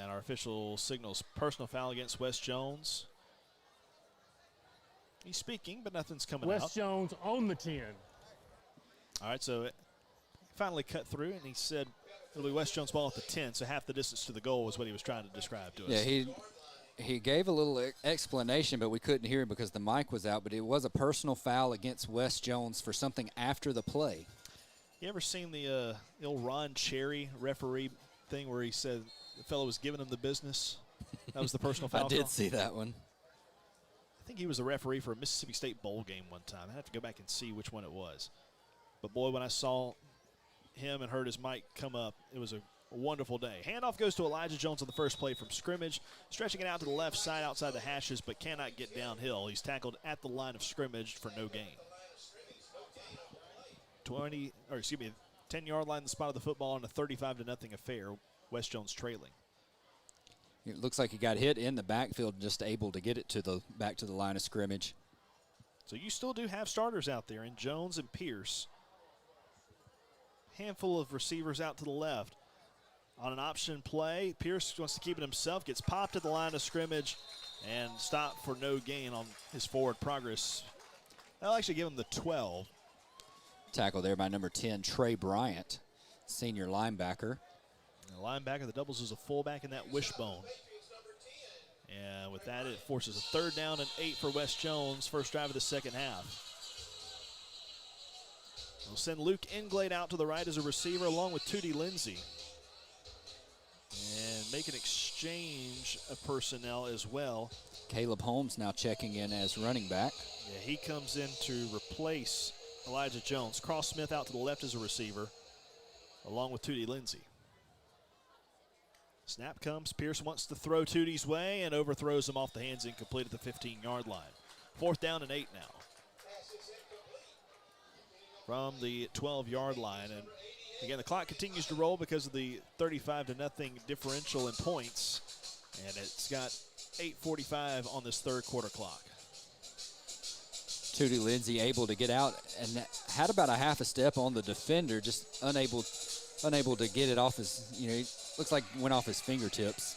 And our official signals personal foul against West Jones. He's speaking, but nothing's coming out. West Jones on the 10. All right, so it finally cut through, and he said it'll be West Jones ball at the 10, so half the distance to the goal was what he was trying to describe to us. Yeah, he gave a little explanation, but we couldn't hear him because the mic was out. But it was a personal foul against West Jones for something after the play. You ever seen the old Ron Cherry referee thing where he said the fellow was giving him the business? That was the personal foul. I did see that one. I think he was a referee for a Mississippi State bowl game one time. I have to go back and see which one it was. But, boy, when I saw him and heard his mic come up, it was a wonderful day. Handoff goes to Elijah Jones on the first play from scrimmage, stretching it out to the left side outside the hashes, but cannot get downhill. He's tackled at the line of scrimmage for no gain. 10-yard line, the spot of the football, in a 35-0 affair. West Jones trailing. It looks like he got hit in the backfield, just able to get it to the back to the line of scrimmage. So you still do have starters out there in Jones and Pierce. Handful of receivers out to the left. On an option play, Pierce wants to keep it himself, gets popped at the line of scrimmage and stopped for no gain on his forward progress. I'll actually give him the 12. Tackle there by number 10, Trey Bryant, senior linebacker. And the linebacker that doubles as a fullback in that wishbone. And with that, it forces a 3rd down and 8 for West Jones, first drive of the second half. We'll send Luke Inglade out to the right as a receiver along with Tootie Lindsay. And make an exchange of personnel as well. Caleb Holmes now checking in as running back. Yeah, he comes in to replace Elijah Jones. Cross Smith out to the left as a receiver, along with Tootie Lindsay. Snap comes. Pierce wants to throw Tootie's way and overthrows him off the hands, incomplete at the 15-yard line. 4th down and 8 now. From the 12-yard line. And again, the clock continues to roll because of the 35-0 differential in points. And it's got 8:45 on this third quarter clock. Tootie Lindsay able to get out and had about a half a step on the defender, just unable to get it off his, looks like went off his fingertips.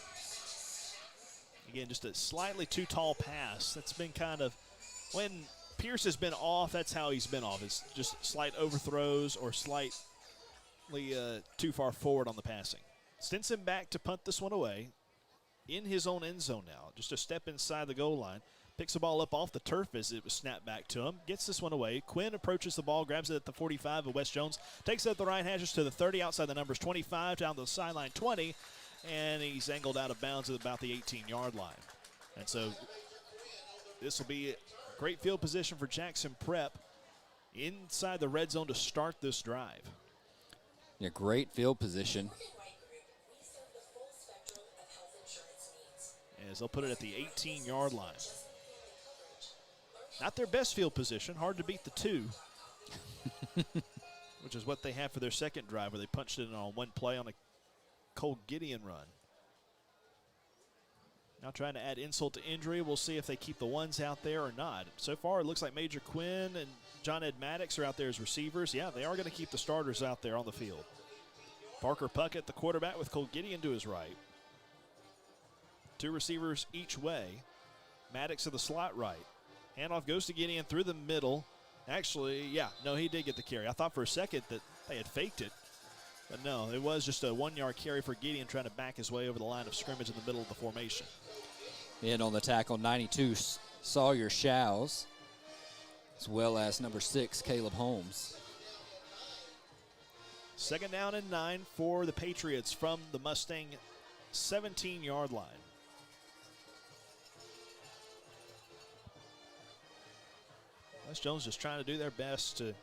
Again, just a slightly too tall pass. That's been kind of, when Pierce has been off, that's how he's been off. It's just slight overthrows or slightly too far forward on the passing. Stinson back to punt this one away in his own end zone now. Just a step inside the goal line. Picks the ball up off the turf as it was snapped back to him. Gets this one away. Quinn approaches the ball, grabs it at the 45 of West Jones. Takes it at the right hashes to the 30, outside the numbers 25, down to the sideline 20. And he's angled out of bounds at about the 18-yard line. And so this will be great field position for Jackson Prep inside the red zone to start this drive. Yeah, great field position. As they'll put it at the 18-yard line. Not their best field position. Hard to beat the 2. Which is what they have for their second drive, where they punched it in on one play on a Cole Gideon run. Now trying to add insult to injury. We'll see if they keep the ones out there or not. So far, it looks like Major Quinn and John Ed Maddox are out there as receivers. Yeah, they are going to keep the starters out there on the field. Parker Puckett, the quarterback, with Cole Gideon to his right. 2 receivers each way. Maddox to the slot right. Handoff goes to Gideon through the middle. Actually, he did get the carry. I thought for a second that they had faked it. But no, it was just a 1-yard carry for Gideon trying to back his way over the line of scrimmage in the middle of the formation. In on the tackle, 92, Sawyer Shows, as well as number 6, Caleb Holmes. 2nd down and 9 for the Patriots from the Mustang 17-yard line. West Jones just trying to do their best to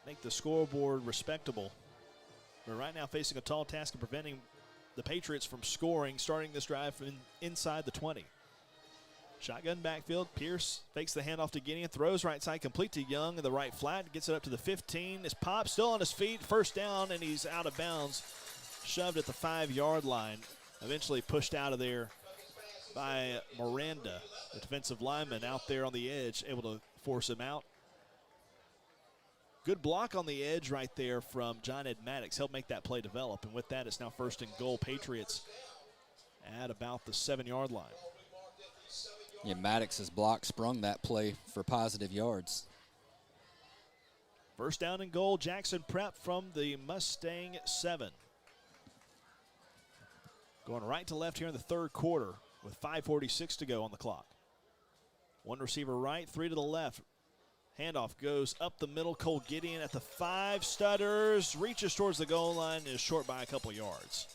make the scoreboard respectable. We're right now facing a tall task of preventing the Patriots from scoring, starting this drive from inside the 20. Shotgun backfield. Pierce fakes the handoff to Gideon, throws right side, complete to Young in the right flat, gets it up to the 15. Is Pop still on his feet, 1st down, and he's out of bounds, shoved at the 5-yard line, eventually pushed out of there by Miranda, the defensive lineman out there on the edge, able to force him out. Good block on the edge right there from John Ed Maddox. Helped make that play develop. And with that, it's now 1st and goal. Patriots at about the 7-yard line. Yeah, Maddox's block sprung that play for positive yards. 1st down and goal. Jackson Prep from the Mustang 7. Going right to left here in the third quarter with 5:46 to go on the clock. 1 receiver right, 3 to the left. Handoff goes up the middle. Cole Gideon at the 5, stutters, reaches towards the goal line, and is short by a couple yards.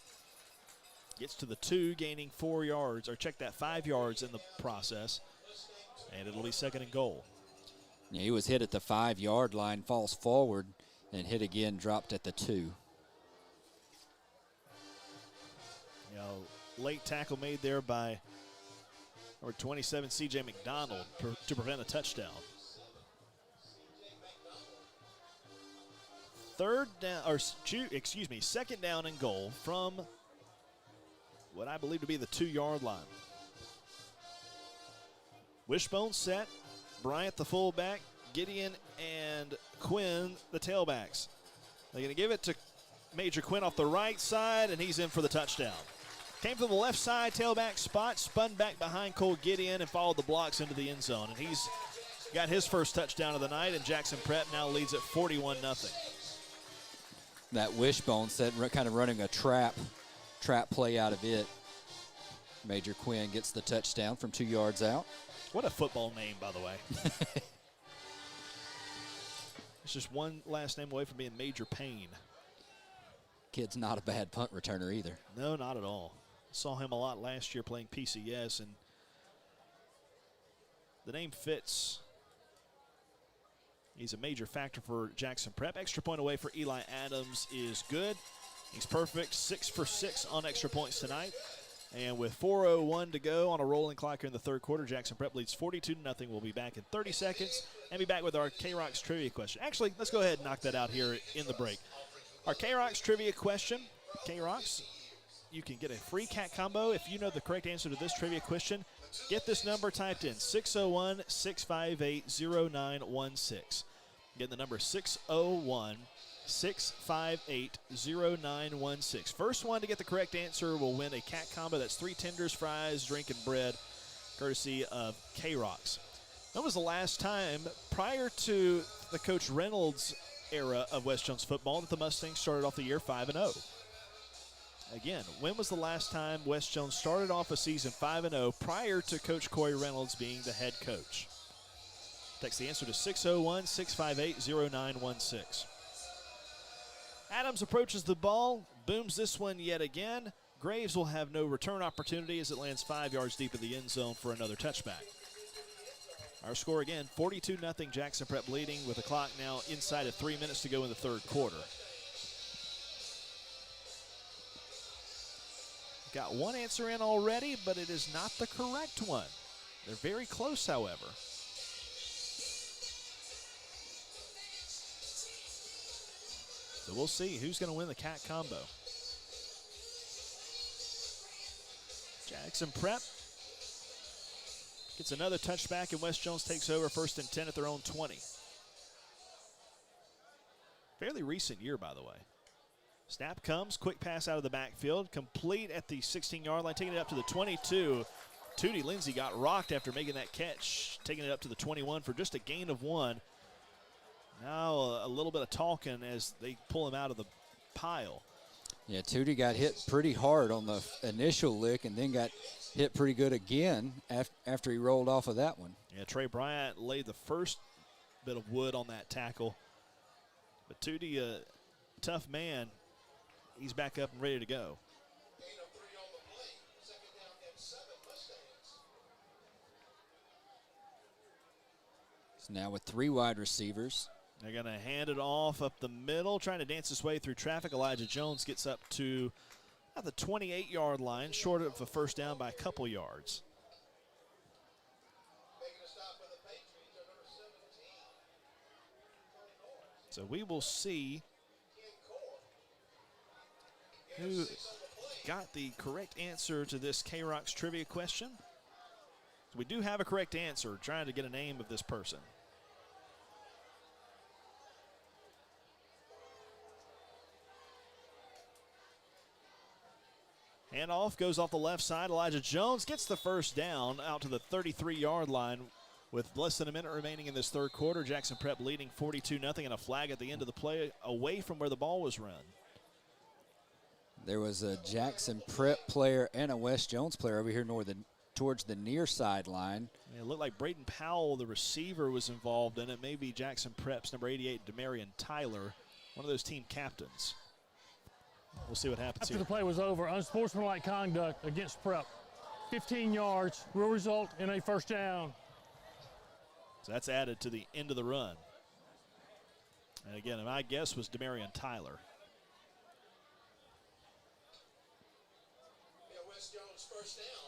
Gets to the 2, gaining 4 yards, or check that, 5 yards in the process, and it'll be 2nd and goal. Yeah, he was hit at the 5-yard line, falls forward, and hit again, dropped at the 2. Late tackle made there by number 27, C.J. McDonald, to prevent a touchdown. 2nd down and goal from what I believe to be the 2-yard line. Wishbone set, Bryant the fullback, Gideon and Quinn the tailbacks. They're going to give it to Major Quinn off the right side, and he's in for the touchdown. Came from the left side tailback spot, spun back behind Cole Gideon and followed the blocks into the end zone. And he's got his first touchdown of the night, and Jackson Prep now leads at 41-0. That Wishbone set, kind of running a trap play out of it. Major Quinn gets the touchdown from 2 yards out. What a football name, by the way. It's just one last name away from being Major Payne. Kid's not a bad punt returner either. No, not at all. Saw him a lot last year playing PCS, and the name fits. He's a major factor for Jackson Prep. Extra point away for Eli Adams is good. He's perfect, 6 for 6 on extra points tonight. And with 4:01 to go on a rolling clock here in the third quarter, Jackson Prep leads 42-0. We'll be back in 30 seconds and be back with our K-Rocks trivia question. Actually, let's go ahead and knock that out here in the break. Our K-Rocks trivia question. K-Rocks, you can get a free cat combo if you know the correct answer to this trivia question. Get this number typed in, 601-658-0916. Again, the number 601-658-0916. First one to get the correct answer will win a cat combo. That's 3 tenders, fries, drink, and bread, courtesy of K-Rocks. When was the last time, prior to the Coach Reynolds era of West Jones football, that the Mustangs started off the year 5-0? Again, when was the last time West Jones started off a season 5-0 prior to Coach Corey Reynolds being the head coach? Text the answer to 601-658-0916. Adams approaches the ball, booms this one yet again. Graves will have no return opportunity as it lands 5 yards deep in the end zone for another touchback. Our score again, 42-0, Jackson Prep leading with the clock now inside of 3 minutes to go in the third quarter. Got one answer in already, but it is not the correct one. They're very close, however. So we'll see who's going to win the cat combo. Jackson Prep gets another touchback, and West Jones takes over 1st and 10 at their own 20. Fairly recent year, by the way. Snap comes, quick pass out of the backfield, complete at the 16-yard line, taking it up to the 22. Tootie Lindsay got rocked after making that catch, taking it up to the 21 for just a gain of 1. Now a little bit of talking as they pull him out of the pile. Yeah, Tootie got hit pretty hard on the initial lick and then got hit pretty good again after he rolled off of that one. Yeah, Trey Bryant laid the first bit of wood on that tackle. But Tootie, a tough man, he's back up and ready to go. So now with 3 wide receivers. They're going to hand it off up the middle, trying to dance his way through traffic. Elijah Jones gets up to the 28-yard line, short of a first down by a couple yards. So we will see who got the correct answer to this K-Rocks trivia question. So we do have a correct answer, trying to get a name of this person. Handoff goes off the left side. Elijah Jones gets the first down out to the 33-yard line with less than a minute remaining in this third quarter. Jackson Prep leading 42-0 and a flag at the end of the play away from where the ball was run. There was a Jackson Prep player and a West Jones player over here towards the near sideline. It looked like Braden Powell, the receiver, was involved in it. Maybe Jackson Prep's number 88, Demarion Tyler, one of those team captains. We'll see what happens After here. the play was over, unsportsmanlike conduct against Prep. 15 yards will result in a first down. So that's added to the end of the run. And again, my guess was Demarion Tyler.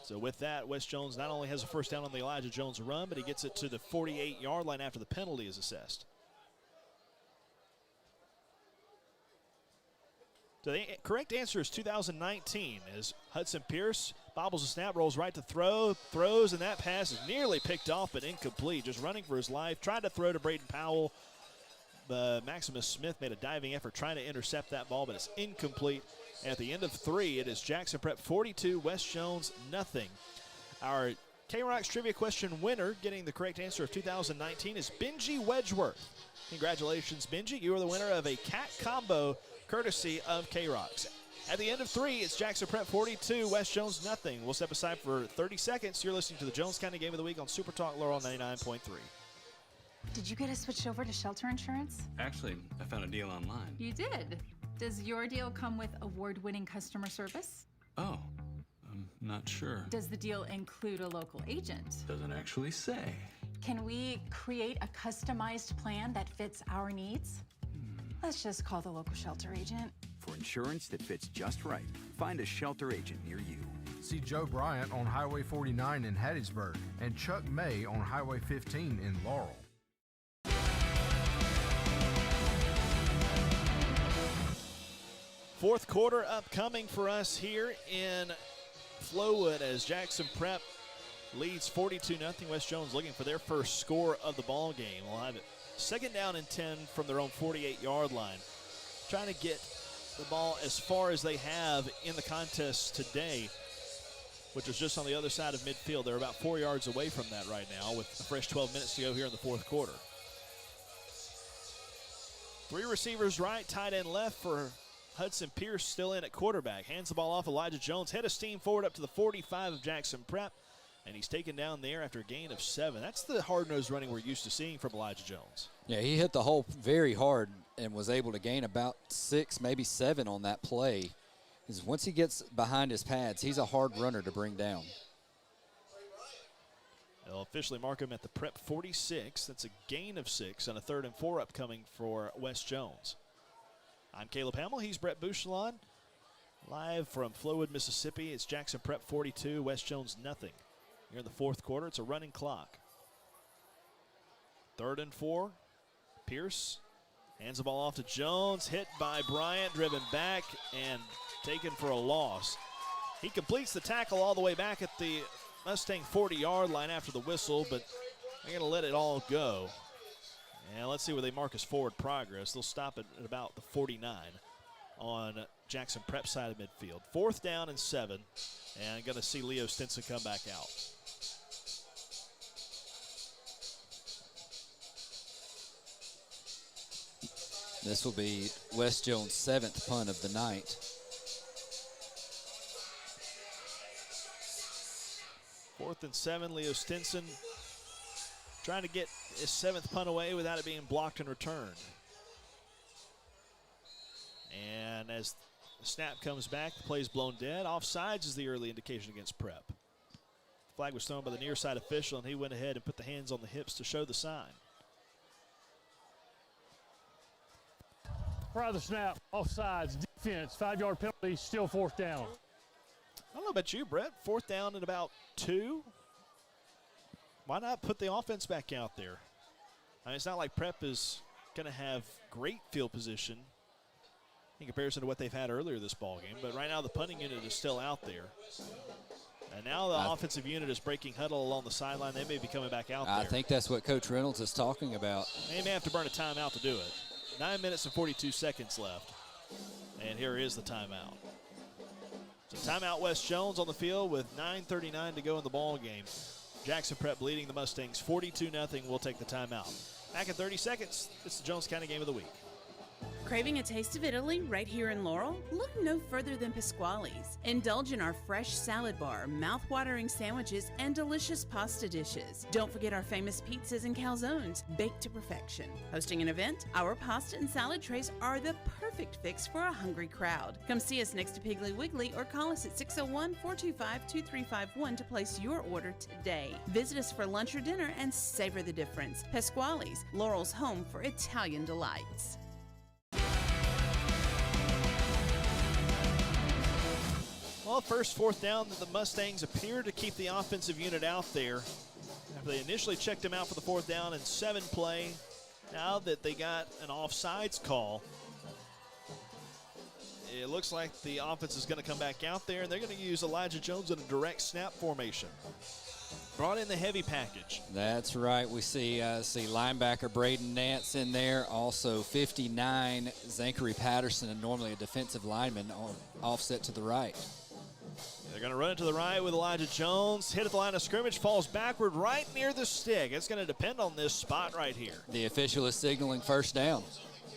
So with that, West Jones not only has a first down on the Elijah Jones run, but he gets it to the 48-yard line after the penalty is assessed. The correct answer is 2019 as Hudson Pierce bobbles a snap, rolls right to throw, throws, and that pass is nearly picked off but incomplete. Just running for his life, tried to throw to Braden Powell. Maximus Smith made a diving effort trying to intercept that ball, but it's incomplete. At the end of 3, it is Jackson Prep 42, West Jones nothing. Our K-Rocks trivia question winner, getting the correct answer of 2019, is Benji Wedgeworth. Congratulations, Benji. You are the winner of a cat combo courtesy of K-Rocks. At the end of 3, it's Jackson Prep 42, West Jones nothing. We'll step aside for 30 seconds. You're listening to the Jones County Game of the Week on Super Talk Laurel 99.3. Did you get us switched over to shelter insurance? Actually, I found a deal online. You did. Does your deal come with award-winning customer service? Oh, I'm not sure. Does the deal include a local agent? Doesn't actually say. Can we create a customized plan that fits our needs? Let's just call the local shelter agent. For insurance that fits just right, find a shelter agent near you. See Joe Bryant on Highway 49 in Hattiesburg and Chuck May on Highway 15 in Laurel. Fourth quarter upcoming for us here in Flowood as Jackson Prep leads 42-0. West Jones looking for their first score of the ball game. We'll have it second down and 10 from their own 48-yard line. Trying to get the ball as far as they have in the contest today, which is just on the other side of midfield. They're about 4 yards away from that right now with a fresh 12 minutes to go here in the fourth quarter. 3 receivers right, tight end left for Hudson Pierce still in at quarterback. Hands the ball off. Elijah Jones head of steam forward up to the 45 of Jackson Prep, and he's taken down there after a gain of 7. That's the hard-nosed running we're used to seeing from Elijah Jones. Yeah, he hit the hole very hard and was able to gain about 6, maybe 7 on that play. Once he gets behind his pads, he's a hard runner to bring down. They'll officially mark him at the Prep 46. That's a gain of 6 on a 3rd and 4 upcoming for West Jones. I'm Caleb Hamill. He's Brett Bouchelon. Live from Flowood, Mississippi. It's Jackson Prep 42, West Jones nothing. Here in the fourth quarter, it's a running clock. 3rd and 4. Pierce hands the ball off to Jones. Hit by Bryant, driven back and taken for a loss. He completes the tackle all the way back at the Mustang 40-yard line after the whistle, but they're going to let it all go. And let's see where they mark as forward progress. They'll stop at about the 49 on Jackson Prep side of midfield. 4th down and 7, and going to see Leo Stinson come back out. This will be West Jones' 7th punt of the night. Fourth and 7, Leo Stinson trying to get his 7th punt away without it being blocked and returned. And as the snap comes back, the play's blown dead. Offsides is the early indication against Prep. The flag was thrown by the near side official, and he went ahead and put the hands on the hips to show the sign. Prior to the snap, offsides, defense, 5-yard penalty, still 4th down. I don't know about you, Brett. 4th down and about 2. Why not put the offense back out there? I mean, it's not like Prep is going to have great field position in comparison to what they've had earlier this ball game, but right now the punting unit is still out there. And now the offensive unit is breaking huddle along the sideline. They may be coming back out there. I think that's what Coach Reynolds is talking about. They may have to burn a timeout to do it. 9 minutes and 42 seconds left. And here is the timeout. So timeout West Jones on the field with 9:39 to go in the ball game. Jackson Prep leading the Mustangs 42-0. We'll take the timeout. Back in 30 seconds, it's the Jones County Game of the Week. Craving a taste of Italy right here in Laurel? Look no further than Pasquale's. Indulge in our fresh salad bar, mouth-watering sandwiches, and delicious pasta dishes. Don't forget our famous pizzas and calzones, baked to perfection. Hosting an event? Our pasta and salad trays are the perfect fix for a hungry crowd. Come see us next to Piggly Wiggly or call us at 601-425-2351 to place your order today. Visit us for lunch or dinner and savor the difference. Pasquale's, Laurel's home for Italian delights. Well, first 4th down, the Mustangs appear to keep the offensive unit out there. After they initially checked him out for the 4th down and 7 play, now that they got an offsides call, it looks like the offense is going to come back out there, and they're going to use Elijah Jones in a direct snap formation. Brought in the heavy package. That's right. We see linebacker Braden Nance in there. Also 59, Zachary Patterson, and normally a defensive lineman, offset to the right. They're going to run it to the right with Elijah Jones. Hit at the line of scrimmage, falls backward right near the stick. It's going to depend on this spot right here. The official is signaling first down,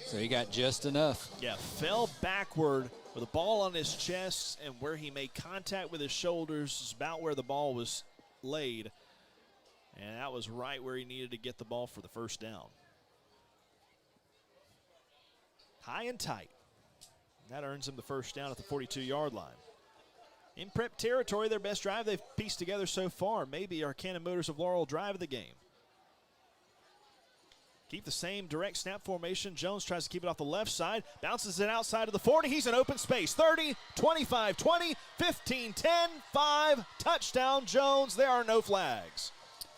so he got just enough. Yeah, fell backward with a ball on his chest, and where he made contact with his shoulders is about where the ball was laid. And that was right where he needed to get the ball for the first down. High and tight. That earns him the first down at the 42-yard line. In prep territory, their best drive they've pieced together so far. Maybe our Cannon Motors of Laurel drive of the game. Keep the same direct snap formation. Jones tries to keep it off the left side. Bounces it outside of the 40. He's in open space. 30, 25, 20, 15, 10, 5. Touchdown, Jones. There are no flags.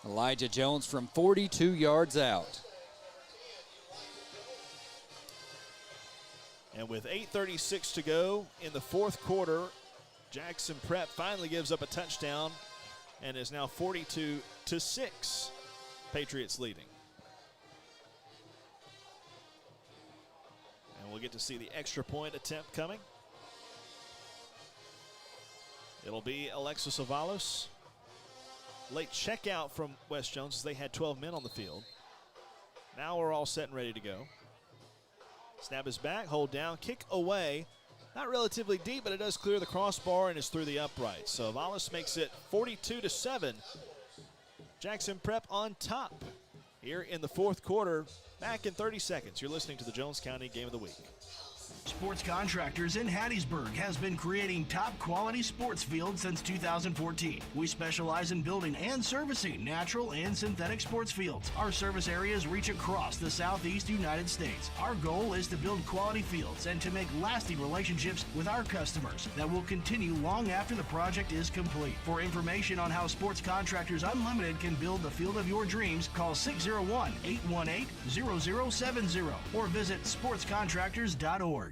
Elijah Jones from 42 yards out. And with 8:36 to go in the fourth quarter, Jackson Prep finally gives up a touchdown and is now 42-6. Patriots leading. And we'll get to see the extra point attempt coming. It'll be Alexis Avalos. Late checkout from West Jones as they had 12 men on the field. Now we're all set and ready to go. Snap is back, hold down, kick away. Not relatively deep, but it does clear the crossbar and is through the upright. So Avalos makes it 42-7. Jackson Prep on top here in the fourth quarter. Back in 30 seconds. You're listening to the Jones County Game of the Week. Sports Contractors in Hattiesburg has been creating top quality sports fields since 2014. We specialize in building and servicing natural and synthetic sports fields. Our service areas reach across the southeast United States. Our goal is to build quality fields and to make lasting relationships with our customers that will continue long after the project is complete. For information on how Sports Contractors Unlimited can build the field of your dreams, call 601-818-0070 or visit sportscontractors.org.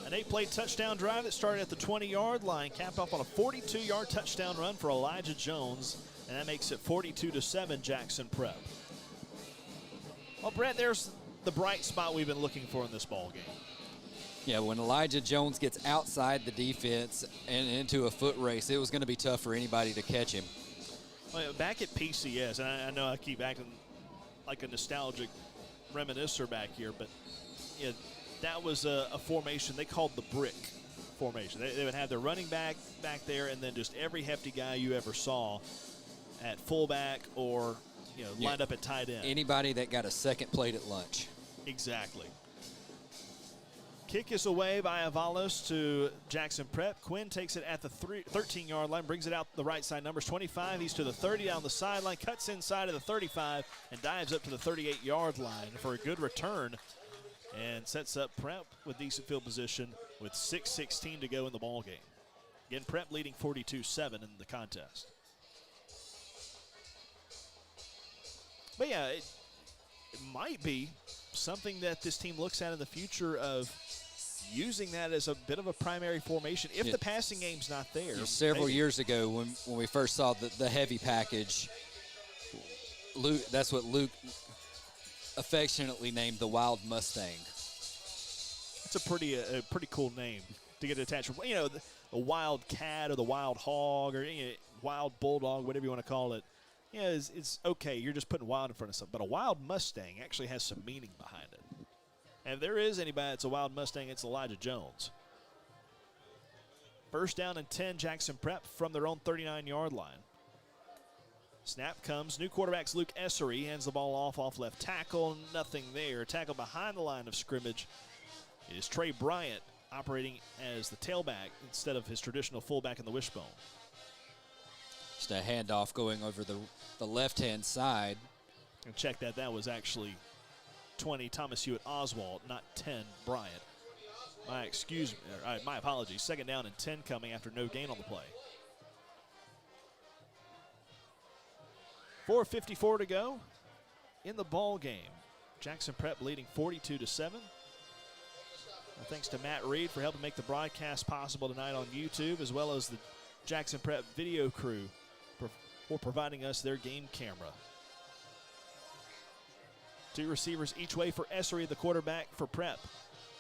An 8-play touchdown drive that started at the 20-yard line, capped off on a 42-yard touchdown run for Elijah Jones, and that makes it 42-7 Jackson Prep. Well, Brett, there's the bright spot we've been looking for in this ball game. Yeah, when Elijah Jones gets outside the defense and into a foot race, it was going to be tough for anybody to catch him. Well, back at PCS, and I know I keep acting like a nostalgic reminiscer back here, but yeah, that was a formation they called the brick formation. They would have their running back there, and then just every hefty guy you ever saw at fullback or lined up at tight end. Anybody that got a second plate at lunch. Exactly. Kick is away by Avalos to Jackson Prep. Quinn takes it at the 13-yard line, brings it out the right side, numbers 25. He's to the 30 down the sideline, cuts inside of the 35, and dives up to the 38-yard line for a good return and sets up Prep with decent field position with 6:16 to go in the ball game. Again, Prep leading 42-7 in the contest. But yeah, it might be something that this team looks at in the future of using that as a bit of a primary formation if the passing game's not there. Several years ago when we first saw the heavy package, Luke, that's what Luke affectionately named the Wild Mustang. It's a pretty cool name to get attached. The Wild Cat or the Wild Hog or Wild Bulldog, whatever you want to call it. It's okay. You're just putting wild in front of something. But a Wild Mustang actually has some meaning behind it. And if there is anybody that's a Wild Mustang, it's Elijah Jones. First down and 10, Jackson Prep from their own 39-yard line. Snap comes. New quarterback's Luke Essery. Hands the ball off left tackle. Nothing there. Tackle behind the line of scrimmage. It is Trey Bryant operating as the tailback instead of his traditional fullback in the wishbone. Just a handoff going over the left-hand side. And check that. That was actually 20 Thomas Hewitt Oswald, not 10 Bryant. My apologies. Second down and 10 coming after no gain on the play. 4:54 to go in the ball game. Jackson Prep leading 42-7. Thanks to Matt Reed for helping make the broadcast possible tonight on YouTube, as well as the Jackson Prep video crew for providing us their game camera. 2 receivers each way for Essery, the quarterback for Prep.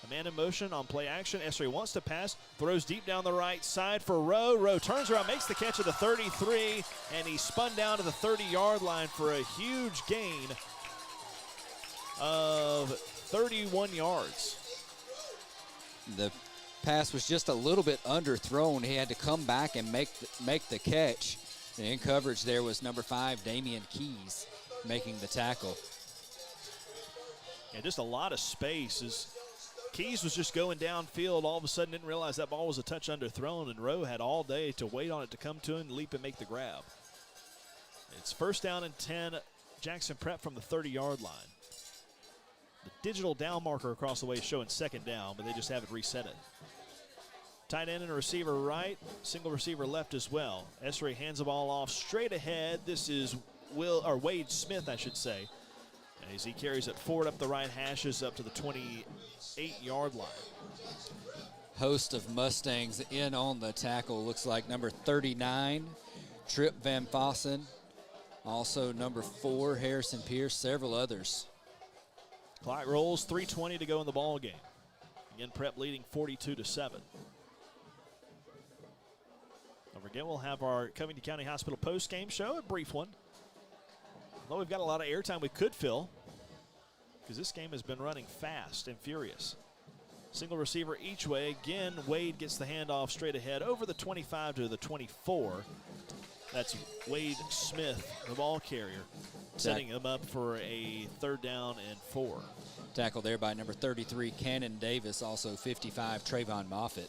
A man in motion on play action. Essery wants to pass, throws deep down the right side for Rowe. Rowe turns around, makes the catch at the 33, and he spun down to the 30-yard line for a huge gain of 31 yards. The pass was just a little bit underthrown. He had to come back and make the catch. And in coverage there was number 5, Damian Keys, making the tackle. And just a lot of space as Keys was just going downfield. All of a sudden didn't realize that ball was a touch underthrown, and Rowe had all day to wait on it to come to him, leap and make the grab. It's 1st down and 10, Jackson Prep from the 30-yard line. The digital down marker across the way is showing 2nd down, but they just haven't reset it. Tight end and a receiver right, single receiver left as well. Essery hands the ball off straight ahead. This is Wade Smith, I should say, as he carries it forward up the right hashes up to the 28-yard line. Host of Mustangs in on the tackle. Looks like number 39, Trip Van Fossen. Also number 4, Harrison Pierce, several others. Clock rolls, 3:20 to go in the ball game. Again, Prep leading 42-7. Don't forget, we'll have our Covington County Hospital post-game show, a brief one. Although we've got a lot of airtime we could fill, because this game has been running fast and furious. Single receiver each way. Again, Wade gets the handoff straight ahead over the 25 to the 24. That's Wade Smith, the ball carrier, setting him up for a 3rd down and 4. Tackle there by number 33, Cannon Davis, also 55, Trayvon Moffitt.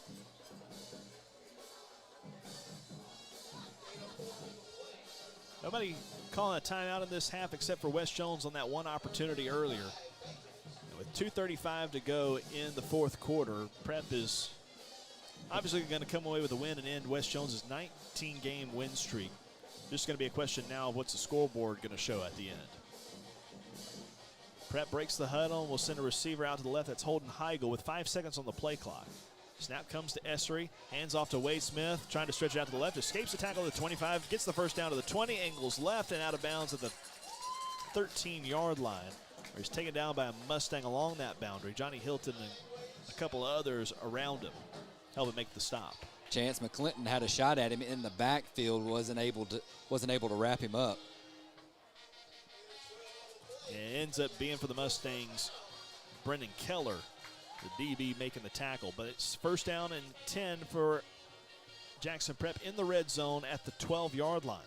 Nobody calling a timeout in this half except for West Jones on that one opportunity earlier. And with 2:35 to go in the 4th quarter, Prep is obviously going to come away with a win and end West Jones' 19-game win streak. Just going to be a question now of what's the scoreboard going to show at the end. Prep breaks the huddle and will send a receiver out to the left. That's Holden Heigl with 5 seconds on the play clock. Snap comes to Essery, hands off to Wade Smith, trying to stretch it out to the left, escapes the tackle at the 25, gets the 1st down to the 20, angles left and out of bounds at the 13-yard line, where he's taken down by a Mustang along that boundary. Johnny Hilton and a couple of others around him help him make the stop. Chance McClinton had a shot at him in the backfield, wasn't able to wrap him up. It ends up being for the Mustangs, Brendan Keller, the DB making the tackle. But it's 1st down and 10 for Jackson Prep in the red zone at the 12-yard line.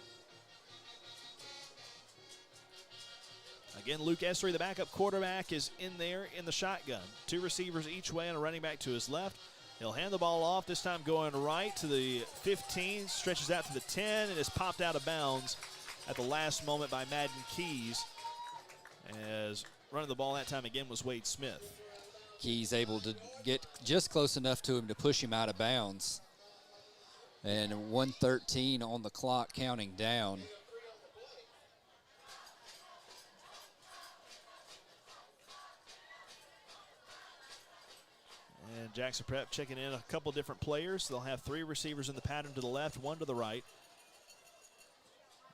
Again, Luke Essery, the backup quarterback, is in there in the shotgun. 2 receivers each way and a running back to his left. He'll hand the ball off, this time going right to the 15, stretches out to the 10, and is popped out of bounds at the last moment by Madden Keys, as running the ball that time again was Wade Smith. Keys able to get just close enough to him to push him out of bounds. And 1:13 on the clock, counting down. And Jackson Prep checking in a couple different players. They'll have 3 receivers in the pattern to the left, 1 to the right.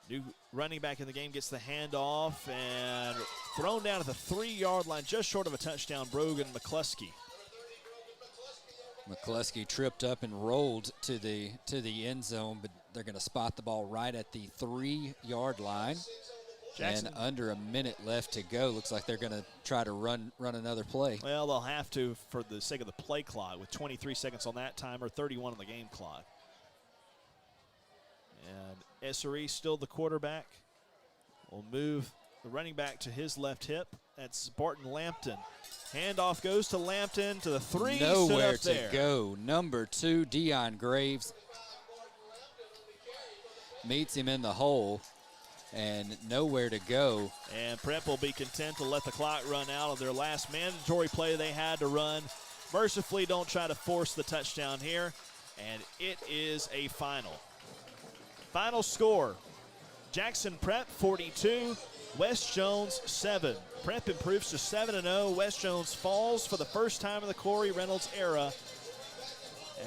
New running back in the game gets the handoff and thrown down at the 3-yard line, just short of a touchdown, Brogan McCluskey. McCluskey tripped up and rolled to the end zone, but they're going to spot the ball right at the 3-yard line. Jackson. And under a minute left to go. Looks like they're going to try to run another play. Well, they'll have to for the sake of the play clock with 23 seconds on that timer, 31 on the game clock. And Essery, still the quarterback, will move the running back to his left hip. That's Barton Lampton. Handoff goes to Lampton to the 3. Nowhere to go. Number 2, Deion Graves, meets him in the hole. And nowhere to go. And Prep will be content to let the clock run out of their last mandatory play they had to run. Mercifully don't try to force the touchdown here. And it is a final. Final score, Jackson Prep 42, West Jones 7. Prep improves to 7-0. West Jones falls for the first time in the Corey Reynolds era,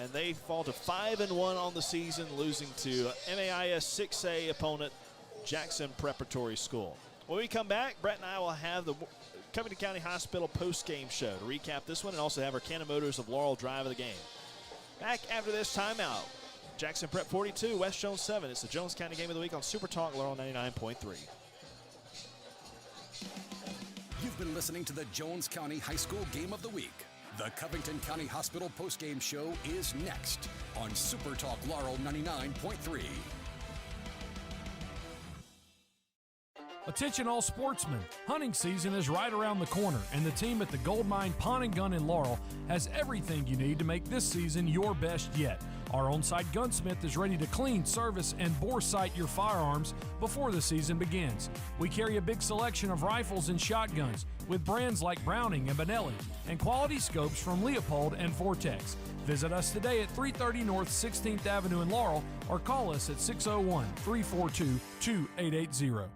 and they fall to 5-1 on the season, losing to MAIS 6A opponent Jackson Preparatory School. When we come back, Brett and I will have the Covington County Hospital post-game show to recap this one and also have our Cannon Motors of Laurel drive of the game. Back after this timeout. Jackson Prep 42, West Jones 7. It's the Jones County Game of the Week on Super Talk Laurel 99.3. You've been listening to the Jones County High School Game of the Week. The Covington County Hospital postgame show is next on Super Talk Laurel 99.3. Attention all sportsmen. Hunting season is right around the corner, and the team at the Gold Mine Pawn and Gun in Laurel has everything you need to make this season your best yet. Our on-site gunsmith is ready to clean, service, and bore sight your firearms before the season begins. We carry a big selection of rifles and shotguns with brands like Browning and Benelli, and quality scopes from Leopold and Vortex. Visit us today at 330 North 16th Avenue in Laurel or call us at 601-342-2880.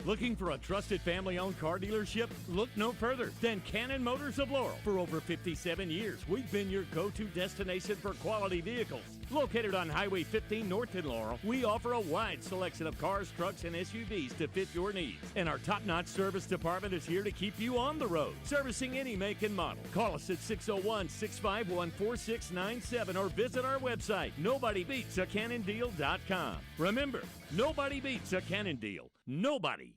Looking for a trusted family-owned car dealership? Look no further than Cannon Motors of Laurel. For over 57 years, we've been your go-to destination for quality vehicles. Located on Highway 15 North in Laurel, we offer a wide selection of cars, trucks, and SUVs to fit your needs. And our top-notch service department is here to keep you on the road, servicing any make and model. Call us at 601-651-4697 or visit our website, nobodybeatsacannondeal.com. Remember, nobody beats a Cannon deal. Nobody.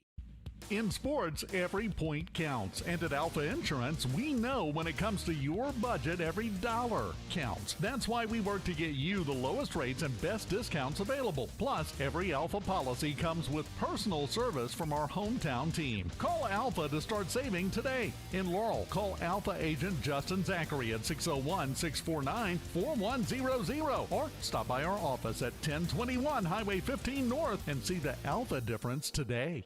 In sports, every point counts. And at Alpha Insurance, we know when it comes to your budget, every dollar counts. That's why we work to get you the lowest rates and best discounts available. Plus, every Alpha policy comes with personal service from our hometown team. Call Alpha to start saving today. In Laurel, call Alpha agent Justin Zachary at 601-649-4100 or stop by our office at 1021 Highway 15 North and see the Alpha difference today.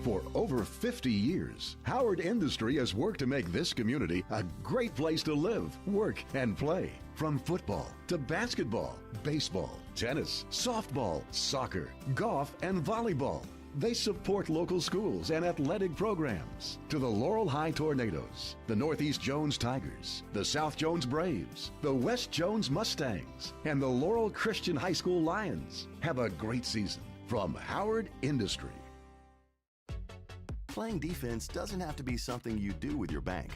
For over 50 years, Howard Industry has worked to make this community a great place to live, work, and play. From football to basketball, baseball, tennis, softball, soccer, golf, and volleyball. They support local schools and athletic programs. To the Laurel High Tornadoes, the Northeast Jones Tigers, the South Jones Braves, the West Jones Mustangs, and the Laurel Christian High School Lions. Have a great season from Howard Industry. Playing defense doesn't have to be something you do with your bank.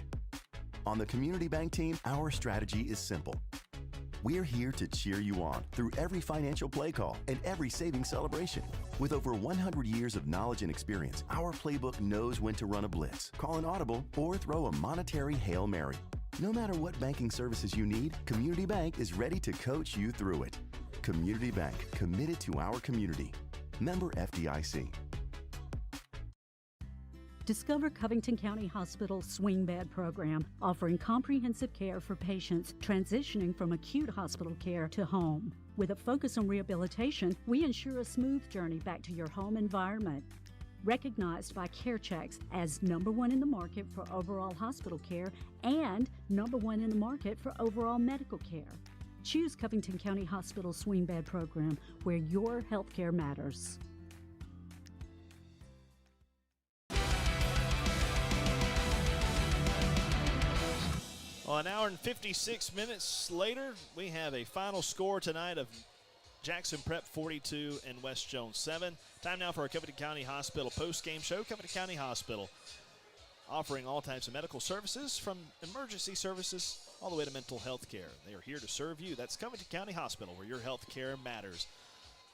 On the Community Bank team, our strategy is simple. We're here to cheer you on through every financial play call and every savings celebration. With over 100 years of knowledge and experience, our playbook knows when to run a blitz, call an audible, or throw a monetary Hail Mary. No matter what banking services you need, Community Bank is ready to coach you through it. Community Bank, committed to our community. Member FDIC. Discover Covington County Hospital's Swing Bed program, offering comprehensive care for patients transitioning from acute hospital care to home. With a focus on rehabilitation, we ensure a smooth journey back to your home environment. Recognized by CareChecks as #1 in the market for overall hospital care and #1 in the market for overall medical care. Choose Covington County Hospital's Swing Bed program, where your health care matters. Well, an hour and 56 minutes later, we have a final score tonight of Jackson Prep 42 and West Jones 7. Time now for our Covington County Hospital post-game show. Covington County Hospital offering all types of medical services, from emergency services all the way to mental health care. They are here to serve you. That's Covington County Hospital, where your health care matters.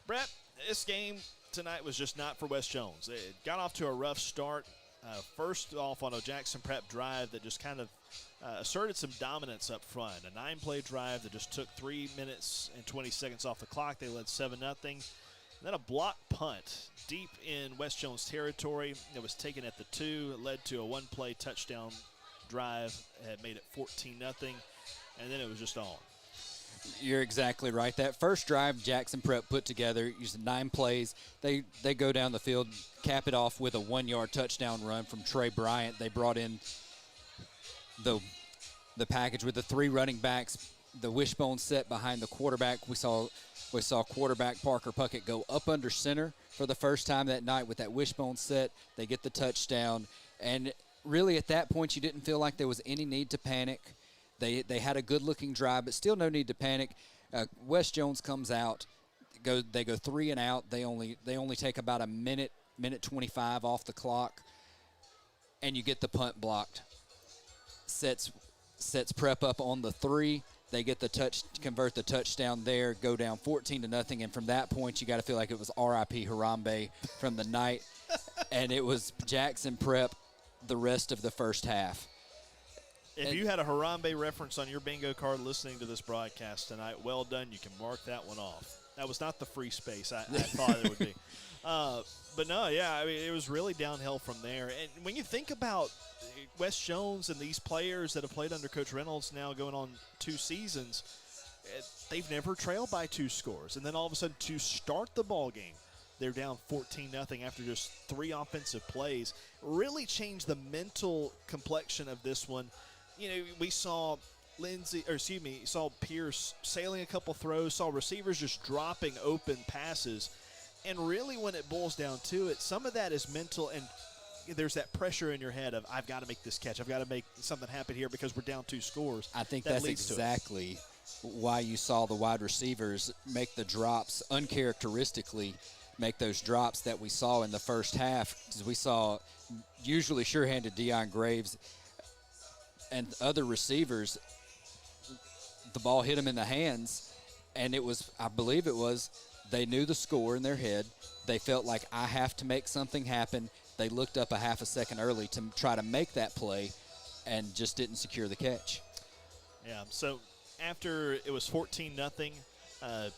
Brett, this game tonight was just not for West Jones. It got off to a rough start. First off on a Jackson Prep drive that just kind of asserted some dominance up front. A 9-play drive that just took 3 minutes and 20 seconds off the clock. They led 7-0. Then a block punt deep in West Jones territory that was taken at the 2. It led to a 1-play touchdown drive. Had made it 14-0. And then it was just on. You're exactly right. That first drive Jackson Prep put together, using 9 plays. They go down the field, cap it off with a 1-yard touchdown run from Trey Bryant. They brought in the package with the 3 running backs the wishbone set behind the quarterback. We saw quarterback Parker Puckett go up under center for the first time that night with that wishbone set. They get the touchdown. And really at that point you didn't feel like there was any need to panic. They had a good-looking drive, but still no need to panic. Wes Jones comes out. They go 3 and out. They only take about a minute 25 off the clock, and you get the punt blocked. Sets Prep up on the 3. They get the convert the touchdown there, go down 14-0, and from that point you got to feel like it was R.I.P. Harambe from the night, and it was Jackson Prep the rest of the first half. If you had a Harambe reference on your bingo card listening to this broadcast tonight, well done. You can mark that one off. That was not the free space I thought it would be. But no, yeah, I mean, it was really downhill from there. And when you think about Wes Jones and these players that have played under Coach Reynolds now going on 2 seasons, they've never trailed by 2 scores. And then all of a sudden to start the ball game, they're down 14-0 after just 3 offensive plays. Really changed the mental complexion of this one. You know, we saw saw Pierce sailing a couple throws, saw receivers just dropping open passes. And really when it boils down to it, some of that is mental, and there's that pressure in your head of, I've got to make this catch. I've got to make something happen here because we're down 2 scores. I think that's exactly why you saw the wide receivers make the drops, uncharacteristically make those drops that we saw in the first half. Because we saw usually sure-handed Deion Graves and other receivers, the ball hit them in the hands, and I believe it was, they knew the score in their head. They felt like, I have to make something happen. They looked up a half a second early to try to make that play and just didn't secure the catch. Yeah, so after it was 14-0,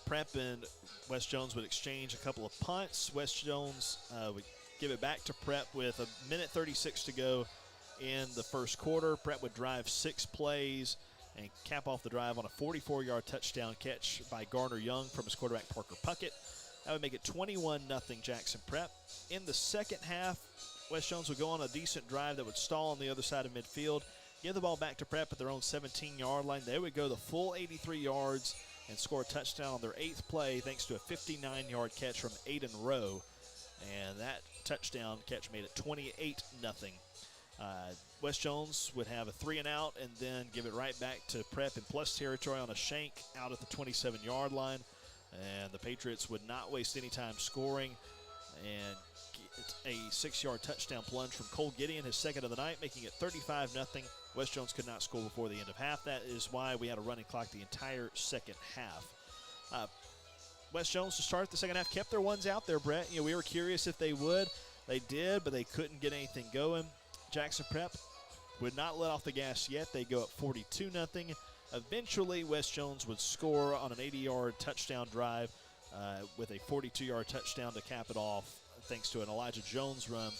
Prep and Wes Jones would exchange a couple of punts. Wes Jones would give it back to Prep with 1:36 to go in the first quarter. Prep would drive 6 plays and cap off the drive on a 44-yard touchdown catch by Garner Young from his quarterback Parker Puckett. That would make it 21-0 Jackson Prep. In the second half, Wes Jones would go on a decent drive that would stall on the other side of midfield, give the ball back to Prep at their own 17-yard line. They would go the full 83 yards and score a touchdown on their 8th play thanks to a 59-yard catch from Aiden Rowe. And that touchdown catch made it 28-0. Wes Jones would have a 3-and-out and then give it right back to Prep in plus territory on a shank out at the 27-yard line. And the Patriots would not waste any time scoring and get a 6-yard touchdown plunge from Cole Gideon, his second of the night, making it 35-0. Wes Jones could not score before the end of half. That is why we had a running clock the entire second half. Wes Jones to start the second half kept their ones out there, Brett. You know, we were curious if they would. They did, but they couldn't get anything going. Jackson Prep would not let off the gas yet. They go up 42-0. Eventually, Wes Jones would score on an 80-yard touchdown drive with a 42-yard touchdown to cap it off thanks to an Elijah Jones run.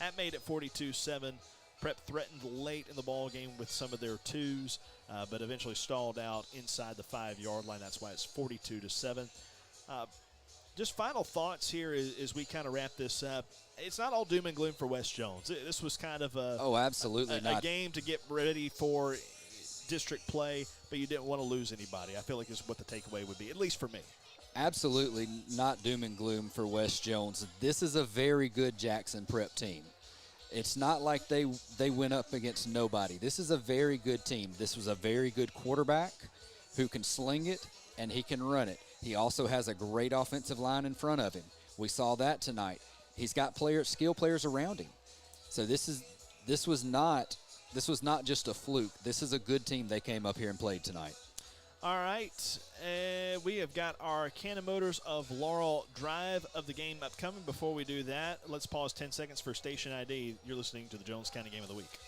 That made it 42-7. Prep threatened late in the ball game with some of their twos, but eventually stalled out inside the 5-yard line. That's why it's 42-7. Just final thoughts here as we kind of wrap this up. It's not all doom and gloom for Wes Jones. This was kind of a game to get ready for district play, but you didn't want to lose anybody. I feel like this is what the takeaway would be, at least for me. Absolutely not doom and gloom for Wes Jones. This is a very good Jackson Prep team. It's not like they went up against nobody. This is a very good team. This was a very good quarterback who can sling it and he can run it. He also has a great offensive line in front of him. We saw that tonight. He's got skill players around him. So this was not just a fluke. This is a good team they came up here and played tonight. All right, we have got our Cannon Motors of Laurel drive of the game upcoming. Before we do that, let's pause 10 seconds for station ID. You're listening to the Jones County Game of the Week.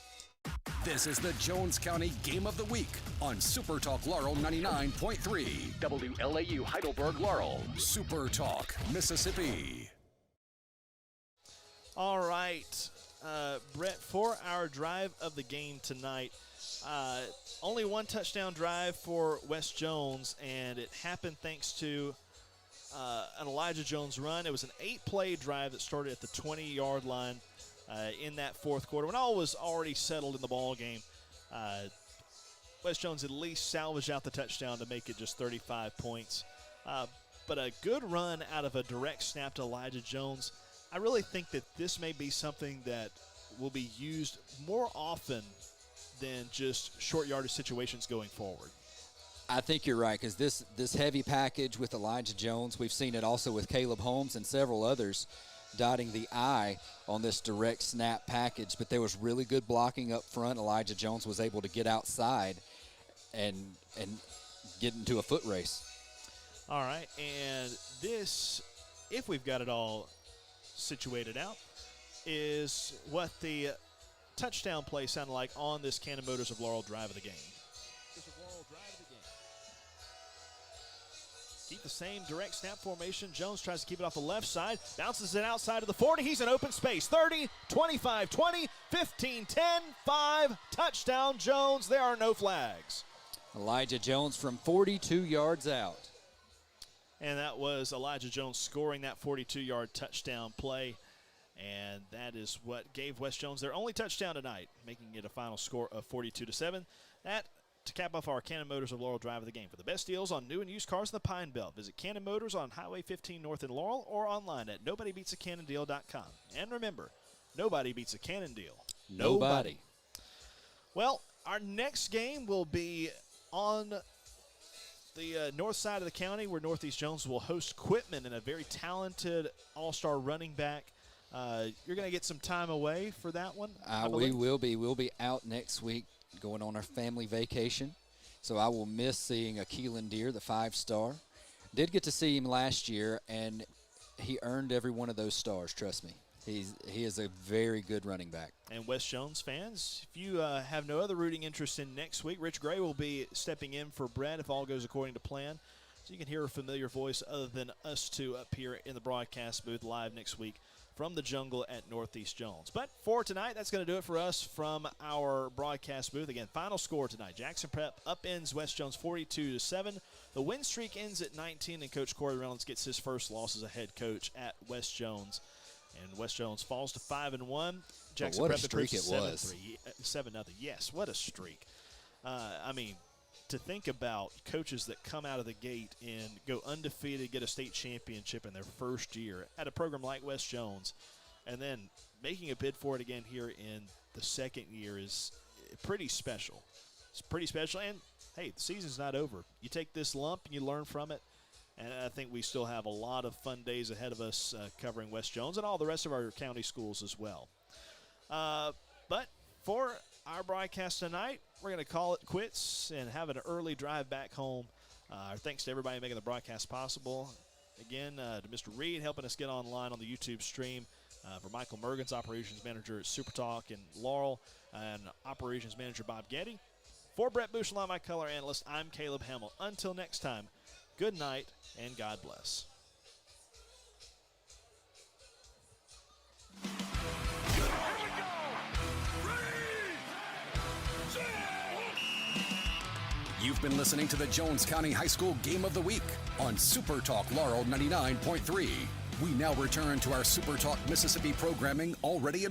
This is the Jones County Game of the Week on Super Talk Laurel 99.3. WLAU Heidelberg Laurel. Super Talk, Mississippi. All right, Brett, for our drive of the game tonight, only one touchdown drive for Wes Jones, and it happened thanks to an Elijah Jones run. It was an 8-play drive that started at the 20-yard line in that fourth quarter when all was already settled in the ball game. West Jones at least salvaged out the touchdown to make it just 35 points. But a good run out of a direct snap to Elijah Jones. I really think that this may be something that will be used more often than just short yardage situations going forward. I think you're right, because this heavy package with Elijah Jones, we've seen it also with Caleb Holmes and several others dotting the I on this direct snap package, but there was really good blocking up front. Elijah Jones was able to get outside and get into a foot race. All right, and this, if we've got it all situated out, is what the touchdown play sounded like on this Cannon Motors of Laurel drive of the game. Keep the same direct snap formation. Jones tries to keep it off the left side, bounces it outside of the 40. He's in open space. 30, 25, 20, 15, 10, 5. Touchdown, Jones. There are no flags. Elijah Jones from 42 yards out. And that was Elijah Jones scoring that 42-yard touchdown play. And that is what gave West Jones their only touchdown tonight, making it a final score of 42-7. That to cap off our Cannon Motors of Laurel drive of the game. For the best deals on new and used cars in the Pine Belt, visit Cannon Motors on Highway 15 North in Laurel or online at nobodybeatsacannondeal.com. And remember, nobody beats a Cannon deal. Nobody. Well, our next game will be on the north side of the county, where Northeast Jones will host Quitman and a very talented all-star running back. You're going to get some time away for that one? We will be. We'll be out next week going on our family vacation. So I will miss seeing Keelan Deere, the 5-star. Did get to see him last year, and he earned every one of those stars, trust me. He is a very good running back. And West Jones fans, if you have no other rooting interest in next week, Rich Gray will be stepping in for Brett if all goes according to plan. So you can hear a familiar voice other than us two up here in the broadcast booth live next week from the jungle at Northeast Jones. But for tonight, that's going to do it for us from our broadcast booth. Again, final score tonight. Jackson Prep upends West Jones 42-7. The win streak ends at 19, and Coach Corey Reynolds gets his first loss as a head coach at West Jones. And West Jones falls to 5-1. Jackson Prep streak it was. 7-0. Yes, what a streak. I mean, to think about coaches that come out of the gate and go undefeated, get a state championship in their first year at a program like West Jones, and then making a bid for it again here in the second year is pretty special. It's pretty special. And, hey, the season's not over. You take this lump and you learn from it. And I think we still have a lot of fun days ahead of us covering West Jones and all the rest of our county schools as well. But for our broadcast tonight, we're going to call it quits and have an early drive back home. Our thanks to everybody making the broadcast possible. Again, to Mr. Reed helping us get online on the YouTube stream. For Michael Mergens, Operations Manager at Super Talk in Laurel, and Operations Manager Bob Getty. For Brett Bouchelain, my color analyst, I'm Caleb Hamill. Until next time, good night and God bless. You've been listening to the Jones County High School Game of the Week on Super Talk Laurel 99.3. We now return to our Super Talk Mississippi programming already in progress.